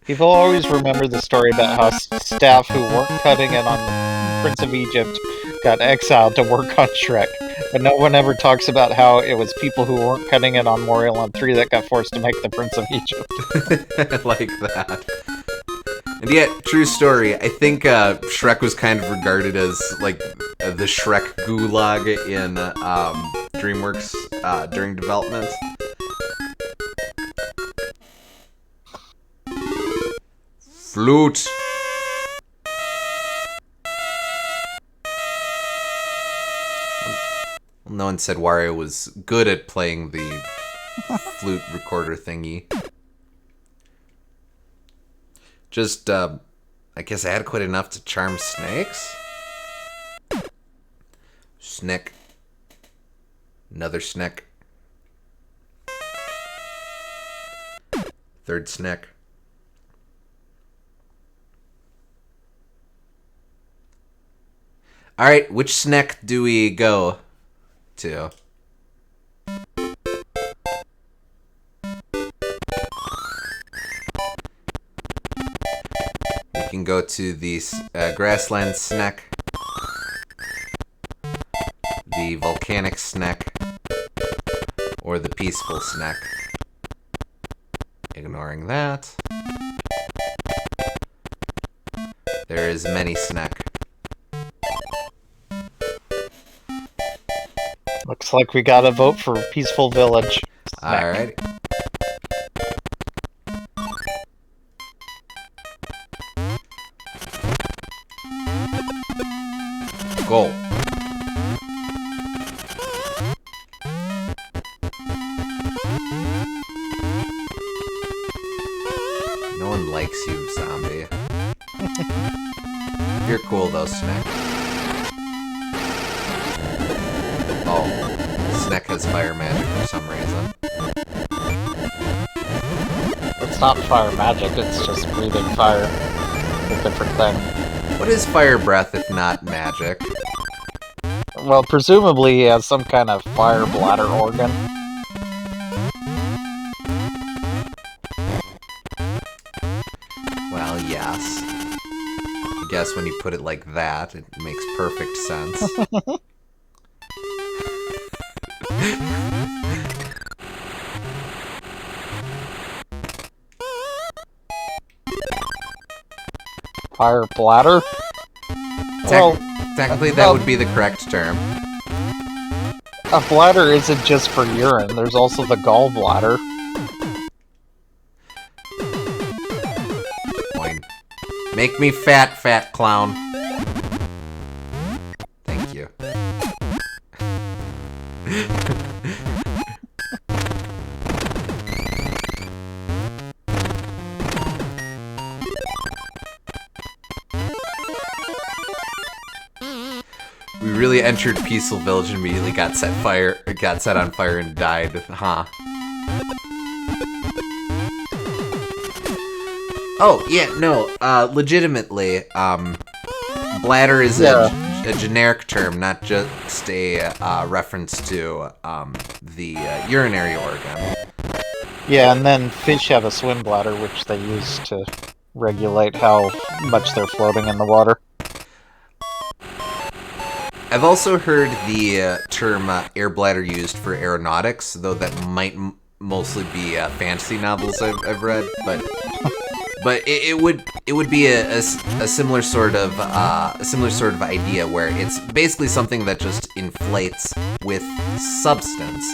People always remember the story about how staff who weren't cutting it on Prince of Egypt got exiled to work on Shrek, but no one ever talks about how it was people who weren't cutting it on Wario Land 3 that got forced to make the Prince of Egypt. Like that. And yet, true story, I think Shrek was kind of regarded as, like, the Shrek gulag in DreamWorks during development. Flute! Well, no one said Wario was good at playing the flute recorder thingy. Just, I guess adequate enough to charm snakes? Snick. Another snick. Third snick. Alright, which snack do we go to? We can go to the grassland snack, the volcanic snack, or the peaceful snack. Ignoring that. There is many snack. Looks like we gotta vote for Peaceful Village. Alright. Goal. No one likes you, zombie. You're cool though, Snack. Oh, Snack has fire magic for some reason. It's not fire magic, it's just breathing fire. It's a different thing. What is fire breath if not magic? Well, presumably he has some kind of fire bladder organ. Well, yes. I guess when you put it like that, it makes perfect sense. Fire bladder? Technically, that would be the correct term. A bladder isn't just for urine, there's also the gallbladder. Fine. Make me fat, fat clown. Thank you. We really entered Peaceful Village and immediately got set on fire and died, huh? Oh, yeah, no, legitimately, bladder is a generic term, not just a reference to the urinary organ. Yeah, and then fish have a swim bladder, which they use to regulate how much they're floating in the water. I've also heard the term air bladder used for aeronautics, though that might mostly be fantasy novels I've read, but it would be a similar sort of idea where it's basically something that just inflates with substance.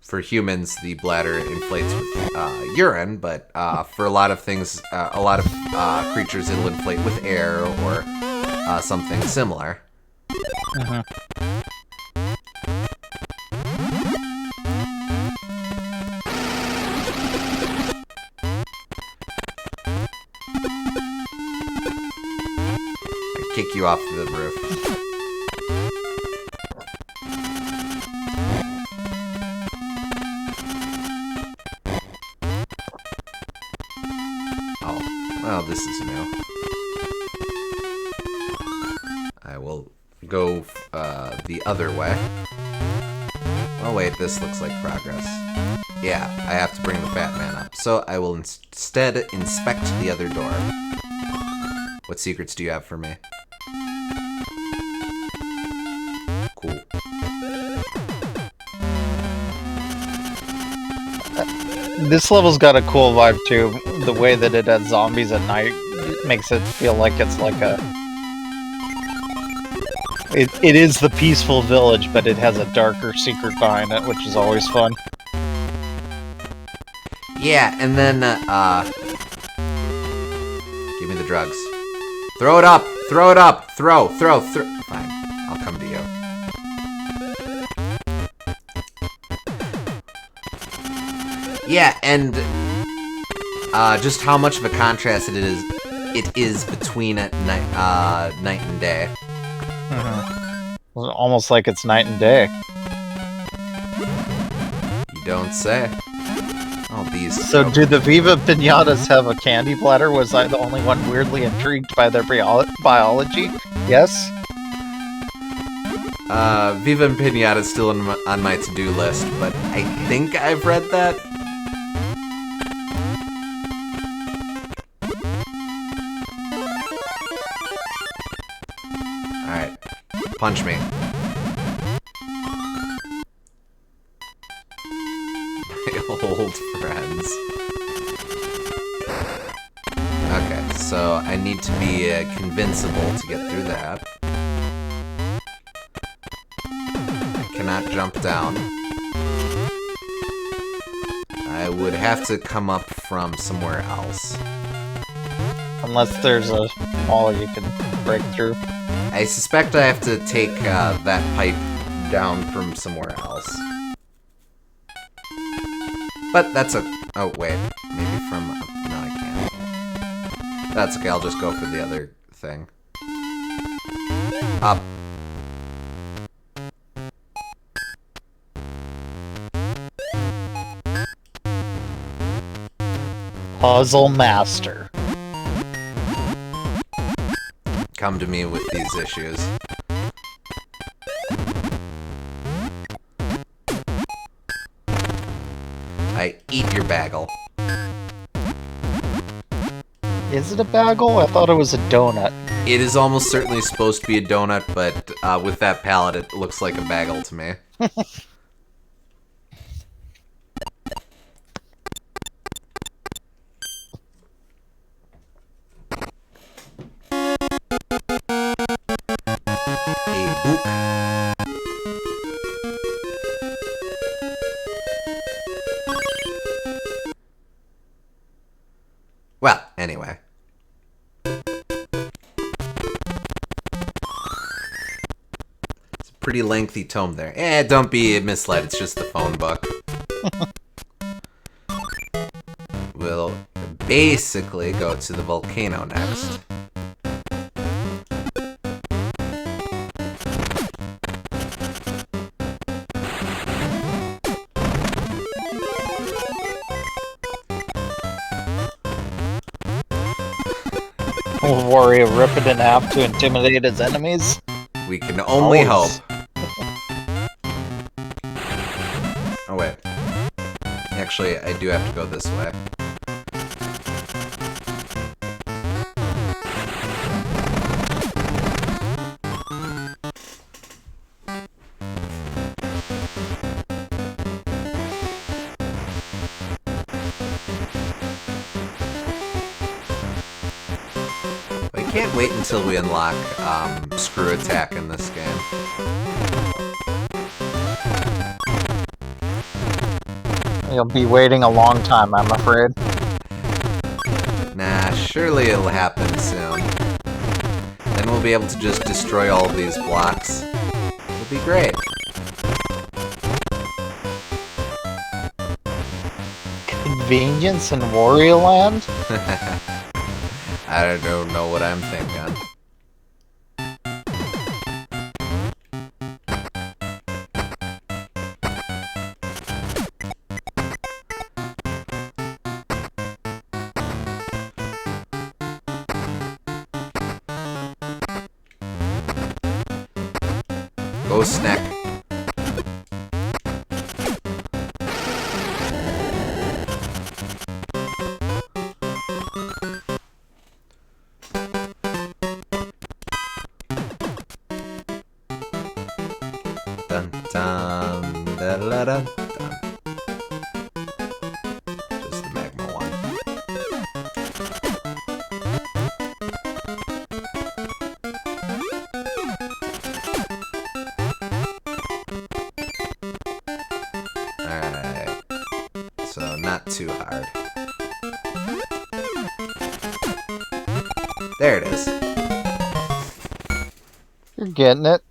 For humans, the bladder inflates with urine, but for a lot of things, a lot of creatures, it'll inflate with air or something similar. I kick you off the roof. Well, this is new. I will go the other way. Oh wait, this looks like progress. Yeah, I have to bring the fat man up. So I will instead inspect the other door. What secrets do you have for me? Cool. This level's got a cool vibe too. The way that it has zombies at night makes it feel like it's like a... It is the peaceful village, but it has a darker secret behind it, which is always fun. Yeah, and then, give me the drugs. Throw it up! Throw it up! Throw! Fine, I'll come to you. Yeah, and just how much of a contrast it is between night and day. Almost like it's night and day. You don't say. Oh, these. So, do the Viva Pinatas have a candy bladder? Was I the only one weirdly intrigued by their biology? Yes? Viva and Pinata is still on my to-do list, but I think I've read that. Alright. Punch me. My old friends. Okay, so I need to be convincible to get through that. I cannot jump down. I would have to come up from somewhere else. Unless there's a wall you can break through. I suspect I have to take that pipe down from somewhere else. But that's a... Oh, wait. Maybe from... No, I can't. That's okay, I'll just go for the other thing. Up. Puzzle Master. Come to me with these issues. I eat your bagel. Is it a bagel? I thought it was a donut. It is almost certainly supposed to be a donut, but with that palette, it looks like a bagel to me. Well, anyway. It's a pretty lengthy tome there. Don't be misled, it's just the phone book. We'll basically go to the volcano next. Will Wario rip it in half to intimidate his enemies? We can only hope. Always. Oh, wait. Actually, I do have to go this way. I can't wait until we unlock Screw Attack in this game. You'll be waiting a long time, I'm afraid. Nah, surely it'll happen soon. Then we'll be able to just destroy all of these blocks. It'll be great. Convenience in Wario Land? I don't know what I'm thinking. Go snack. Dun dun da da da dun. Just the magma one. Alright. So not too hard. There it is. You're getting it.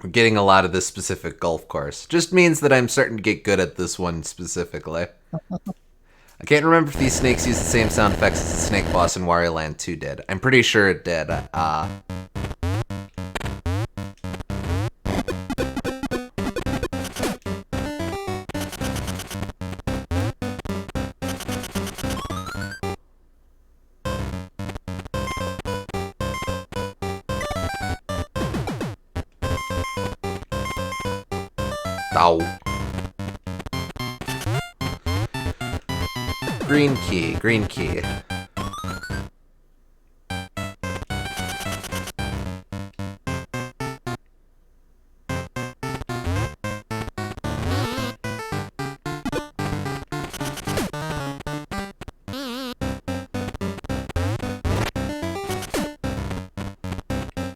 I'm getting a lot of this specific golf course. Just means that I'm starting to get good at this one specifically. I can't remember if these snakes use the same sound effects as the snake boss in Wario Land 2 did. I'm pretty sure it did. Ow. Green key, green key.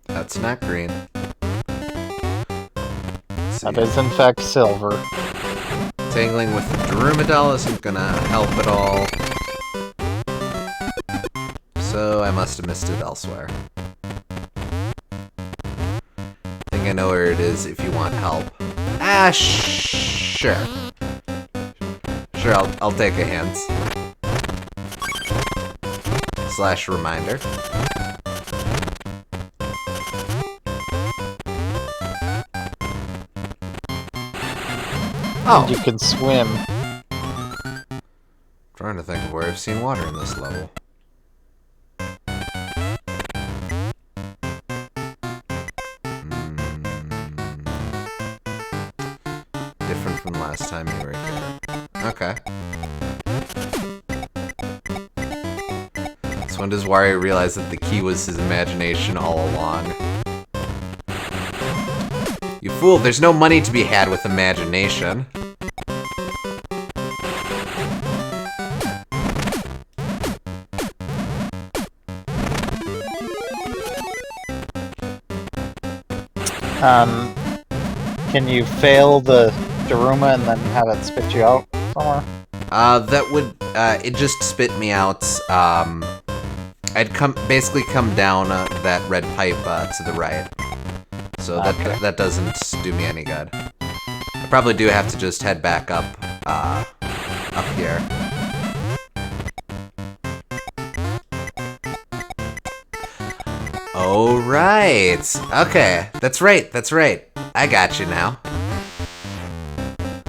That's not green. That is in fact silver. Tangling with the Dromedal isn't gonna help at all. So I must have missed it elsewhere. I think I know where it is if you want help. Ah, sure. Sure, I'll take a hint. Slash reminder. Oh. And you can swim. Trying to think of where I've seen water in this level. Different from last time you were here. Okay. So when does Wario realize that the key was his imagination all along? You fool, there's no money to be had with imagination. Can you fail the Daruma and then have it spit you out somewhere? That would, it just spit me out. I'd basically come down that red pipe to the right. So Okay. that doesn't do me any good. I probably do have to just head back up here. Oh, right. Okay, that's right. I got you now.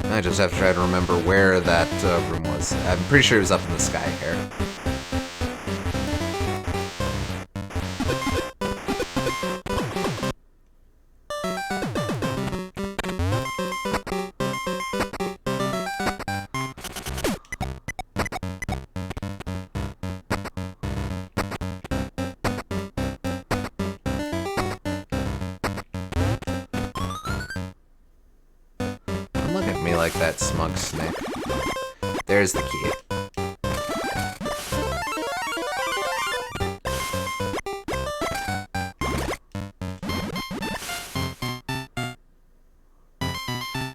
I just have to try to remember where that room was. I'm pretty sure it was up in the sky here. look at me like that, smug snake. There's the key.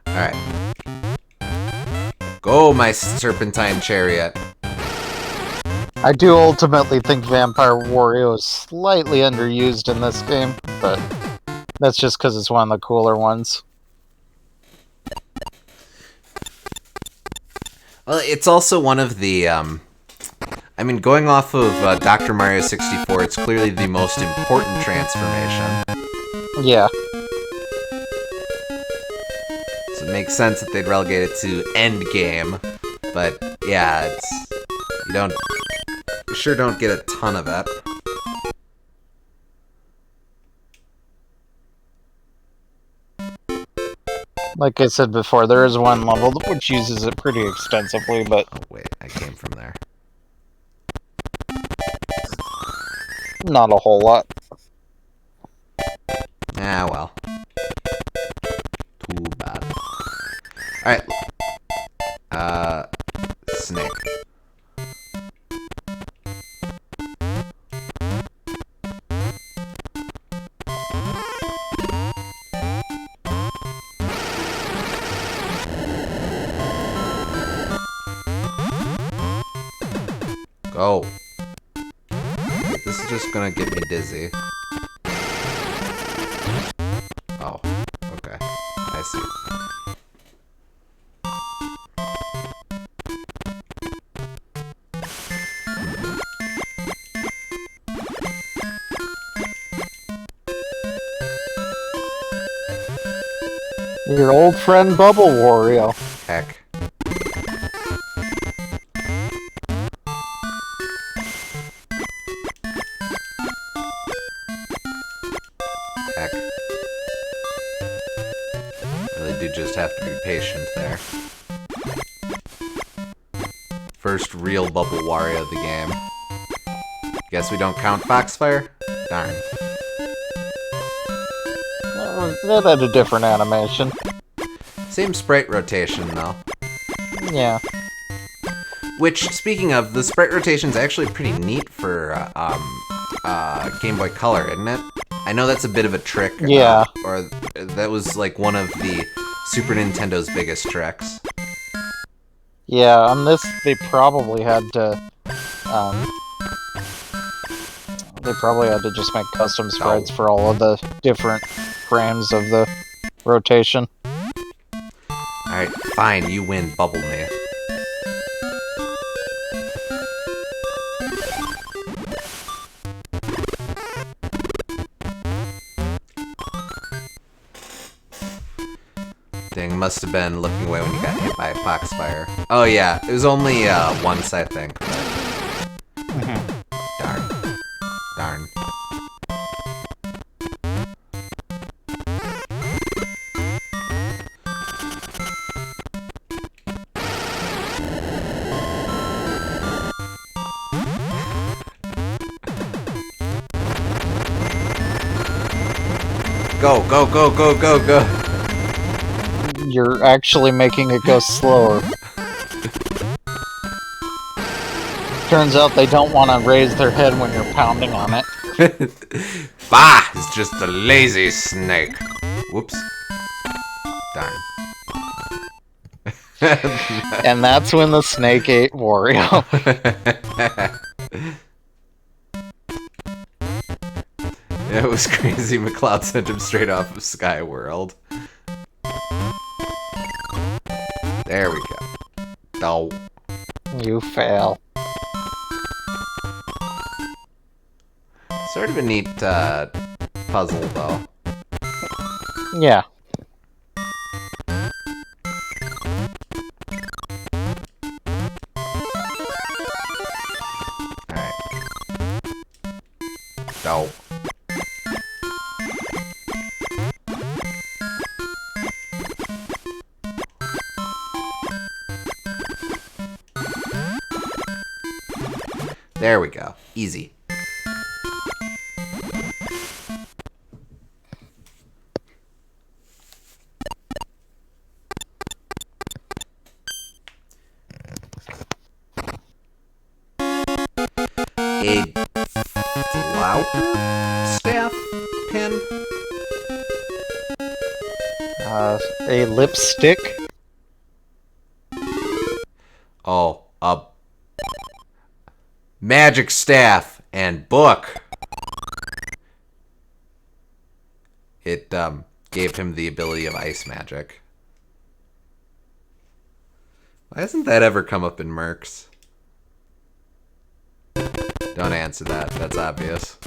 Alright. Go, my serpentine chariot. I do ultimately think Vampire Wario is slightly underused in this game, but that's just because it's one of the cooler ones. Well, it's also one of the, I mean, going off of Dr. Mario 64, it's clearly the most important transformation. Yeah. So it makes sense that they'd relegate it to Endgame. But, yeah, it's... You sure don't get a ton of it. Like I said before, there is one level which uses it pretty extensively, but... Oh, wait, I came from there. Not a whole lot. Ah, well. Too bad. Alright. Snake. Go. This is just gonna get me dizzy. Oh, okay. I see. Your old friend Bubble Wario. Heck. Heck. Really do just have to be patient there. First real Bubble Wario of the game. Guess we don't count Foxfire? Darn. That had a different animation. Same sprite rotation, though. Yeah. Which, speaking of, the sprite rotation's actually pretty neat for Game Boy Color, isn't it? I know that's a bit of a trick. Yeah. Or that was like one of the Super Nintendo's biggest tricks. Yeah, on this they probably had to just make custom sprites for all of the different frames of the rotation. Alright, fine, you win, bubble me. Dang, must have been looking away when you got hit by a Foxfire. Oh yeah, it was only once, I think. Darn. Darn. Go, go, go, go, go, go. You're actually making it go slower. Turns out they don't want to raise their head when you're pounding on it. Bah! It's just a lazy snake. Whoops. Darn. And that's when the snake ate Wario. It was crazy. McCloud sent him straight off of Sky World. There we go. Oh. You fail. Sort of a neat puzzle, though. Yeah. Alright. Oh. There we go. Easy. A flower staff pin? A lipstick. Oh, a magic staff and book. It gave him the ability of ice magic. Why hasn't that ever come up in Mercs? Don't answer that. That's obvious.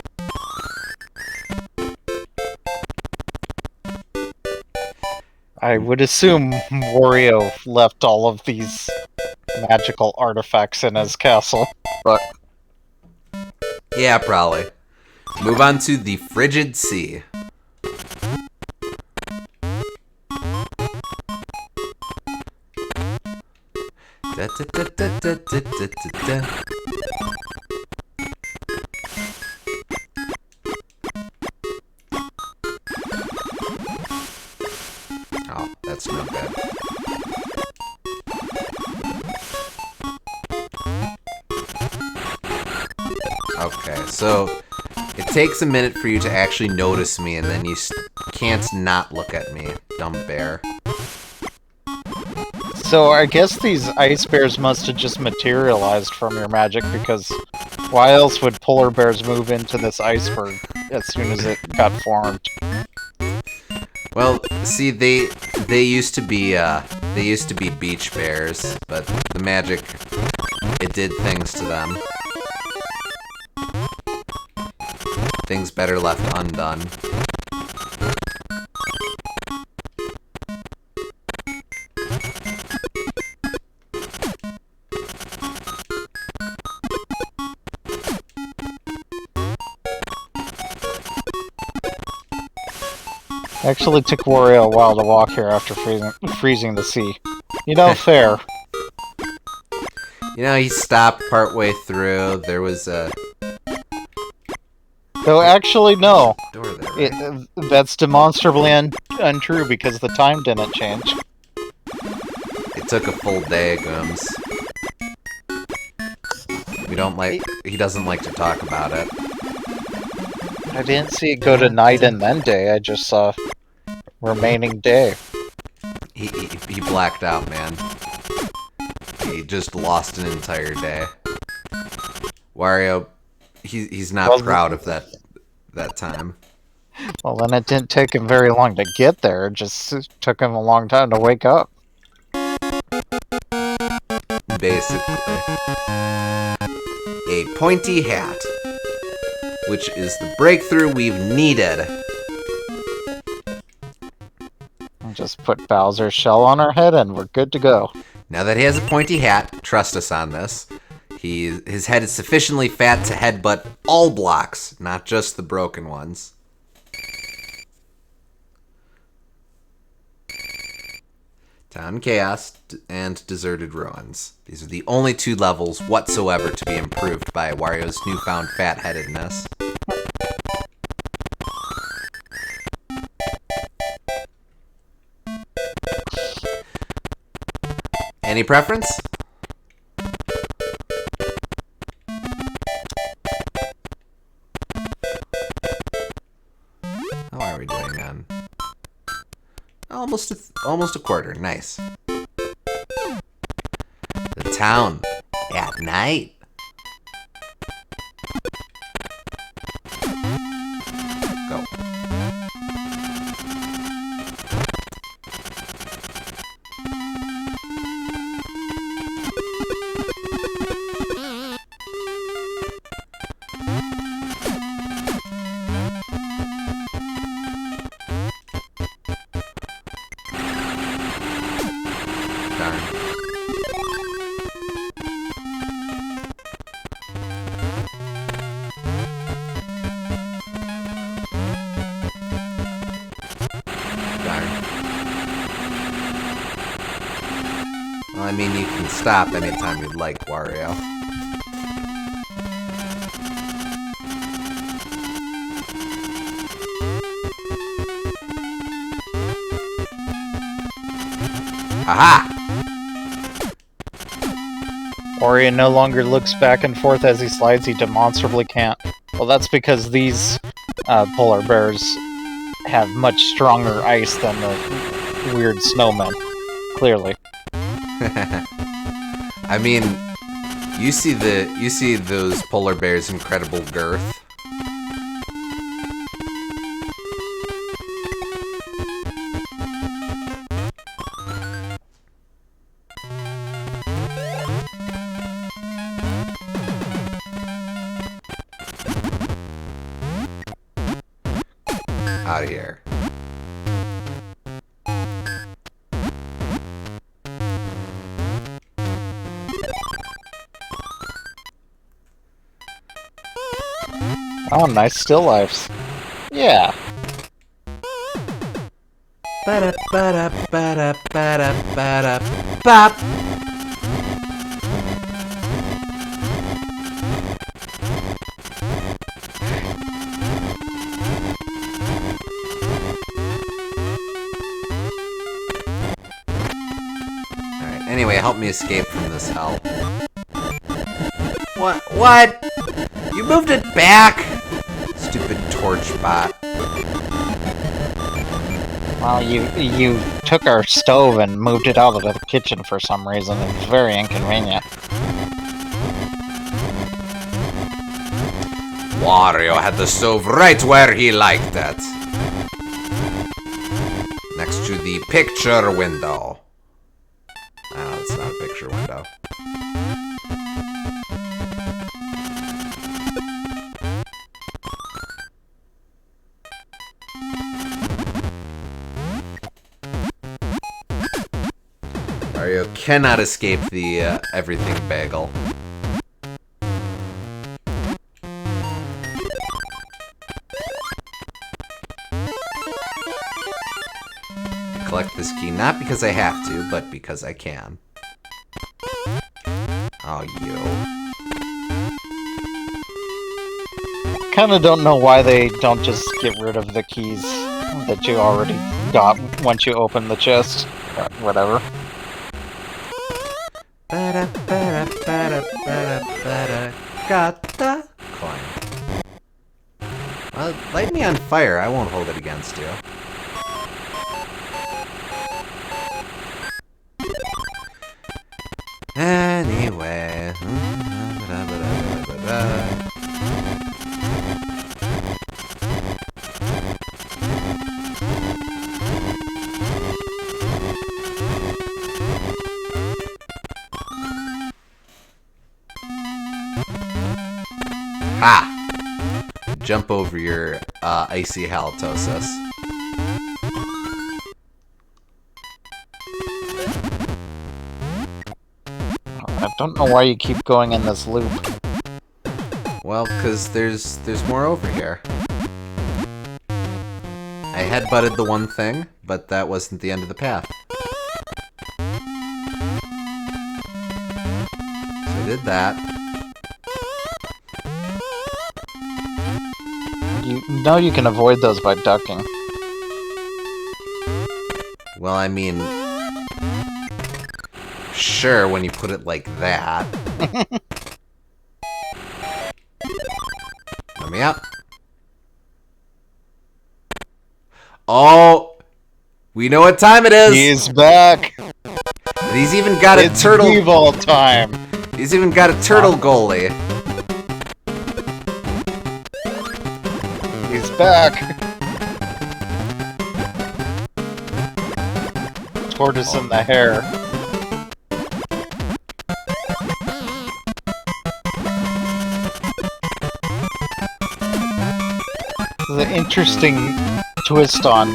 I would assume Wario left all of these magical artifacts in his castle, but Yeah, probably. Move on to the Frigid Sea. Da, da, da, da, da, da, da, da. Oh, that's no good. Okay, so it takes a minute for you to actually notice me, and then you can't not look at me, dumb bear. so I guess these ice bears must have just materialized from your magic, because why else would polar bears move into this iceberg as soon as it got formed? Well, see, they used to be beach bears, but the magic, it did things to them. Things better left undone. Actually took Wario a while to walk here after freezing the sea. You know, fair. You know, he stopped partway through. There was a Though actually, no. door there, right? That's demonstrably untrue because the time didn't change. It took a full day, Gooms. He doesn't like to talk about it. I didn't see it go to night and then day, I just saw remaining day. He blacked out, man. He just lost an entire day. Wario, he's not proud of that time. Well, then it didn't take him very long to get there, it just took him a long time to wake up. Basically. A pointy hat, which is the breakthrough we've needed. Just put Bowser's shell on our head and we're good to go. Now that he has a pointy hat, trust us on this, his head is sufficiently fat to headbutt all blocks, not just the broken ones. Town Chaos and Deserted Ruins. These are the only two levels whatsoever to be improved by Wario's newfound fat-headedness. Any preference? How are we doing on? Almost a quarter. Nice. The town at night. Go. Well, I mean, you can stop anytime you'd like, Wario. Aha! Wario no longer looks back and forth as he slides, he demonstrably can't. Well, that's because these polar bears have much stronger ice than the weird snowmen. Clearly. I mean, you see those polar bears' incredible girth. Out of here. Oh, nice still lifes. Yeah. Ba-da, ba-da, ba-da, ba-da, ba-da, bop. Alright, anyway, help me escape from this hell. What? You moved it back! Stupid torch bot. Well, you took our stove and moved it out of the kitchen for some reason. It was very inconvenient. Wario had the stove right where he liked it. Next to the picture window. Oh, it's not a picture window. Wario cannot escape the everything bagel. I collect this key not because I have to, but because I can. Oh, you. Kinda don't know why they don't just get rid of the keys that you already got once you open the chest. But whatever. Ba-da, ba-da, ba-da, ba-da, ba-da. Got the coin. Well, light me on fire. I won't hold it against you. Anyway. Ha! Jump over your icy halitosis. I don't know why you keep going in this loop. Well, because there's more over here. I headbutted the one thing, but that wasn't the end of the path. So I did that. You know you can avoid those by ducking. Well, I mean... Sure, when you put it like that. Let me up. Oh! We know what time it is! He's back! And he's even got a turtle... It's Weevil time! He's even got a turtle goalie. He's back! Tortoise in the hair. The interesting twist on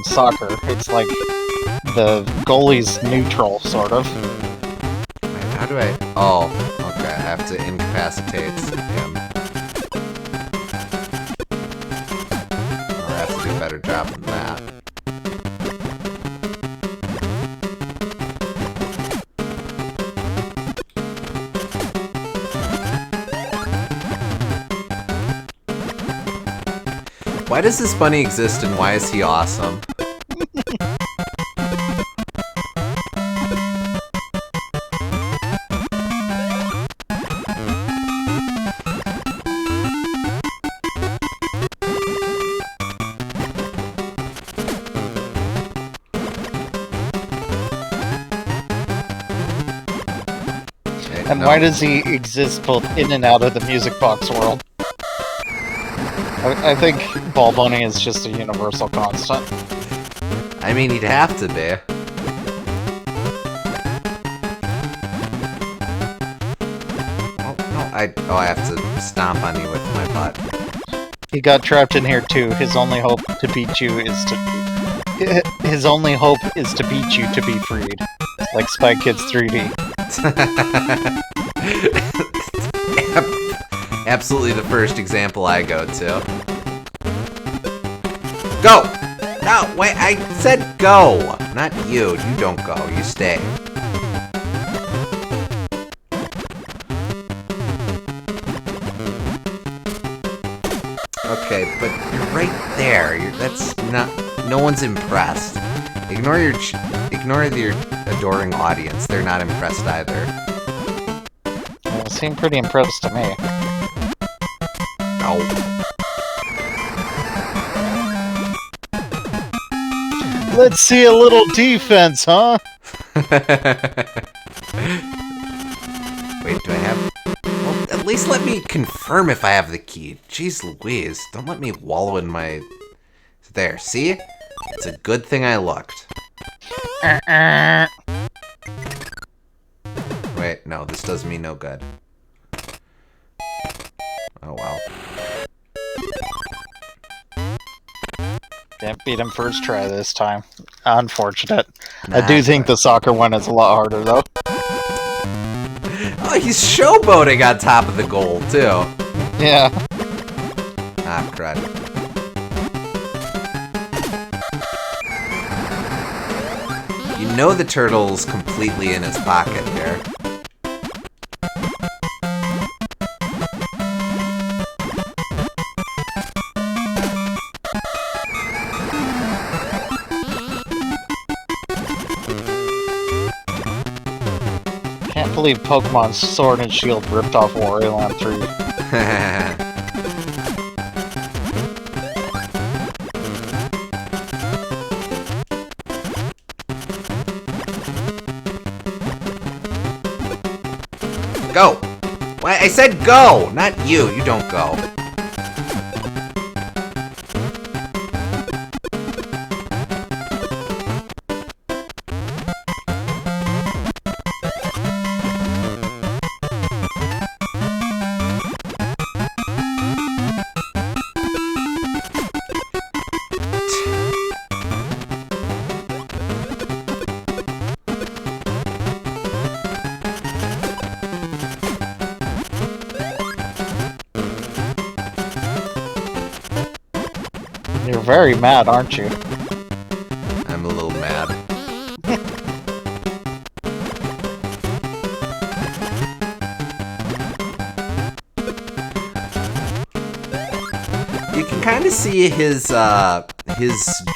soccer. It's like the goalie's neutral, sort of. Wait, how do I... Oh, okay, I have to incapacitate him. I'll have to do a better job than that. Why does this bunny exist and why is he awesome? And why does he exist both in and out of the music box world? I think ball bunny is just a universal constant. I mean, he'd have to be. Oh, no, I have to stomp on you with my butt. He got trapped in here too. His only hope to beat you is to... His only hope is to beat you to be freed. Like Spy Kids 3D. Absolutely the first example I go to. Go! No, wait, I said go! Not you. You don't go. You stay. Okay, but you're right there. That's not... No one's impressed. Ignore your adoring audience. They're not impressed either. They seem pretty impressed to me. No. Let's see a little defense, huh? Wait, do I have... Well, at least let me confirm if I have the key. Jeez Louise, don't let me wallow in my... There, see? It's a good thing I looked. Wait, no, this does me no good. Oh, well. Can't beat him first try this time. Unfortunate. Nah, I do think the soccer one is a lot harder, though. Oh, he's showboating on top of the goal, too. Yeah. Ah, crud. You know the turtle's completely in his pocket here. Can't believe Pokemon Sword and Shield ripped off Wario Land 3. Go! Why, I said go! Not you. You don't go. You're very mad, aren't you? I'm a little mad. You can kind of see his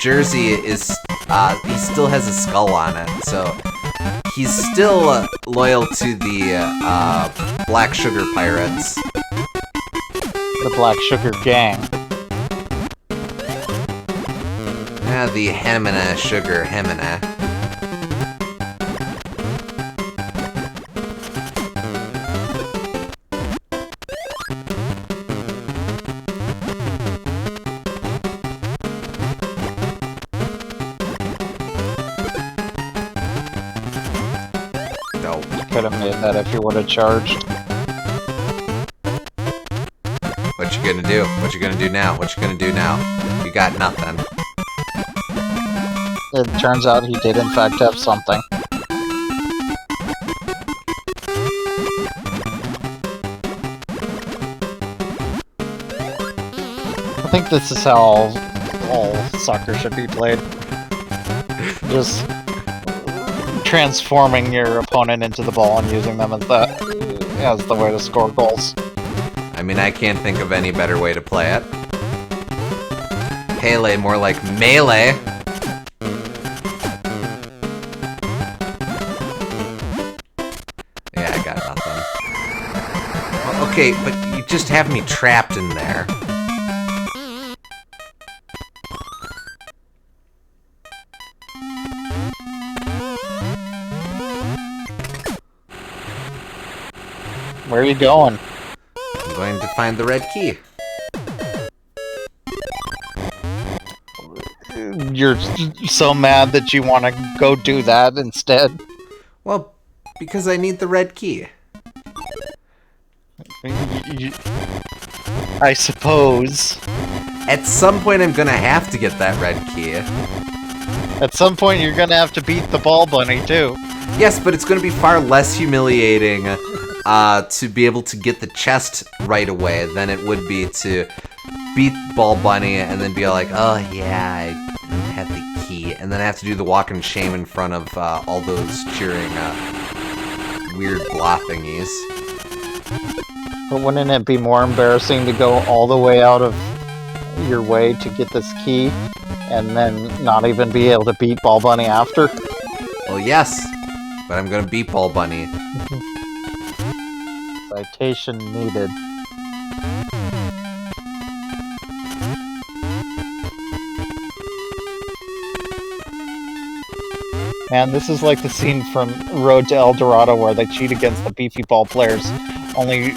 jersey is, he still has a skull on it, so he's still loyal to the Black Sugar Pirates. The Black Sugar Gang. Yeah, the Hemina Sugar Hemina. No. Could have made that if you would have charged. What you gonna do? What you gonna do now? What you gonna do now? You got nothing. It turns out he did in fact have something. I think this is how all soccer should be played. Just transforming your opponent into the ball and using them as the way to score goals. I mean, I can't think of any better way to play it. Pele, more like melee. Yeah, I got nothing. Well, okay, but you just have me trapped in there. Where are you going? I'm going to find the red key. You're so mad that you want to go do that instead. Well, because I need the red key. I suppose. At some point, I'm gonna have to get that red key. At some point, you're gonna have to beat the ball bunny, too. Yes, but it's gonna be far less humiliating to be able to get the chest right away than it would be to beat Ball Bunny and then be like, oh yeah, I have the key. And then I have to do the walk in shame in front of all those cheering weird blah thingies. But wouldn't it be more embarrassing to go all the way out of your way to get this key and then not even be able to beat Ball Bunny after? Well, yes, but I'm gonna beat Ball Bunny. Citation needed. Man, this is like the scene from Road to El Dorado where they cheat against the beefy ball players, only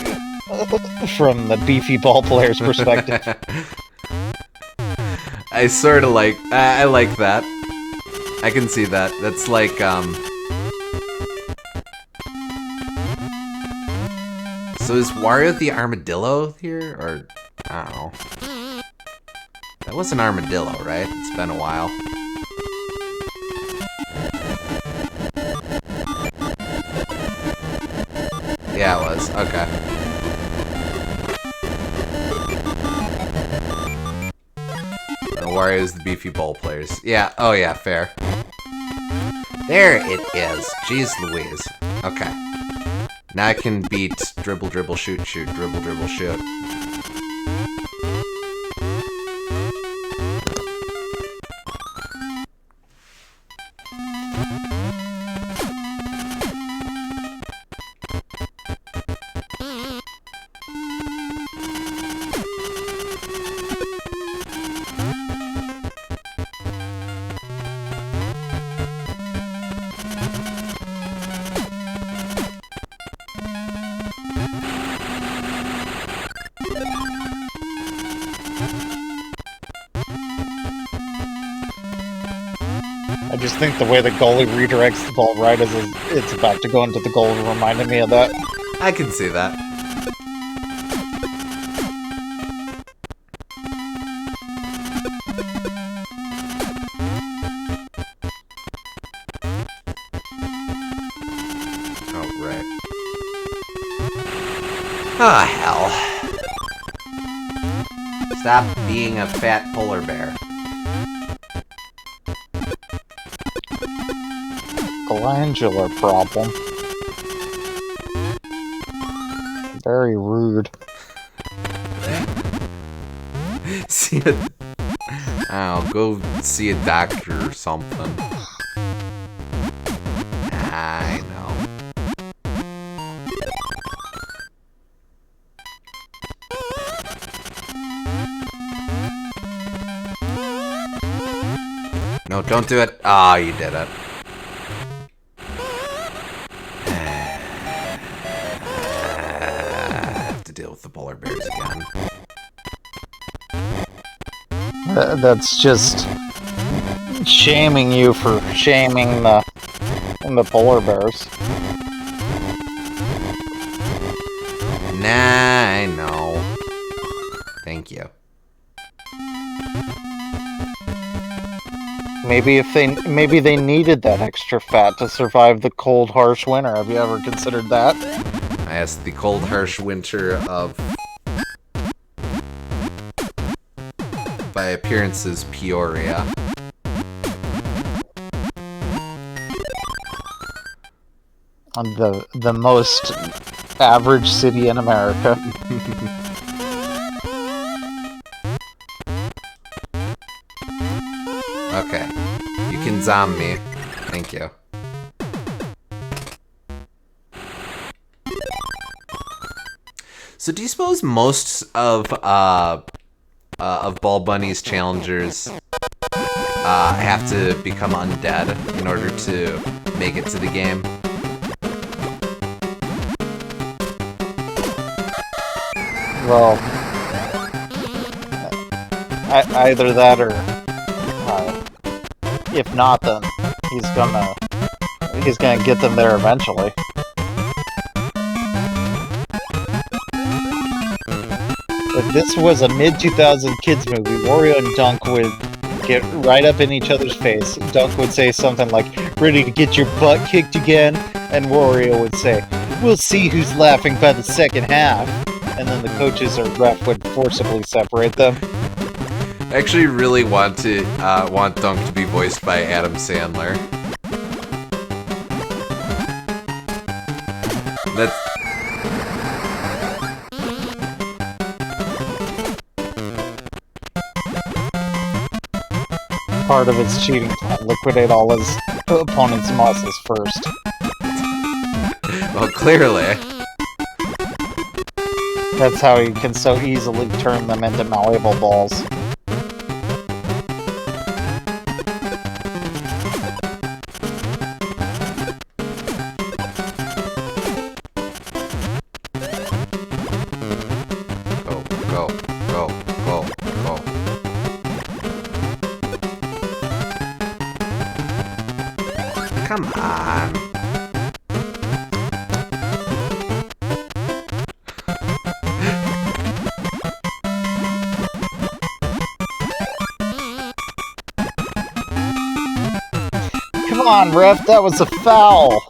from the beefy ball player's perspective. I sort of like, I like that. I can see that. That's like, so is Wario the armadillo here, or, I don't know. That was an armadillo, right? It's been a while. Yeah, it was. Okay. Wario's the beefy ball players. Yeah, oh yeah, fair. There it is. Jeez Louise. Okay. Now I can beat dribble, dribble, shoot, shoot, dribble, dribble, shoot. I just think the way the goalie redirects the ball right as it's about to go into the goal reminded me of that. I can see that. Oh, right. Ah, hell. Stop being a fat polar bear. Glandular problem. Very rude. See a... Oh, go see a doctor or something. I know. No, don't do it. Ah, you did it. Deal with the polar bears again. That's just shaming you for shaming the polar bears. Nah, I know. Thank you. Maybe they needed that extra fat to survive the cold, harsh winter. Have you ever considered that? Yes, the cold, harsh winter of, by appearances, Peoria. The most average city in America. Okay. You can zom me. Thank you. So do you suppose most of Ball Bunny's challengers have to become undead in order to make it to the game? Well, either that or if not, then he's gonna get them there eventually. If this was a mid-2000 kids movie, Wario and Dunk would get right up in each other's face. Dunk would say something like, "Ready to get your butt kicked again?" And Wario would say, "We'll see who's laughing by the second half." And then the coaches or ref would forcibly separate them. I actually really want Dunk to be voiced by Adam Sandler. That's... Part of its cheating plan, liquidate all his opponent's muscles first. Well, clearly. That's how he can so easily turn them into malleable balls. Go, go, go, go, go. Come on. Come on, ref, that was a foul!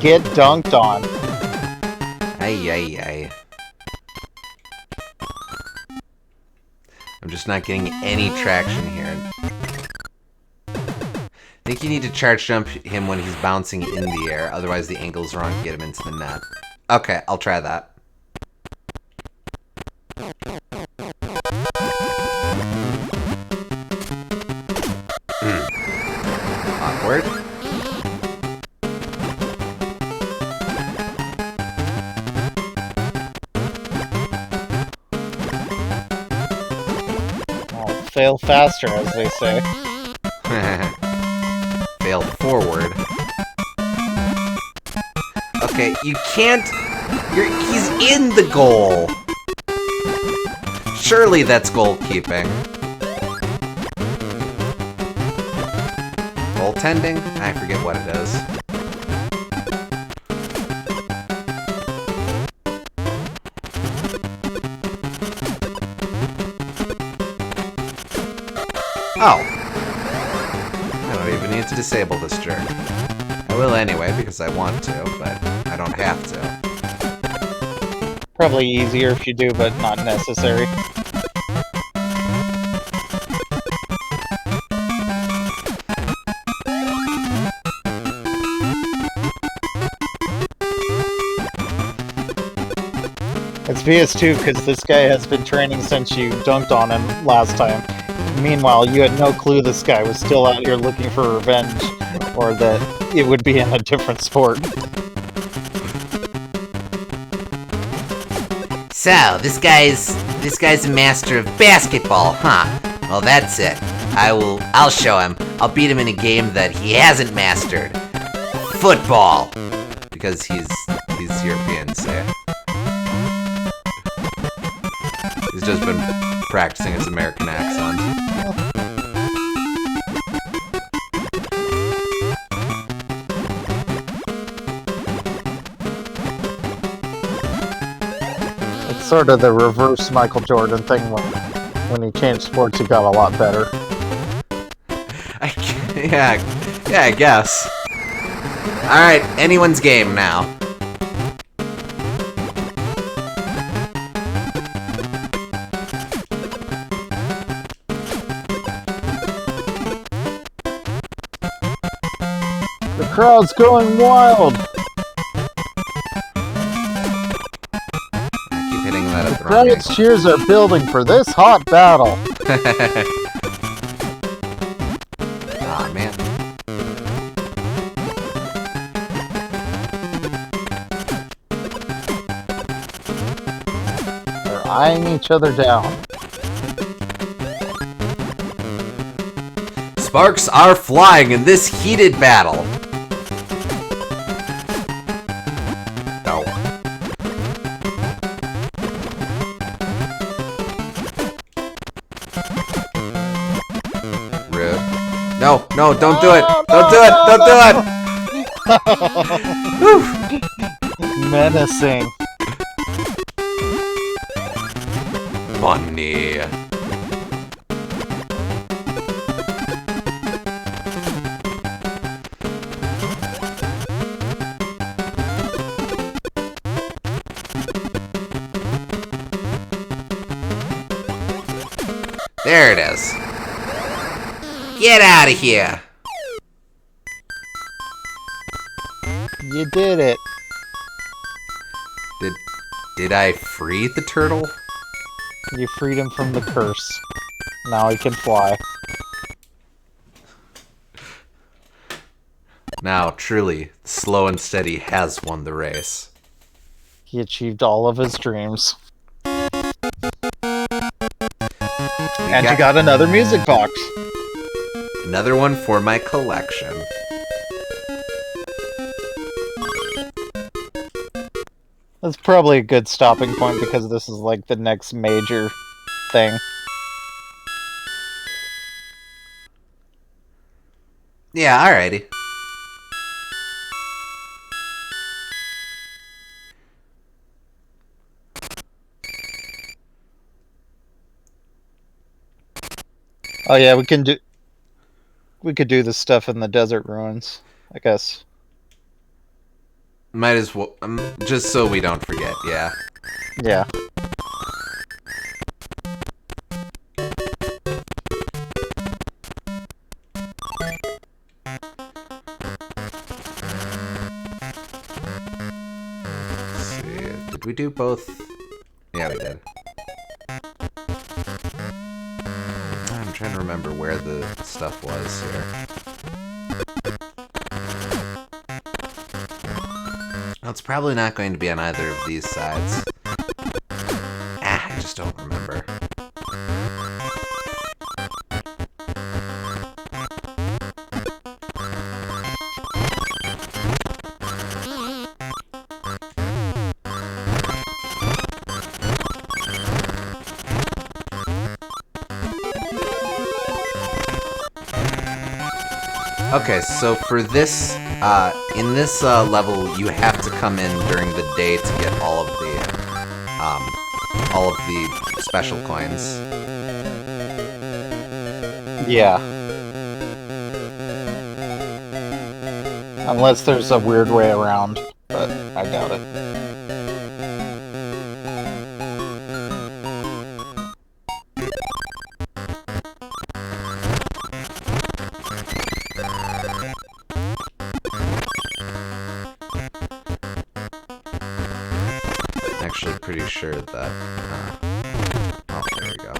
Get dunked on. Ay, ay, ay. I'm just not getting any traction here. I think you need to charge jump him when he's bouncing in the air, otherwise the angle's wrong to get him into the net. Okay, I'll try that. Awkward. Fail faster, as they say. Fail forward. Okay, you can't... He's in the goal! Surely that's goalkeeping. Goaltending? I forget what it is. Oh. I don't even need to disable this jerk. I will anyway, because I want to, but I don't have to. Probably easier if you do, but not necessary. It's PS2 because this guy has been training since you dunked on him last time. Meanwhile, you had no clue this guy was still out here looking for revenge, or that it would be in a different sport. So, this guy's a master of basketball, huh? Well, that's it. I'll show him. I'll beat him in a game that he hasn't mastered. Football! Because he's European, say. He's just been practicing his American accent. It's sort of the reverse Michael Jordan thing when he changed sports, he got a lot better. Yeah, I guess. Alright, anyone's game now. The crowd's going wild! Keep hitting that at The crowd's cheers are building for this hot battle! Aw, man. They're eyeing each other down. Sparks are flying in this heated battle. No. Rude. No, no, don't do it! Don't do it! Don't do it! Menacing. Funny. There it is. Get out of here. You did it. Did I free the turtle? You freed him from the curse. Now he can fly. Now, truly, Slow and Steady has won the race. He achieved all of his dreams. And you got another music box. Another one for my collection. That's probably a good stopping point because this is like the next major thing. Yeah, alrighty. Oh yeah, we could do this stuff in the desert ruins, I guess. Might as well, just so we don't forget, yeah. Yeah. Let's see, did we do both? Yeah, we did. I'm trying to remember where the stuff was here. Well, it's probably not going to be on either of these sides. I just don't remember. Okay, so for this, in this level, you have to come in during the day to get all of the special coins. Yeah. Unless there's a weird way around, but I doubt it. Actually, pretty sure that. Oh, there we go.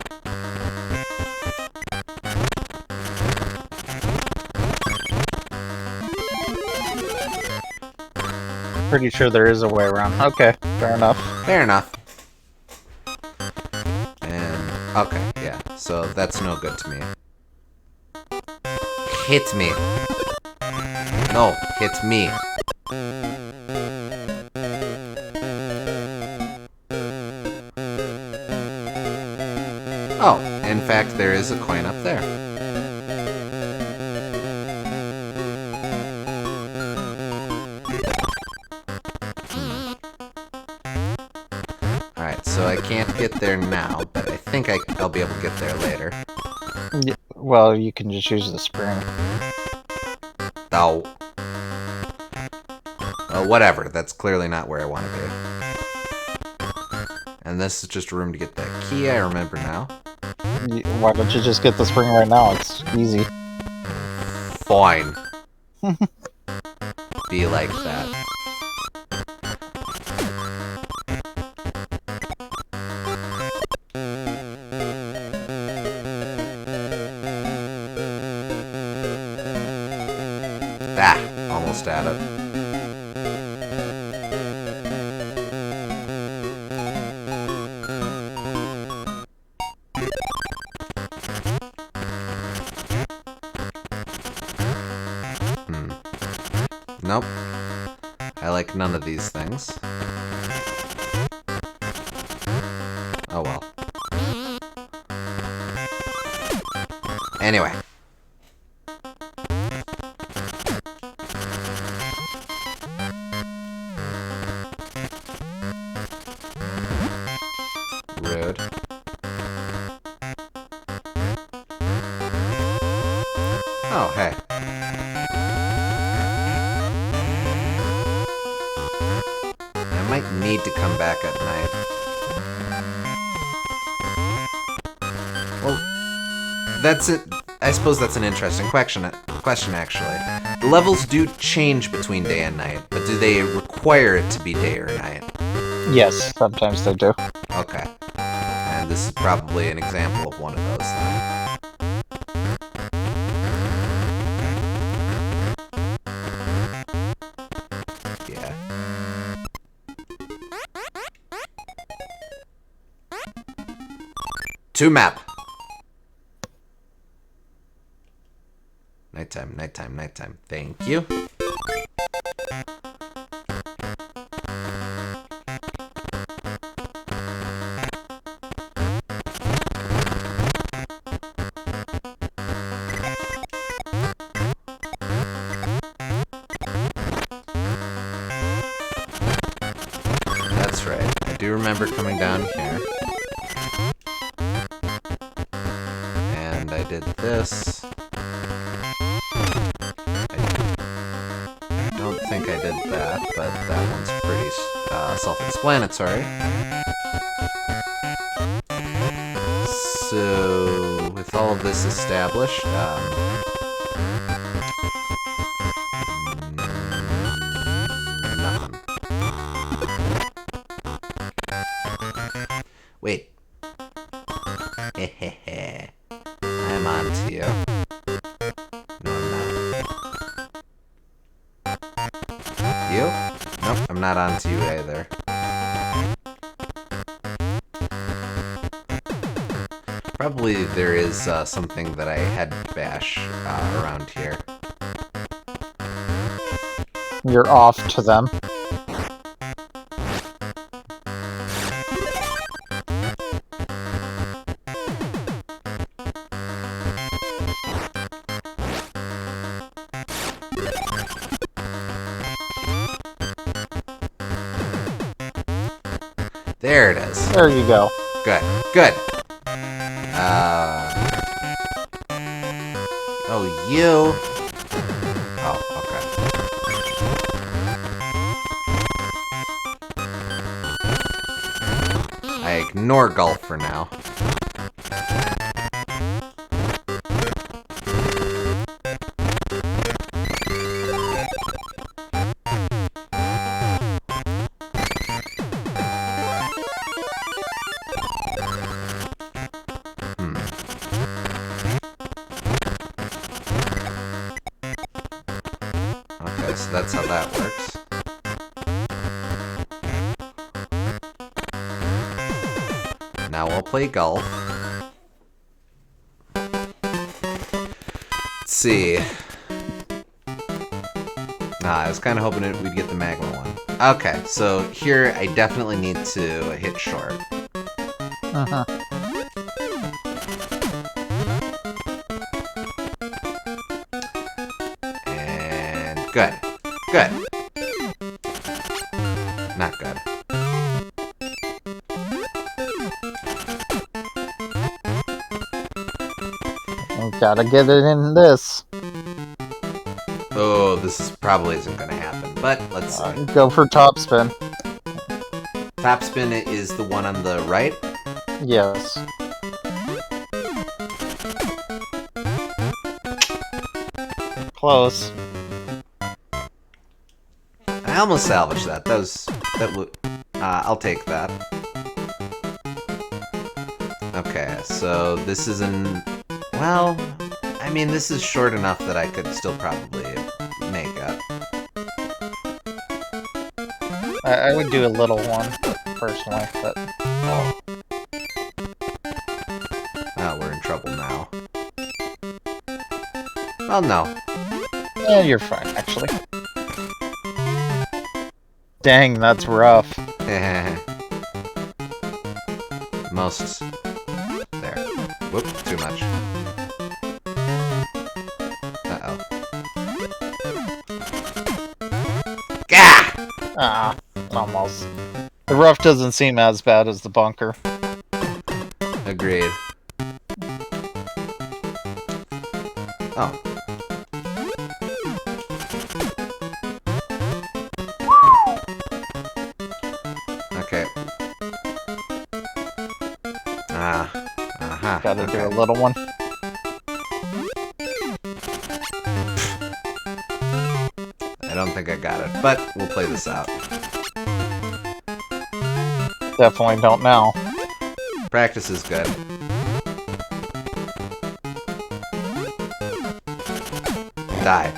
Pretty sure there is a way around. Okay, fair enough. Fair enough. And okay, yeah. So that's no good to me. Hit me. No, hit me. Oh, in fact, there is a coin up there. Alright, so I can't get there now, but I think I'll be able to get there later. Yeah, well, you can just use the spring. Oh. Well, whatever. That's clearly not where I want to be. And this is just a room to get that key, I remember now. Why don't you just get the spring right now? It's easy. Fine. Be like that. Ah, almost at it. Nope. I like none of these things. Oh well. Anyway. Rude. Oh, hey. I might need to come back at night. Well, that's it. I suppose that's an interesting question, actually. The levels do change between day and night, but do they require it to be day or night? Yes, sometimes they do. Okay. And this is probably an example of one of those then. Yeah. To map. Nighttime, nighttime, nighttime. Thank you. That's right. I do remember coming down here. And I did this. I don't think I did that, but that one's pretty self-explanatory. So, with all of this established, nothing. Wait. Hehehe. I'm on to you. No, I'm not. You? Nope, I'm not on to you either. Probably there is something that I had bash around here. You're off to them. There it is. There you go. Good. Good. Oh, you. Oh, okay. I ignore golf for now. Okay, so that's how that works. Now we'll play golf. Let's see. I was kind of hoping we'd get the magma one. Okay, so here I definitely need to hit short. Uh-huh. And good. Good. Not good. Gotta get it in this. Oh, this probably isn't going to happen, but let's see. Go for top spin. Top spin is the one on the right? Yes. Close. I almost salvaged that. I'll take that. Okay, so this is well, I mean, this is short enough that I could still probably make it. I would do a little one, personally, but... Oh, we're in trouble now. Well, no. Yeah, you're fine, actually. Dang, that's rough. Most... There. Whoop, too much. Uh-oh. Gah! Ah, almost. The rough doesn't seem as bad as the bunker. Agreed. Oh. Okay. Gotta okay. do a little one. I don't think I got it, but we'll play this out. Definitely don't know. Practice is good. Die.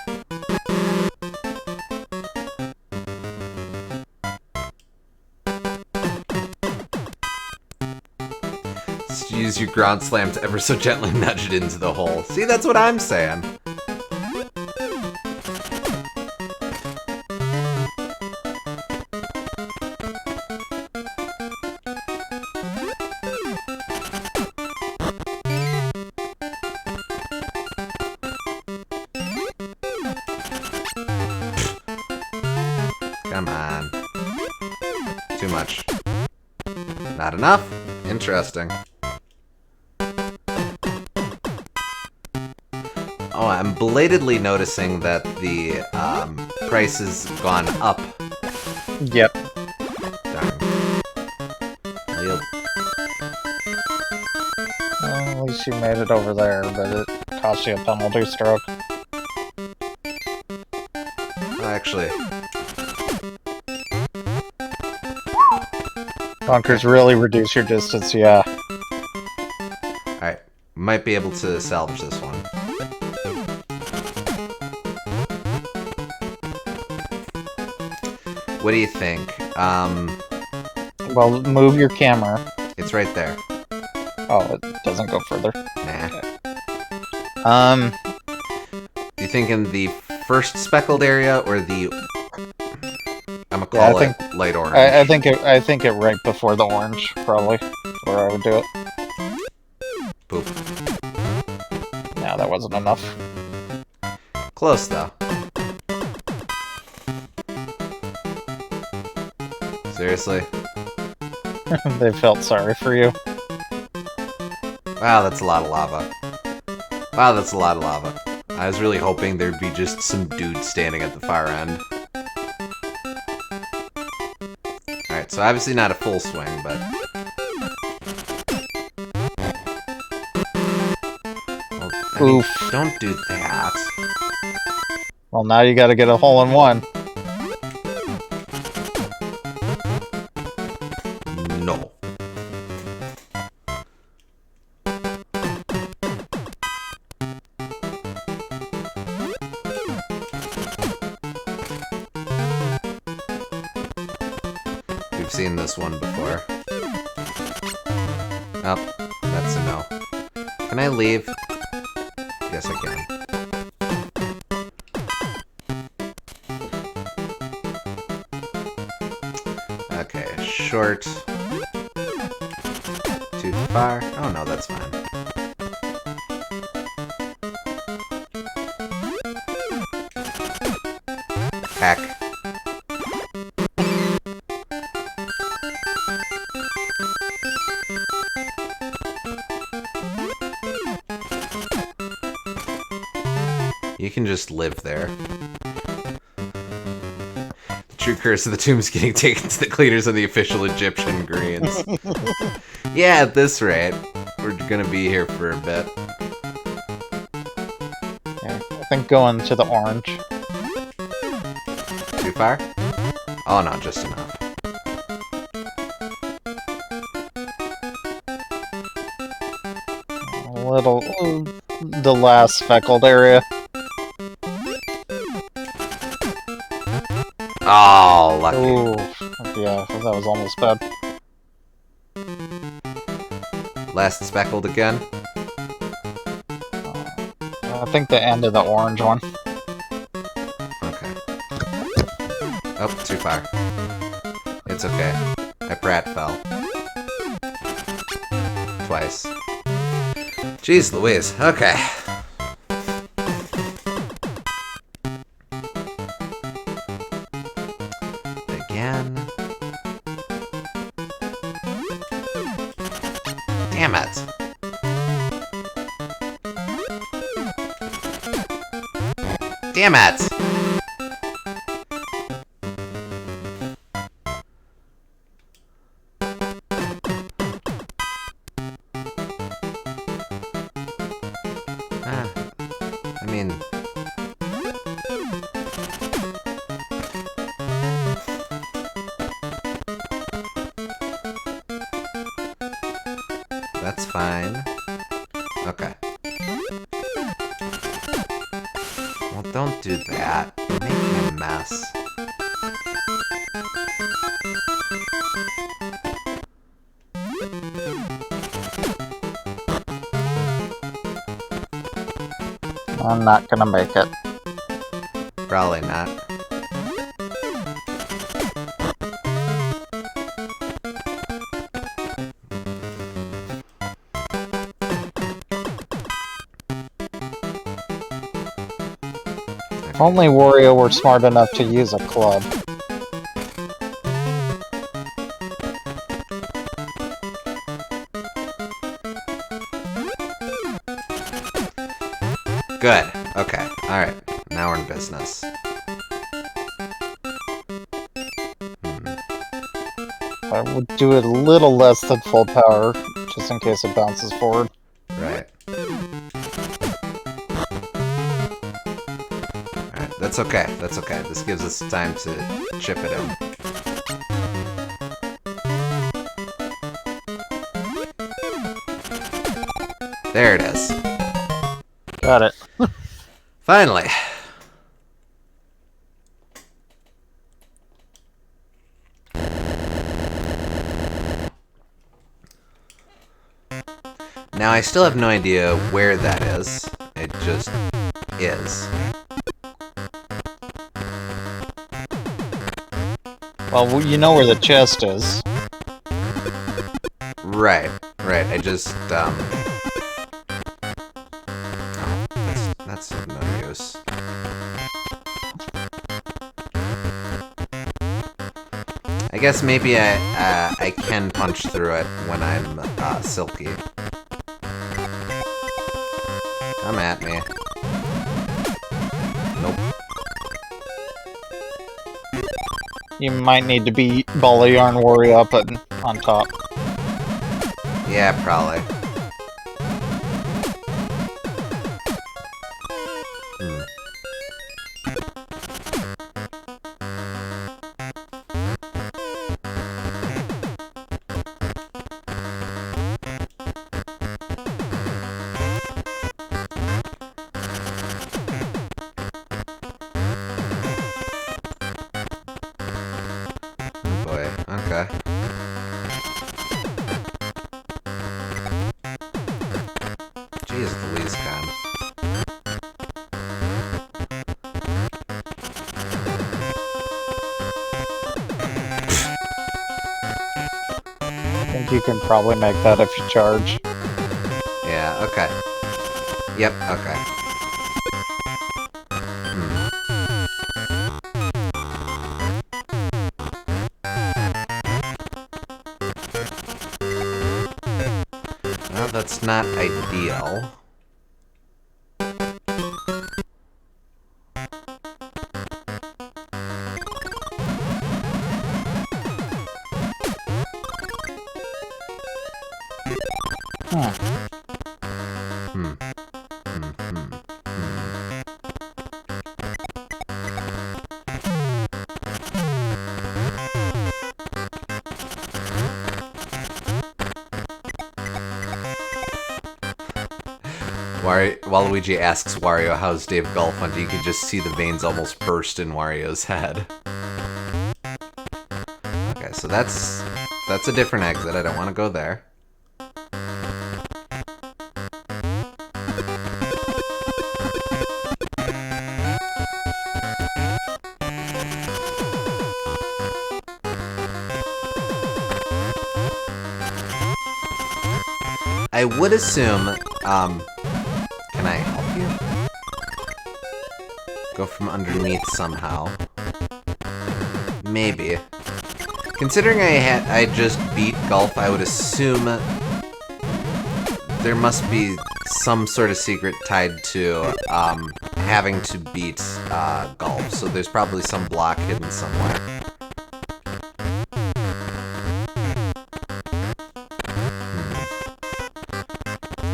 Just use your ground slam to ever so gently nudge it into the hole. See, that's what I'm saying. Come on. Too much. Not enough? Interesting. Oh, I'm belatedly noticing that the price has gone up. Yep. Darn. Well, Well, at least you made it over there, but it cost you a penalty stroke. actually. Bunkers really reduce your distance, yeah. Alright. Might be able to salvage this one. What do you think? Well, move your camera. It's right there. Oh, it doesn't go further. Nah. Do you think in the first speckled area or the... I'm gonna call it light orange. I think it right before the orange, probably, where I would do it. Boop. Yeah, that wasn't enough. Close though. Seriously? They felt sorry for you. Wow, that's a lot of lava. Wow, that's a lot of lava. I was really hoping there'd be just some dude standing at the far end. Alright, so obviously not a full swing, but... Well, I mean, Oof. don't do that. Well, now you gotta get a hole in one. No. We've seen this one before. Oh, that's a no. Can I leave? Yes, I can. Okay, short. Too far. Oh no, that's fine. Heck. You can just live there. The true curse of the tomb is getting taken to the cleaners on the official Egyptian greens. Yeah, at this rate, we're gonna be here for a bit. Yeah, I think going to the orange. Too far? Oh no, just enough. A little... the last speckled area. Oh, lucky. Ooh, yeah, that was almost bad. Last speckled again. I think the end of the orange one. Okay. Oh, too far. It's okay. I Pratt fell. Twice. Jeez Louise. Okay. Again. Damn it. Damn it! I mean... That's fine. Okay. Well, don't do that. You're making a mess. I'm not gonna make it. Probably not. If only Wario were smart enough to use a club. Good. Okay. Alright. Now we're in business. I would do it a little less than full power, just in case it bounces forward. Right. Alright, that's okay. That's okay. This gives us time to chip it in. There it is. Got it. Finally. Now, I still have no idea where that is. It just is. Well, you know where the chest is. Right, right. I just, oh, that's of no use. I guess maybe I can punch through it when I'm silky. Come at me. Nope. You might need to beat Ball of Yarn Wario up on top. Yeah, probably. Oh boy, okay. Jeez Louise, Con. I think you can probably make that if you charge. Yeah, okay. Yep, okay. Well, that's not ideal. Waluigi asks Wario how's Dave golf hunt. You can just see the veins almost burst in Wario's head. Okay, so that's a different exit. I don't want to go there. I would assume, can I help you? Go from underneath somehow. Maybe. Considering I just beat Golf, I would assume there must be some sort of secret tied to having to beat Golf. So there's probably some block hidden somewhere.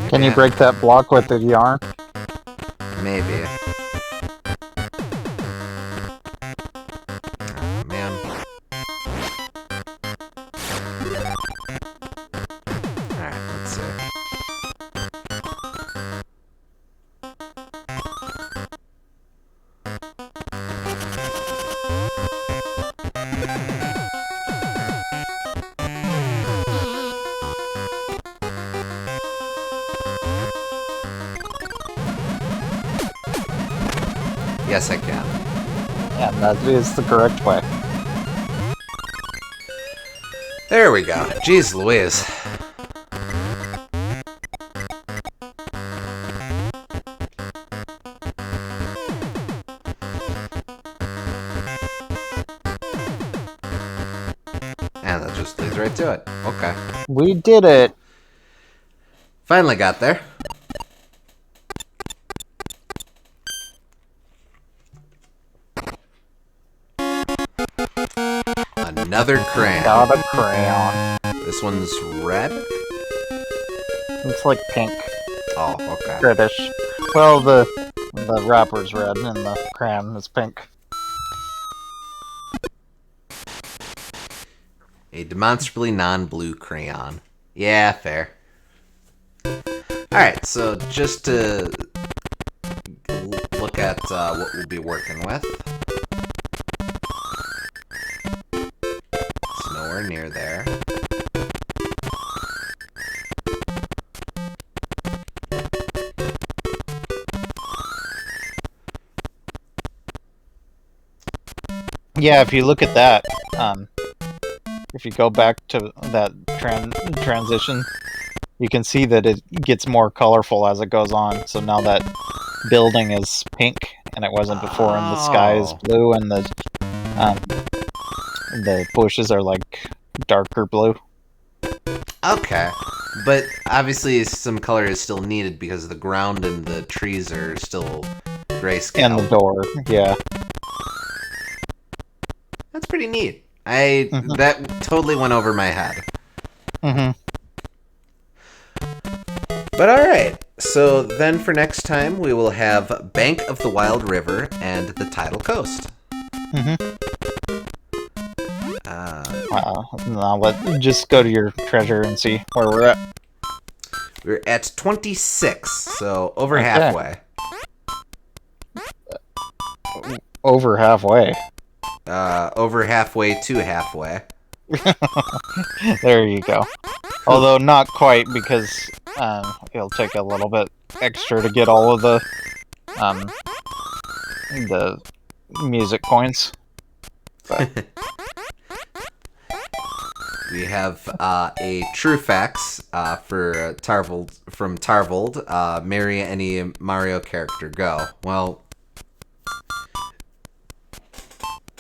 Can you break that block with the yarn? Maybe. Oh, man. Alright, let's see. Yes, I can. Yeah, that is the correct way. There we go. Jeez Louise. And that just leads right to it. Okay. We did it! Finally got there. Another crayon. Got a crayon. This one's red? It's like pink. Oh, okay. Reddish. Well, the wrapper's red and the crayon is pink. A demonstrably non-blue crayon. Yeah, fair. Alright, so just to look at what we'll be working with. It's nowhere near there. Yeah, if you look at that, if you go back to that transition, you can see that it gets more colorful as it goes on. So now that building is pink, and it wasn't before, and the sky is blue, and the bushes are like darker blue. Okay, but obviously some color is still needed because the ground and the trees are still grayscale. And the door, yeah. That's pretty neat. That totally went over my head. Mm-hmm. But alright, so then for next time we will have Bank of the Wild River and the Tidal Coast. Mm-hmm. Now just go to your treasure and see where we're at. We're at 26, so over halfway. Over halfway. Over halfway to halfway. There you go. Although not quite, because it'll take a little bit extra to get all of the music coins. But. We have a true facts for Tarvold from Tarvold. Marry any Mario character. Go. Well,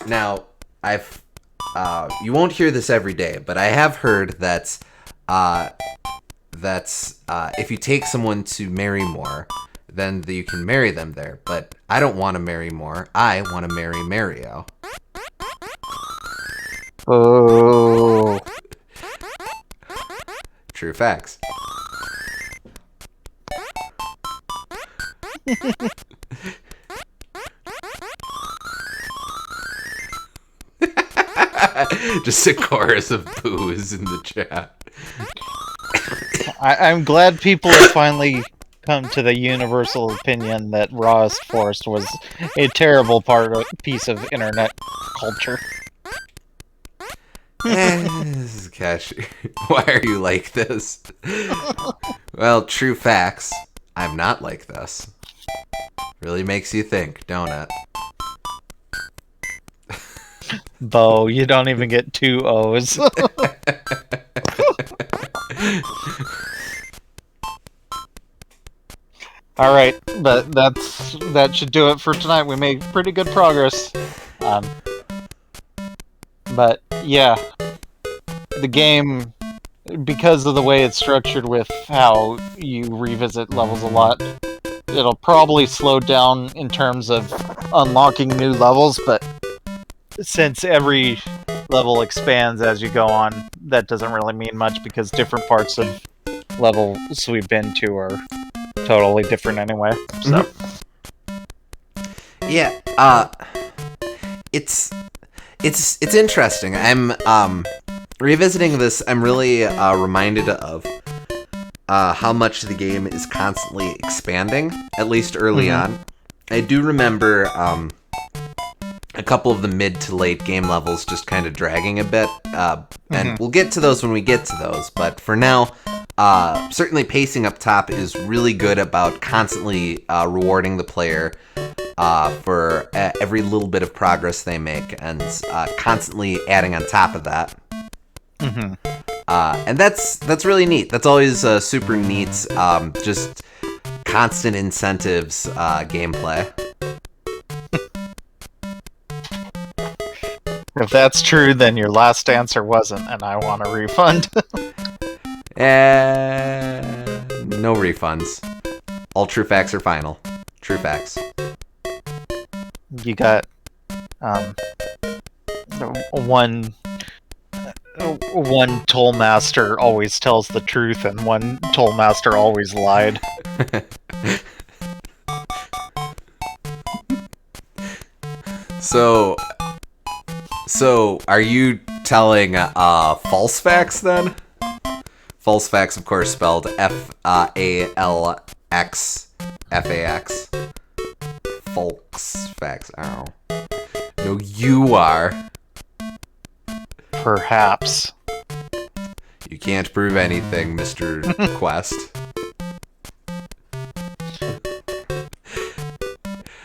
now I've you won't hear this every day, but I have heard that if you take someone to marry more, then you can marry them there. But I don't want to marry more. I want to marry Mario. Oh. True facts. Just a chorus of boos in the chat. I'm glad people have finally come to the universal opinion that Rawest Forest was a terrible piece of internet culture. Cash, why are you like this? Well, true facts. I'm not like this. Really makes you think, don't it? Bo, you don't even get 2 O's. All right, but that should do it for tonight. We made pretty good progress. But yeah, the game, because of the way it's structured with how you revisit levels a lot, it'll probably slow down in terms of unlocking new levels, but since every level expands as you go on, that doesn't really mean much because different parts of levels we've been to are totally different anyway. So yeah, it's interesting. I'm revisiting this. I'm really reminded of how much the game is constantly expanding, at least early on. I do remember a couple of the mid to late game levels just kind of dragging a bit, and we'll get to those when we get to those. But for now, certainly pacing up top is really good about constantly rewarding the player for every little bit of progress they make, and constantly adding on top of that. And that's really neat. That's always super neat. Just constant incentives gameplay. if that's true, then your last answer wasn't, and I want a refund. No refunds. All true facts are final. True facts. You got one toll master always tells the truth, and one toll master always lied. So are you telling false facts then? False facts, of course, spelled F-A-L-X-F-A-X. Folks facts. Oh. No, you are. Perhaps. You can't prove anything, Mr. Quest.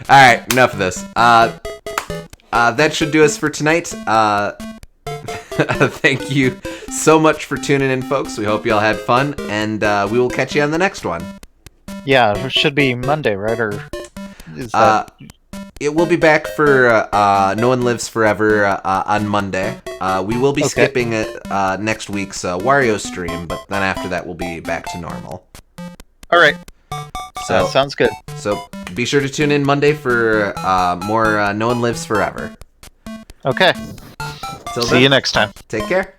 Alright, enough of this. That should do us for tonight. Thank you so much for tuning in, folks. We hope you all had fun, and we will catch you on the next one. Yeah, it should be Monday, right? Or is that... It will be back for No One Lives Forever on Monday. We will be skipping next week's Wario stream, but then after that we'll be back to normal. All right. So sounds good. So be sure to tune in Monday for more No One Lives Forever. Okay. Till See you next time. Take care.